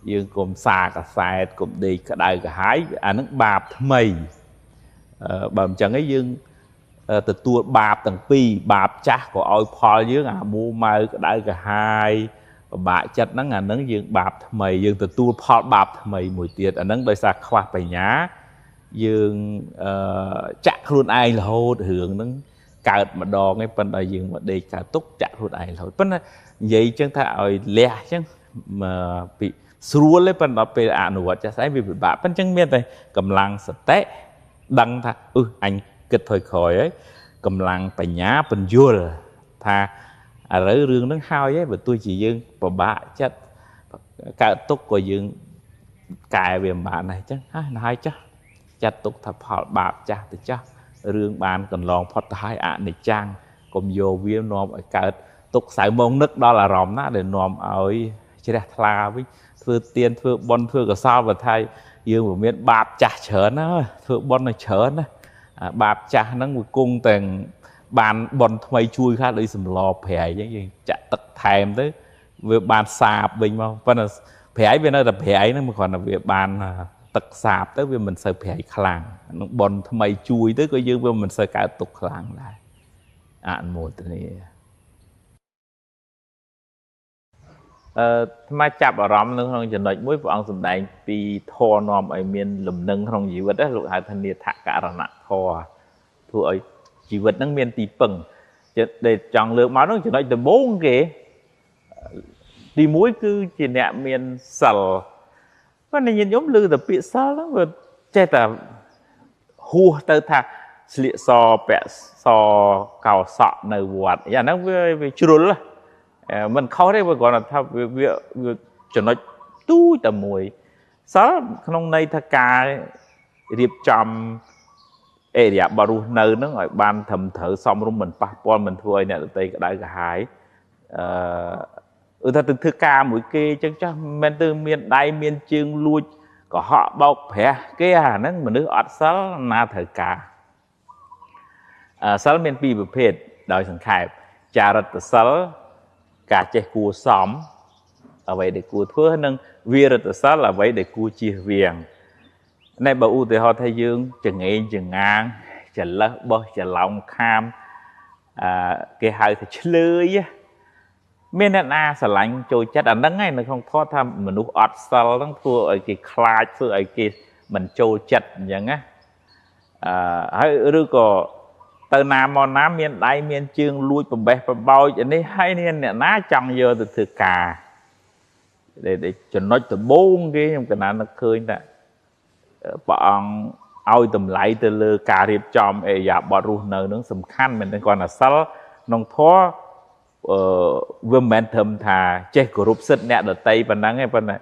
dương cùng xà cả xài cùng đi cả đại cả hái nó bạp mày bầm chẳng ấy dương từ tua bạp tầng pi bạp chắc của ôi phò dưới mua mai cả đại cả hai bà chặt nó nâng dương bạp mày dương từ tua phò bạp mày mùi tiệt nâng đôi xa khoa phải nhá dương chắc luôn ai là hô hưởng nâng cợt mà đo ngay phần đại dương mà đi cả túc chặt luôn ai thôi phần vậy chân ta ở lẹ chứ ពីស្រួលទេប៉ុន្តែពេលអនុវត្តចាស់ស្អីវាពិបាកប៉ុន្តែចឹងមានតែកម្លាំងសតិដឹងថាអញគិតថយក្រោយហើយកម្លាំងបញ្ញាបញ្យល់ថាឥឡូវរឿងហ្នឹងហើយបើទោះជាយើងពិបាកចិត្តកើតទុកក៏យើងកែវាមិនបានដែរចឹងហើយចាស់ចាត់ទុកថាផលបាបចាស់ទៅចាស់រឿងបានកន្លងផុតទៅហើយអនិច្ចំកុំយកវានាំឲ្យកើតទុកសៅមកនឹកដល់អារម្មណ៍ណាដែលនាំឲ្យជ្រះថ្លាវិញធ្វើទានធ្វើបុណ្យធ្វើកុសលបើថាយើងមិនមានបាបចាស់ច្រើនណាធ្វើបុណ្យច្រើនណាបាបចាស់ហ្នឹងវាគង់តែបានបុណ្យថ្មីជួយខ្លះដូចសម្លប្រៃអញ្ចឹងយើងចាក់ទឹកថែមទៅវាបានសាបវិញមកប៉ុន្តែប្រៃវានៅតែប្រៃហ្នឹងមិនគ្រាន់តែវាបានទឹកសាបទៅវាមិនសូវប្រៃខ្លាំងនឹងបុណ្យថ្មីជួយទៅក៏យើងវាមិនសូវកើតទុកខ្លាំងដែរអនុមោទនាថ្មចាប់អារម្មណ៍នៅក្នុងចំណុចមួយព្រះអង្គសម្ដែងពីធម៌នាំឲ្យមានលំនឹងក្នុងជីវិតលោកហៅថានេថករណធម៌ធ្វើឲ្យជីវិតហ្នឹងមានទីពឹងដែលចង់លើកមកហ្នឹងចំណុចដំបូងគេទី1គឺជាអ្នកមានសិលប៉ុន្តែញាតិញោមឮតែពាក្យសិលហ្នឹងវាចេះតែហួសទៅថាស្លៀកសពាក់សកោសក់នៅវត្តយ៉ាងហ្នឹងវាជ្រុលមិនខុសទេបើគ្រាន់តែថាវាចំណុចទូចតែមួយសិលក្នុងន័យថាការរៀបចំអេរិយាបថរស់នៅហ្នឹងឲ្យបានត្រឹមត្រូវសមរម្យមិនប៉ះពាល់មិនធ្វើឲ្យអ្នកដទៃក្តៅក្រហាយថាទៅធ្វើការមួយគេអញ្ចឹងចាស់មិនមែនទៅមានដៃមានជើងលួចកុហកបោកប្រាស់គេអាហ្នឹងមនុស្សអត់សិលណាត្រូវការសិលមានពីរប្រភេទដោយសង្ខេបចារិតសិលការចេះគួរសមអ្វីដែលគួរធ្វើនិងវិរិតសិលអ្វីដែលគួរជៀសវាងតែបើឧទាហរណ៍ថាយើងចងេងចងាងច្រឡឹះបោះច្រឡោមខាមគេហៅថាឆ្លើយមានអ្នកណាស្រឡាញ់ចូលចិត្តអាហ្នឹងឯងនៅក្នុងធម៌ថាមនុស្សអត់សិលហ្នឹងធ្វើឲ្យគេខ្លាចធ្វើឲ្យគេមិនចូលចិត្តអញ្ចឹងណាហើយឬក៏ទៅណាមកណាមានដៃមានជើងលួចបំបេះបំបោចនេះហើយអ្នកណាចង់យកទៅធ្វើការដែលចំណុចដំបូងគេខ្ញុំកណានឹកឃើញថាព្រះអង្គឲ្យតម្លៃទៅលើការរៀបចំអេរិយាបថរស់នៅនឹងសំខាន់មែនទេគាត់ថាសិលក្នុងធម៌វាមិនមែនត្រឹមថាចេះគោរពសិទ្ធិអ្នកដទៃប៉ុណ្ណឹងទេប៉ុន្តែ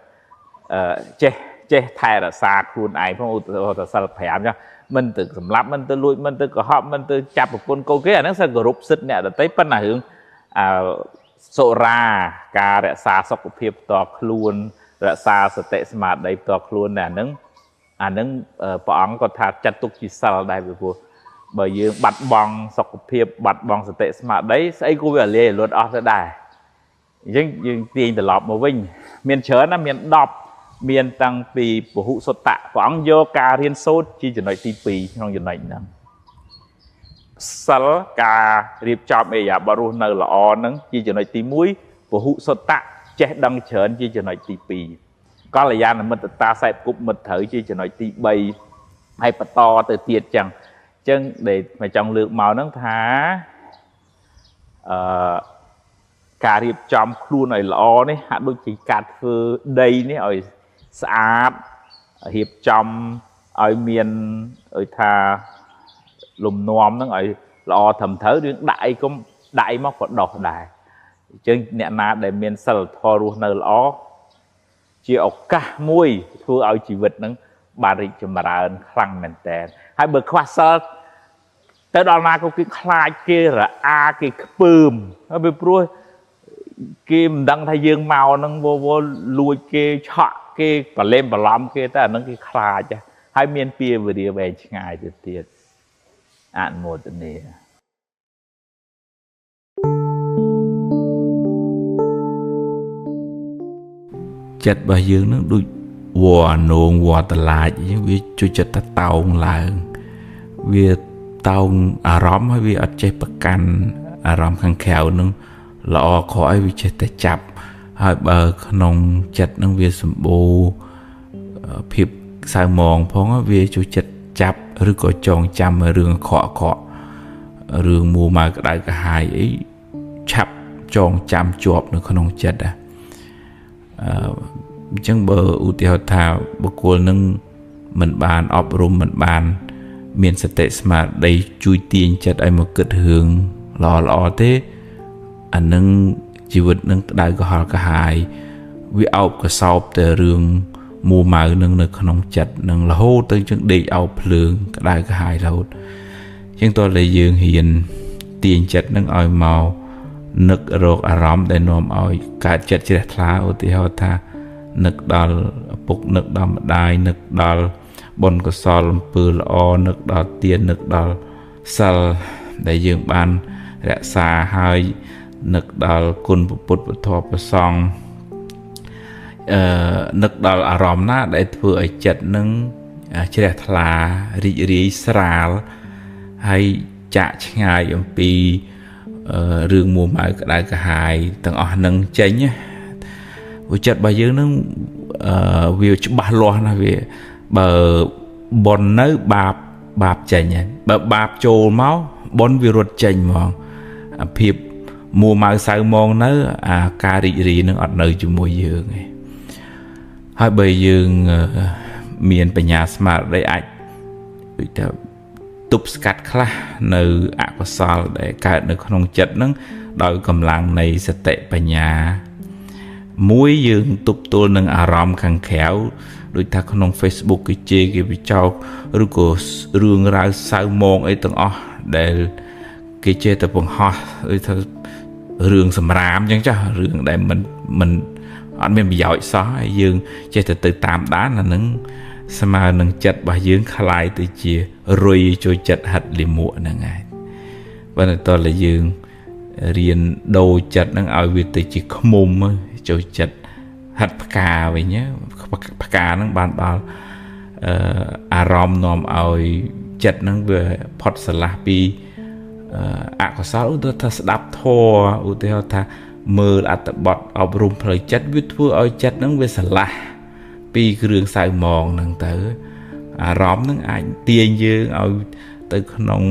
ចេះថែរក្សាខ្លួនឯងផងឧទាហរណ៍ថាសិល5ចឹងមិនទៅសម្លាប់មិនទៅលួចមិនទៅកុហកមិនទៅចាប់ប្រពន្ធកូនគេអាហ្នឹងសិលគោរពសិទ្ធិអ្នកដទៃប៉ុន្តែរឿងសុរាការរក្សាសុខភាពផ្ទាល់ខ្លួនរក្សាសតិស្មារតីផ្ទាល់ខ្លួនអាហ្នឹងព្រះអង្គគាត់ថាចាត់ទុកជាសិលដែរពីព្រោះបើយើងបាត់បង់សុខភាពបាត់បង់សតិស្មារតីស្អីក៏វាលាយលួតអស់ទៅដែរអញ្ចឹងយើងទាញត្រឡប់មកវិញមានច្រើនណាមាន10មានតាំងពីពហុសុតៈព្រះអង្គយកការរៀនសូត្រជាចំណុចទី2ក្នុងចំណុចហ្នឹងសិលការរៀបចំអេរិយាបថរស់នៅល្អហ្នឹងជាចំណុចទី1ពហុសុតៈចេះដឹងច្រើនជាចំណុចទី2កល្យាណមិត្តតាខ្សែគប់មិត្តត្រូវជាចំណុចទី3ហើយបន្តទៅទៀតចឹងដែលមកចង់លើកមកហ្នឹងថាការរៀបចំខ្លួនឲ្យល្អនេះហាក់ដូចជាការធ្វើដីនេះឲ្យស្អាតរៀបចំឲ្យមានឲ្យថាលំនាំហ្នឹងឲ្យល្អត្រឹមត្រូវរឿងដាក់អីគុំដាក់អីមកក៏ដោះដែរអញ្ចឹងអ្នកណាដែលមានសិលធម៌រស់នៅល្អជាឱកាសមួយធ្វើឲ្យជីវិតហ្នឹងបានរីកចម្រើនខ្លាំងមែនតើហើយបើខ្វះសិលទៅដល់ណាក៏គេខ្លាចគេរអាគេខ្ពើមហើយពីព្រោះគេមិនដឹងថាយើងមកហ្នឹងលួចគេឆក់គេប្រឡែមបន្លំគេតែអាហ្នឹងគេខ្លាចហើយមានពៀវរាវែងឆ្ងាយទៅទៀតអនុមោទនាចិត្តរបស់យើងនឹងដូចវល់នងវល់តឡាចអញ្ចឹងវាជួយចិត្តទៅតោងឡើងវាតោងអារម្មណ៍ហើយវាអត់ចេះប្រកាន់អារម្មណ៍ខាងក្រៅនឹងល្អខកឲ្យវាចេះតែចាប់ហើយបើក្នុងចិត្តនឹងវាសម្បូរភាពសៅមងផងវាជួយចិត្តចាប់ឬក៏ចងចាំរឿងខករឿងមួម៉ៅក្តៅក្រហាយអីឆាប់ចងចាំជាប់នៅក្នុងចិត្ត ចឹងបើឧទាហរណ៍ថាបុគ្គលនឹងមិនបានអប់រំមិនបានមានសតិស្មារតីជួយទាញចិត្តឲ្យមកគិតរឿងល្អៗទេអានឹងជីវិតនឹងក្តៅក្រហល់កាហាយវាអោបកសោបតែរឿងមួម៉ៅនឹងនៅក្នុងចិត្តនឹងរហូតទៅចឹងដេកអោបភ្លើងក្តៅក្រហាយរហូតចឹងតើតែយើងហ៊ានទាញចិត្តនឹងឲ្យមកនឹករកអារម្មណ៍ដែលនាំឲ្យកើតចិត្តជ្រះថ្លាឧទាហរណ៍ថានឹកដល់ឪពុកនឹកដល់ម្ដាយនឹកដល់បុណ្យកុសលអំពើល្អនឹកដល់ទាននឹកដល់សិលដែលយើងបានរក្សាហើយនឹកដល់គុណពុទ្ធពធព្រះសង្ឃនឹកដល់អារម្មណ៍ណាដែលធ្វើឲ្យចិត្តនឹងជ្រះថ្លារីករាយស្រាលហើយចាក់ឆ្ងាយអំពីរឿងមួម៉ៅក្តៅក្រហាយទាំងអស់នឹងចេញវាចិត្តរបស់យើងនឹងវាច្បាស់លាស់ណាវាបើបននៅបាបចេញហើយបើបាបចូលមកបនវារត់ចេញហ្មងអាភាពមួម៉ៅសៅមងនៅអាការរីករាយនឹងអត់នៅជាមួយយើងឯងហើយបើយើងមានបញ្ញាស្មារតីអាចដូចថាទប់ស្កាត់ខ្លះនៅអកុសលដែលកើតនៅក្នុងចិត្តនឹងដោយកម្លាំងនៃសតិបញ្ញាមួយយើងទប់ទល់នឹងអារម្មណ៍ខាងក្រៅដូចថាក្នុង Facebook គេជេរគេបិចោកឬក៏រឿងរ៉ាវសៅមងអីទាំងអស់ដែលគេជេរទៅបង្ហោះដូចថារឿងសម្រាមអញ្ចឹងចាស់រឿងដែលមិនអត់មានប្រយោជន៍សោះហើយយើងចេះតែទៅតាមដានអានឹងស្មើនឹងចិត្តរបស់យើងคล้ายទៅជារុយចូលចិត្តហិតលិមួកហ្នឹងឯងបើតើតើយើងរៀនដូរចិត្តហ្នឹងឲ្យវាទៅជាខ្មុំចូលចិត្តហិតផ្កាវិញផ្កាហ្នឹងបានដល់អារម្មណ៍នាំឲ្យចិត្តហ្នឹងវាផុតស្រឡះពីអកុសលឧទាហរណ៍ថាស្ដាប់ធម៌ឧទាហរណ៍ថាមើលអត្ថបទអប់រំផ្លូវចិត្តវាធ្វើឲ្យចិត្តហ្នឹងវាស្រឡះពីគ្រឿងសៅមងហ្នឹងទៅអារម្មណ៍ហ្នឹងអាចទាញយើងឲ្យទៅក្នុង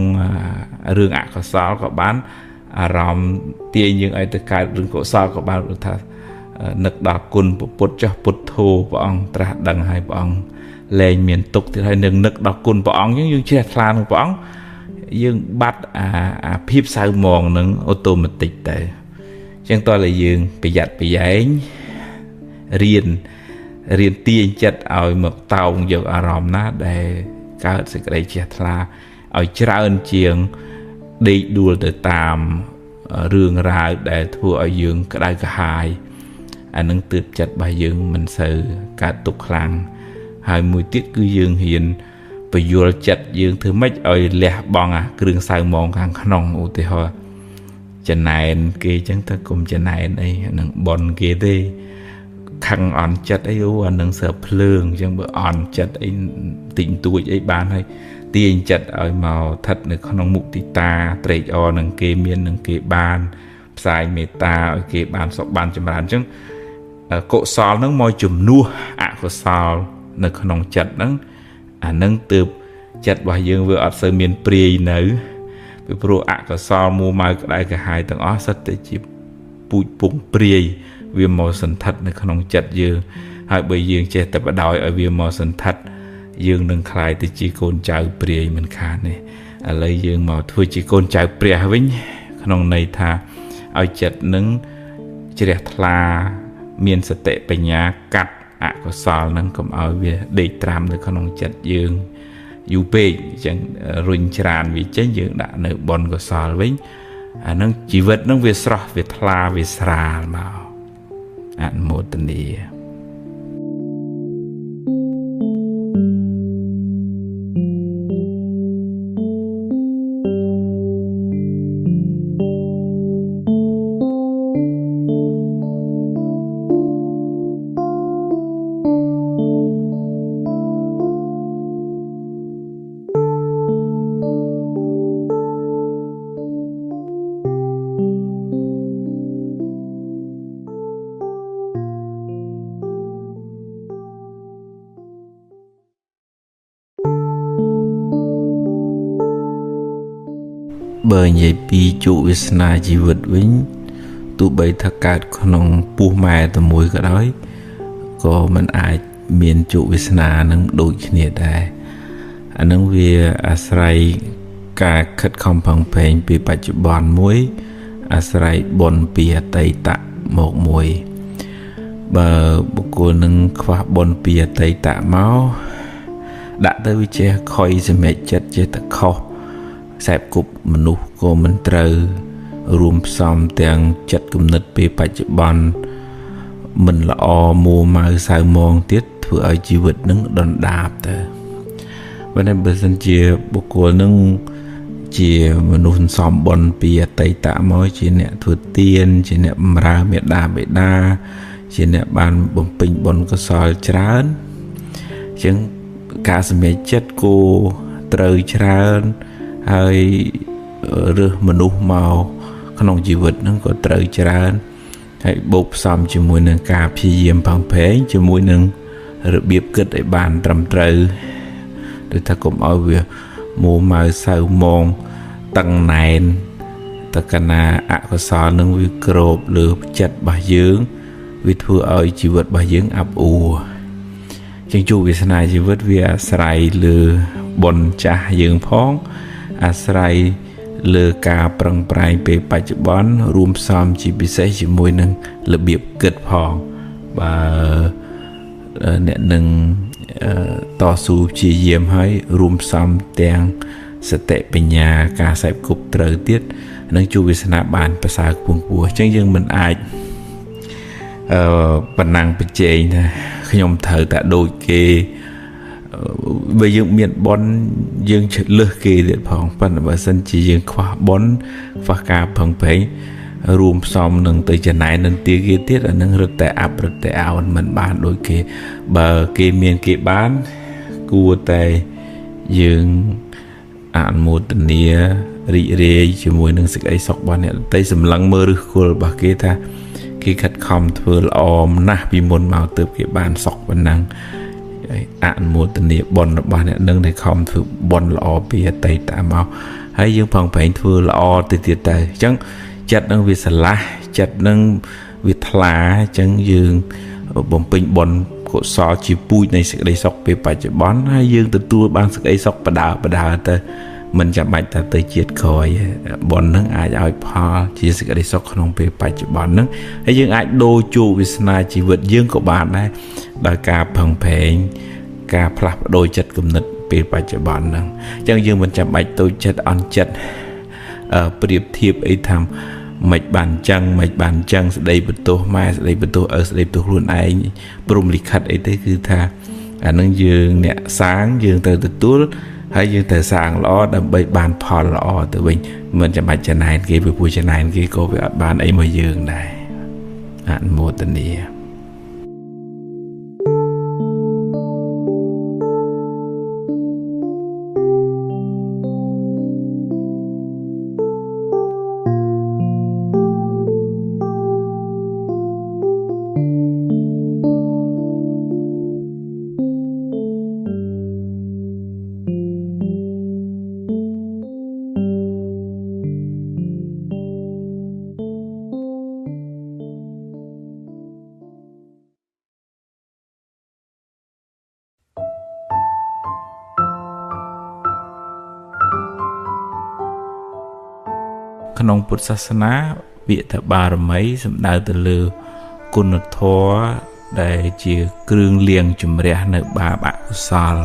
រឿងអកុសលក៏បានអារម្មណ៍ទាញយើងឲ្យទៅកើតរឿងកុសលក៏បានថានឹកដល់គុណពុទ្ធចុះពុទ្ធោព្រះអង្គត្រាស់ដឹងហើយព្រះអង្គលែងមានទុកទៀតហើយនឹងនឹកដល់គុណព្រះអង្គយើងជ្រះថ្លានឹងព្រះអង្គយើងបាត់អាភាពសៅមងនឹងអូតូម៉ាទិកទៅអញ្ចឹងតើយើងប្រយ័ត្នប្រយែងរៀនទាញចិត្តឲ្យមកតោងយកអារម្មណ៍ណាដែលកើតសេចក្តីជ្រះថ្លាឲ្យច្រើនជាងដេកដួលទៅតាមរឿងរ៉ាវដែលធ្វើឲ្យយើងក្តៅក្រហាយអានឹងទើបចិត្តរបស់យើងមិនសូវកើតទុក្ខខ្លាំងហើយមួយទៀតគឺយើងហ៊ានពយល់ចិត្តយើងធ្វើម៉េចឲ្យលះបង់អាគ្រឿងសៅមងខាងក្នុងឧទាហរណ៍ចំណែនគេអញ្ចឹងទៅកុំចំណែនអីនឹងបនគេទេខឹងអន់ចិត្តអីអានឹងសើភ្លើងអញ្ចឹងបើអន់ចិត្តអីតិចតួចអីបានហើយទាញចិត្តឲ្យមកស្ថិតនៅក្នុងមុទិតាត្រេកអរនឹងគេមាននឹងគេបានផ្សាយមេត្តាឲ្យគេបានសុខបានចម្រើនអញ្ចឹងកុសលនឹងមកជំនួសអកុសលនៅក្នុងចិត្តហ្នឹងអានឹងទើបចិត្តរបស់យើងវាអត់សូវមានព្រាយនៅពីព្រោះអកុសលមួម៉ៅក្តៅក្រហាយទាំងអស់សិតតែជាពូជពងព្រាយវាមកសន្ធិដ្ឋនៅក្នុងចិត្តយើងហើយបើយើងចេះតែបដ ாய் ឲ្យវាមកសន្ធិដ្ឋយើងនឹងคล้ายទៅជាកូនចៅព្រាយមិនខានទេឥឡូវយើងមកធ្វើជាកូនចៅព្រះវិញក្នុងន័យថាឲ្យចិត្តនឹងជ្រះថ្លាមានសតិបញ្ញាកាត់អកុសលនឹងកុំឲ្យវាដេកត្រាំនៅក្នុងចិត្តយើងយូរពេកអញ្ចឹងរុញច្រានវាចេញយើងដាក់នៅបុណ្យកុសលវិញអានឹងជីវិតនឹងវាស្រស់វាថ្លាវាស្រាលមកអនុមោទនាបើនិយាយពីជោគវាសនាជីវិតវិញទោះបីថាកើតក្នុងពោះម៉ែតែមួយក៏ដោយ có mình ai miền trụ Việt Nam nâng đôi nhiệt đây anh nâng về Asrai cả khất không bằng phèn bị bạch chụp bòn muối Asrai bồn bìa tây tạ một mùi bờ bộ cô nâng khoa bồn bìa tây tạ máu đã tới với che khoi sẽ mẹ chết che tạ kho sẹp cục mình nụ cô mình trừ rùm xóm tiền chất cầm nứt bị bạch chụp bòn mình là o mùa mà sao mong tiết vừa ở chi vật nâng đòn đạp ta và nên bây giờ chia bộ cô nâng chia mà nôn xóm bồn bìa tây tạ mối chia nẹ thừa tiên chia nẹ ra mẹ đa chia nẹ bàn bồn pinh bồn có soi trán chứng cả sự mẹ chết cô trời trán hay rửa mà nụ màu không chi vật nó có trời trán hay bột xóm chỉ mùi nâng cà phê diêm bằng phế chỉ mùi nâng rồi biếp kết để bàn trầm trời để ta cũng ở việc mùa mà sao mong tăng nền ta cần ạ có sao nâng vi cột lửa chặt bà dưỡng vì thua ơi chỉ vật bà dưỡng áp ù chân chủ vì sao này chỉ vật vì Asrai lửa bồn cha dưỡng phong Asrai lửa cà prang prai pe bạch bón rùm xóm chỉ bị xây chỉ mùi nâng lửa biếp kết phong và nè nângต่อสู้ชีเยี่ยมให้รวมซ้ำแตงสเตปัญญาการใส่กุบเตอร์เตียดนังจูวิสนาบานภาษาปุ่งปัวจังยังมันอาจปนังเป็นเจนะขยมเธอแต่โดยเกไปยังเมียนบอลยังเลือกเกเด็ดผ่องปันว่าสันจียังขวาบอลฝากาพังเพยรวมซ้ำหนึ่งตัวจะไหนนั่นตีเกเตียดอันนึงรึแต่อับรึแต่เอามันบานโดยเกบาเกเมียนเกบ้านกูแต่ยังอ่านมูตเนียริเรย์จมวยหนึ่งสิกไอซอกบ้านเนี่ยแต่สำลังเมื่อรึกูบาเกท่าเกขัดคำเถื่ออมนะปีมนมาเติบเกบ้านซอกบันนังอ่านมูตเนียบอลบ้านเนี่ยนึ่งในคำเถื่อบอลละอเปียไตตามเอาให้ยังพังแผงเถื่อละอติดแต่จังจัดนั่งวิสละจัดนั่งวิทลาจังยืงบ่มเป็นบอลกดซอจีปุยในสกัยซอกไปปัจจุบันให้ยืงตัวบางสกัยซอกประดาแต่มันจะไม่แต่เจียดคอยบอลนั่งอาจเอาพอจีสกัยซอกขนมไปปัจจุบันนั่งให้ยืงอาจโดจูวิสนาจีวิตยืงกับบาทได้โดยการพังเพลงการพลัดโดยจัดกำหนดไปปัจจุบันนั่งจังยืงมันจะไม่ตัวจัดอันจัดเปรียบเทียบไอ้ทำmạch bàn chăng sẽ đầy bật tô mai sẽ đầy bật tô ở sẽ đầy bật tô luôn ai bùng lịch khát ấy thế cứ tha nâng dương nè sáng dương từ túi hay dương từ sáng lo đâm bay bàn phò lo từ mìnhจะมาจะนายกี่ไปพูดจะนายกี่ก็ไปบ้านไอ้มายืงได้โมตันนี้ขนมพุทธศาสนาเบียดบารมีสำนักตะลือกุณธรได้เจียเครื่องเลี้ยงจุมเรียในบาปอกุศล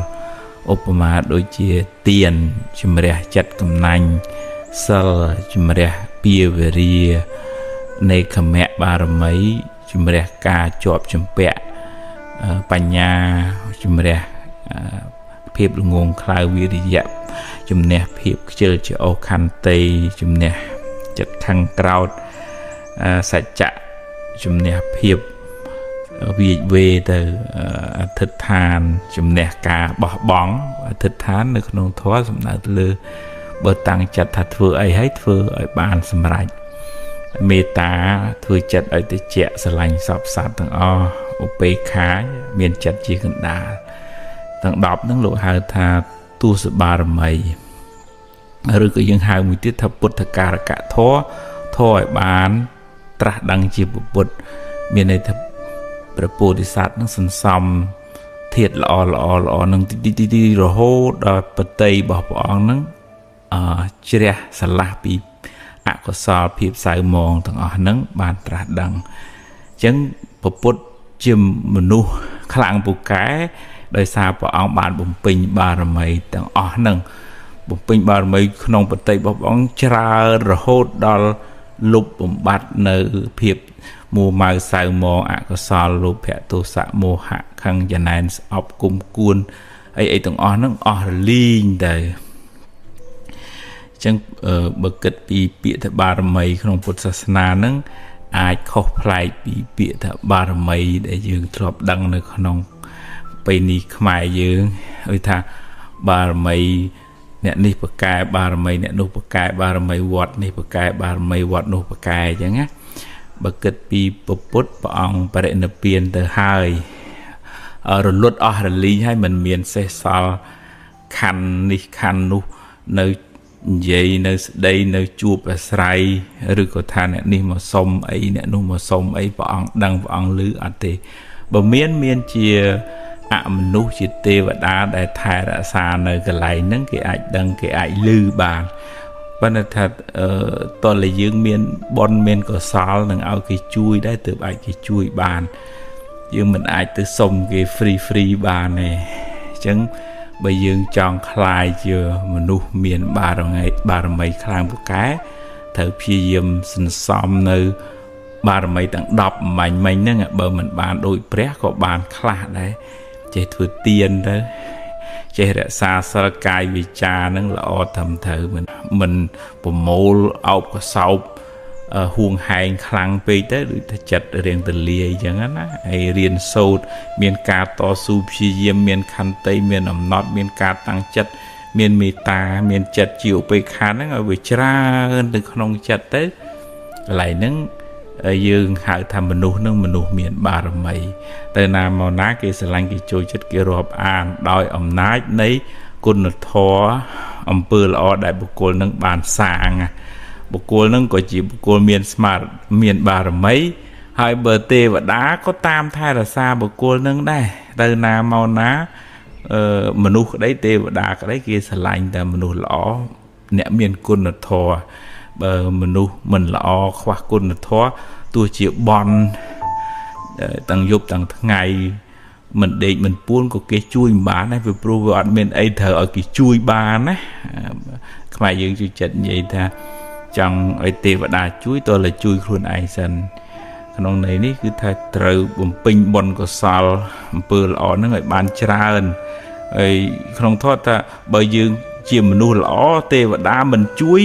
อุปมาโดยเจียเตียนจุมเรียจัดกำนันเซลจุมเรียเปียเวรีในขมแมบารมีจุมเรียกาจอบจุมเปะปัญญาจุมเรียเพียบงงคลายวิริยะจุมเนียเพียบเจอจะเอาคันเตยจุมเนียจัดขังกราวสัจจะจุมเนียเพียบวิเวแต่ทิศทานจุมเนียกาบ่บ้องทิศทานในขนมทอดสำนักเลยเบิดตังจัดถัดเฟือไอให้เฟือไอบานสมัยเมตาเฟือจัดไอติเจสลังสอบสัตว์ต่างอุเปกาเมียนจัดจีกันดาต่างดอกทั้งโลหะธาตุสบารมีหรือก็ยังหาวิธีทับปุถการกะท้อไอบานตรัสดังจีบปุถมีในทับ ព្រះពោធិសត្វនឹងសន្សំធាតុល្អនឹងទីរហូតដល់បតីរបស់ព្រះអង្គនឹងជ្រះស្រឡះពីអកុសលភាពសៅមងទាំងអស់ហ្នឹងបានត្រាស់ដឹងអញ្ចឹងពពុទ្ធជាមនុស្សខ្លាំងពូកែដោយសារព្រះអង្គបានបំពេញបារមីទាំងអស់ហ្នឹងបំពេញបារមីក្នុងបតីរបស់ព្រះអង្គច្រើនរហូតដល់លុបបំបត្តិនៅភាពមួម៉ៅសៅមងអកុសលលោភៈទោសៈមោហៈខឹងចំណែនស្អប់គុំគួនអីទាំងអស់ហ្នឹងអស់រលីងទៅចឹងបើគិតពីពាក្យថាបារមីក្នុងពុទ្ធសាសនាហ្នឹងអាចខុសប្លែកពីពាក្យថាបារមីដែលយើងធ្លាប់ដឹងនៅក្នុងពេលនេះខ្មែរយើងហៅថាបារមីអ្នកនេះប្រកែបារមីអ្នកនោះប្រកែបារមីវត្តនេះប្រកែបារមីវត្តនោះប្រកែអញ្ចឹងណាបើគិតពីពុទ្ធព្រះអង្គបរិនិព្វានទៅហើយរលត់អស់រលីងហើយមិនមានសេះសល់ខណ្ឌនេះខណ្ឌនោះនៅនិយាយនៅស្ដីនៅជួបអាស្រ័យឬក៏ថាអ្នកនេះមកសុំអីអ្នកនោះមកសុំអីព្រះអង្គដឹងព្រះអង្គឮអត់ទេបើមានជាអមនុស្សជាទេវតាដែលថែរក្សានៅកន្លែងហ្នឹងគេអាចដឹងគេអាចឮបានប៉ុន្តែថាតើយើងមានបុណ្យមានកុសលនឹងឲ្យគេជួយដែរទើបអាចគេជួយបានយើងមិនអាចទៅសុំគេ free បានទេអញ្ចឹងបើយើងចង់ខ្លាយជាមនុស្សមានបារមីខ្លាំងពូកែត្រូវព្យាយាមសន្សំនៅបារមីទាំង10មិញហ្នឹងបើមិនបានដូចព្រះក៏បានខ្លះដែរចេះធ្វើទានទៅចេះរក្សាសិលកាយវិចារហ្នឹងល្អត្រឹមត្រូវមិនប្រមូលអោបកសោបហួងហែងខ្លាំងពេកទៅដូចថាចិត្តរៀងទលាយអញ្ចឹងណាហើយរៀនសូត្រមានការតស៊ូព្យាយាមមានខន្តីមានអំណត់មានការតាំងចិត្តមានមេត្តាមានចិត្តជាឧបេក្ខាហ្នឹងឲ្យវាច្រើនទៅក្នុងចិត្តទៅកន្លែងហ្នឹងយើងហៅថាមនុស្សនឹងមនុស្សមានបារមីតែណាមកណាគេស្រឡាញ់គេចូលចិត្តគេរាប់អានដោយអំណាចនៃគុណធម៌អំពើល្អដែលបុគ្គលនឹងបានសាងបុគ្គលនឹងក៏ជាបុគ្គលមានស្មារតីមានបារមីហើយបើទេវតាក៏តាមថែរក្សាបុគ្គលនឹងដែរទៅណាមកណាមនុស្សក្តីទេវតាក្តីគេស្រឡាញ់តែមនុស្សល្អអ្នកមានគុណធម៌បើមនុស្សមិនល្អខ្វះគុណធម៌ទោះជាបន់ទាំងយប់ទាំងថ្ងៃមិនដេកមិនពួនក៏គេជួយមិនបានដែរព្រោះវាអត់មានអីត្រូវឲ្យគេជួយបានណាខ្មែរយើងជួយចិត្តនិយាយថាចង់ឲ្យទេវតាជួយតើលើជួយខ្លួនឯងសិនក្នុងន័យនេះគឺថាត្រូវបំពេញបុណ្យកុសលអំពើល្អហ្នឹងឲ្យបានច្រើនហើយក្នុងធម៌ថាបើយើងជាមនុស្សល្អទេវតាមិនជួយ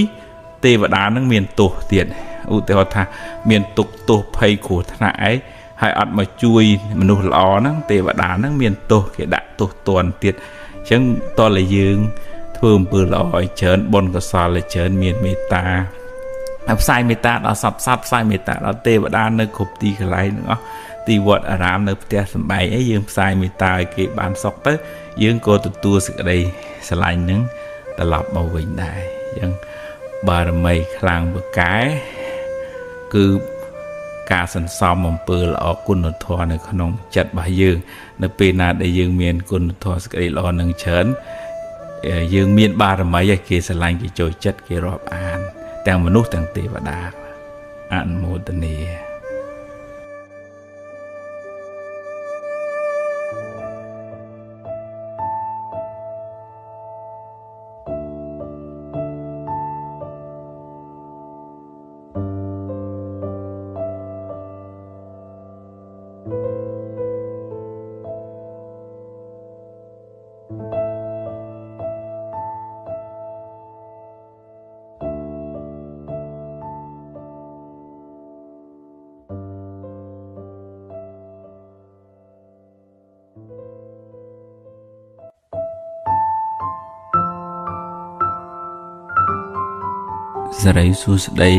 ទេវតានឹងមានទោសទៀតឧទាហរណ៍ថាមានទុក្ខទោសភ័យគ្រោះថ្នាក់អីហើយអត់មកជួយមនុស្សល្អហ្នឹងទេវតានឹងមានទោសគេដាក់ទោសទណ្ឌទៀតអញ្ចឹងតើលើយើងធ្វើអំពើល្អឲ្យច្រើនបុណ្យកុសលឲ្យច្រើនមានមេត្តាផ្សាយមេត្តាដល់សត្វផ្សាយមេត្តាដល់ទេវតានៅគ្រប់ទីកន្លែងទាំងអស់ទីវត្តអារាមនៅផ្ទះសម្បែងអីយើងផ្សាយមេត្តាឲ្យគេបានសុខទៅយើងក៏ទទួលសេចក្តីស្រឡាញ់នឹងត្រឡប់មកវិញដែរអញ្ចឹងបារមីខ្លាំងពូកែគឺការសន្សំអំពើល្អគុណធម៌នៅក្នុងចិត្តរបស់យើងនៅពេលណាដែលយើងមានគុណធម៌សេចក្តីល្អនឹងច្រើនយើងមានបារមីឲ្យគេស្រឡាញ់គេចូលចិត្តគេរាប់អានទាំងមនុស្សទាំងទេវតាអនុមោទនាសេរីសួស្តី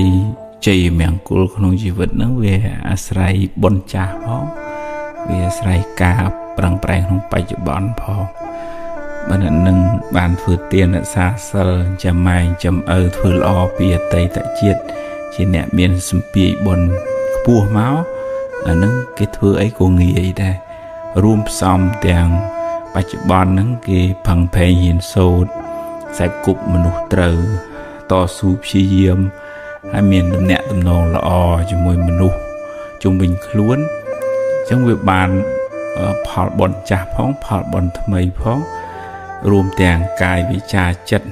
ជ័យមង្គលក្នុងជីវិតហ្នឹងវាអាស្រ័យបុណ្យចាស់ផងវាអាស្រ័យការប្រឹងប្រែងក្នុងបច្ចុប្បន្នផងបើអ្នកនឹងបានធ្វើទានរក្សាសិលចាំម៉ែចំអើធ្វើល្អពីអតីតជាតិជាអ្នកមានសម្ពាយបុណ្យខ្ពស់មក អាហ្នឹងគេធ្វើអីក៏ងាយដែររួមផ្សំទាំងបច្ចុប្បន្នហ្នឹងគេផឹងផែងហ៊ានសូត្រខ្សែគប់មនុស្សត្រូវតស៊ូព្យាយាមហើយមានទំនាក់ទំនងល្អជាមួយមនុស្សជុំវិញខ្លួនអញ្ចឹងវាបានផលបុណ្យចាស់ផងផលបុណ្យថ្មីផងរួមទាំងកាយវាចាចិត្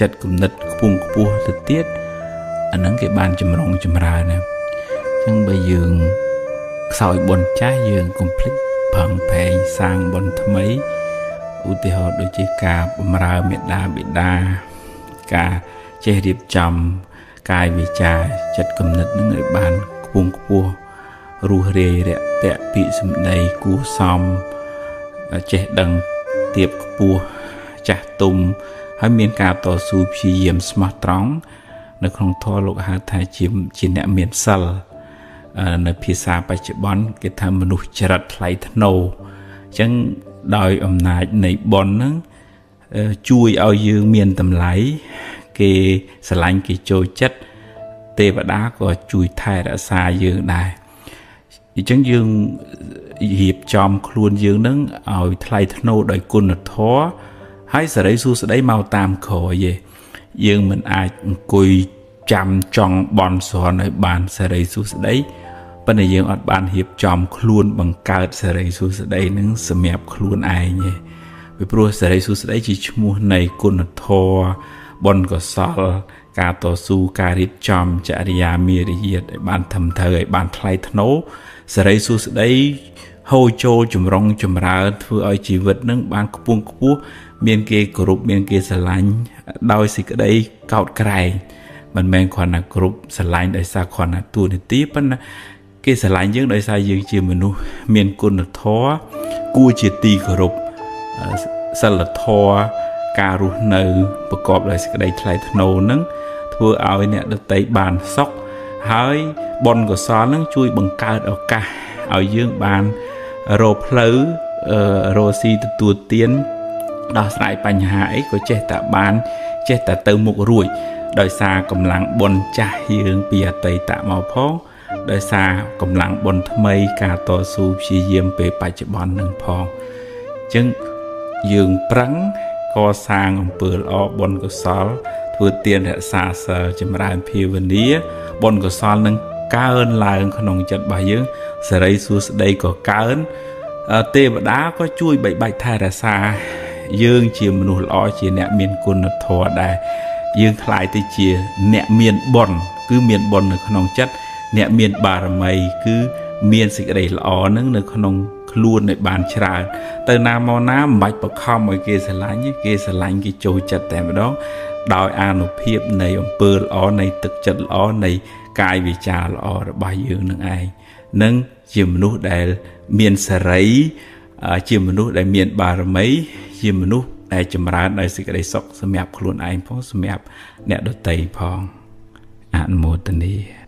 តគំនិតខ្ពង់ខ្ពស់ទៅទៀតអាហ្នឹងគេបានចម្រុងចម្រើនណាអញ្ចឹងបើយើងខ្សោយបុណ្យចាស់យើងកុំភ្លេចផឹងផែងសាងបុណ្យថ្មីឧទាហរណ៍ដូចជាការបម្រើមេត្តាបិតាការចេះរៀបចំកាយវាចាចិត្តគំនិតនឹងឲ្យបានខ្ពង់ខ្ពស់រស់រាយរាក់ទាក់ពាក្យសម្ដីគួរសមចេះដឹងទៀបខ្ពស់ចាស់ទុំហើយមានការតស៊ូព្យាយាមស្មោះត្រង់នៅក្នុងធម៌លោកហៅថាជាអ្នកមានសិលនៅភាសាបច្ចុប្បន្នគេថាមនុស្សចរិតថ្លៃថ្នូរអញ្ចឹងដោយអំណាចនៃបុណ្យហ្នឹងជួយឲ្យយើងមានតម្លៃគេស្រឡាញ់គេចូលចិត្តទេវតាក៏ជួយថែរក្សាយើងដែរអញ្ចឹងយើងរៀបចំខ្លួនយើងនឹងឲ្យថ្លៃថ្នូរដោយគុណធម៌ហើយសេរីសួស្តីមកតាមក្រោយទេយើងមិនអាចអង្គុយចាំចង់បន់ស្រន់ឲ្យបានសេរីសួស្តីប៉ុន្តែយើងអត់បានរៀបចំខ្លួនបង្កើតសេរីសួស្តីនឹងសម្រាប់ខ្លួនឯងទេពីព្រោះសេរីសួស្តីជាឈ្មោះនៃគុណធម៌បុណ្យកុសលការតស៊ូការរៀបចំចរិយាមារយាទឲ្យបានត្រឹមត្រូវឲ្យបានថ្លៃថ្នូរសេរីសួស្តីហូរចូលចម្រុងចម្រើនធ្វើឲ្យជីវិតនឹងបានខ្ពង់ខ្ពស់មានគេគោរពមានគេស្រឡាញ់ដោយសេចក្តីកោតក្រែងមិនមែនគ្រាន់តែគោរពស្រឡាញ់ដោយសារគ្រាន់តែតួនាទីប៉ុន្តែគេស្រឡាញ់យើងដោយសារយើងជាមនុស្សមានគុណធម៌គួរជាទីគោរពសិលធម៌ការរស់នៅប្រកបដោយសេចក្តីថ្លៃថ្នូរនឹងធ្វើឲ្យអ្នកដទៃបានសុខហើយបុណ្យកុសលនឹងជួយបង្កើតឱកាសឲ្យយើងបានរកផ្លូវរកស៊ីទទួលទានដោះស្រាយបញ្ហាអីក៏ចេះតែបានចេះតែទៅមុខរួចដោយសារកម្លាំងបុណ្យចាស់យើងពីអតីតមកផងដោយសារកម្លាំងបុណ្យថ្មីការតស៊ូព្យាយាមពេលបច្ចុប្បន្ននឹងផងអញ្ចឹងយើងប្រឹងកសាងអំពើល្អបុណ្យកុសលធ្វើទានរក្សាសិលចម្រើនភាវនាបុណ្យកុសលនឹងកើនឡើងក្នុងចិត្តរបស់យើងសេរីសួស្តីក៏កើនទេវតាក៏ជួយបីបាច់ថែរក្សាយើងជាមនុស្សល្អជាអ្នកមានគុណធម៌ដែរយើងខ្លាយទៅជាអ្នកមានបុណ្យគឺមានបុណ្យនៅក្នុងចិត្តអ្នកមានបារមីគឺមានសេចក្តីល្អនឹងនៅក្នុងខ្លួនឲ្យបានច្រើនទៅណាមកណាមិនបាច់បខំឲ្យគេស្រឡាញ់គេស្រឡាញ់គេចូលចិត្តតែម្ដងដោយអានុភាពនៃអំពើល្អនៃទឹកចិត្តល្អនៃកាយវាចាល្អរបស់យើងនឹងឯងនឹងជាមនុស្សដែលមានសេរីជាមនុស្សដែលមានបារមីជាមនុស្សដែលចម្រើនដោយសេចក្តីសុខសម្រាប់ខ្លួនឯងផងសម្រាប់អ្នកដទៃផងអនុមោទនា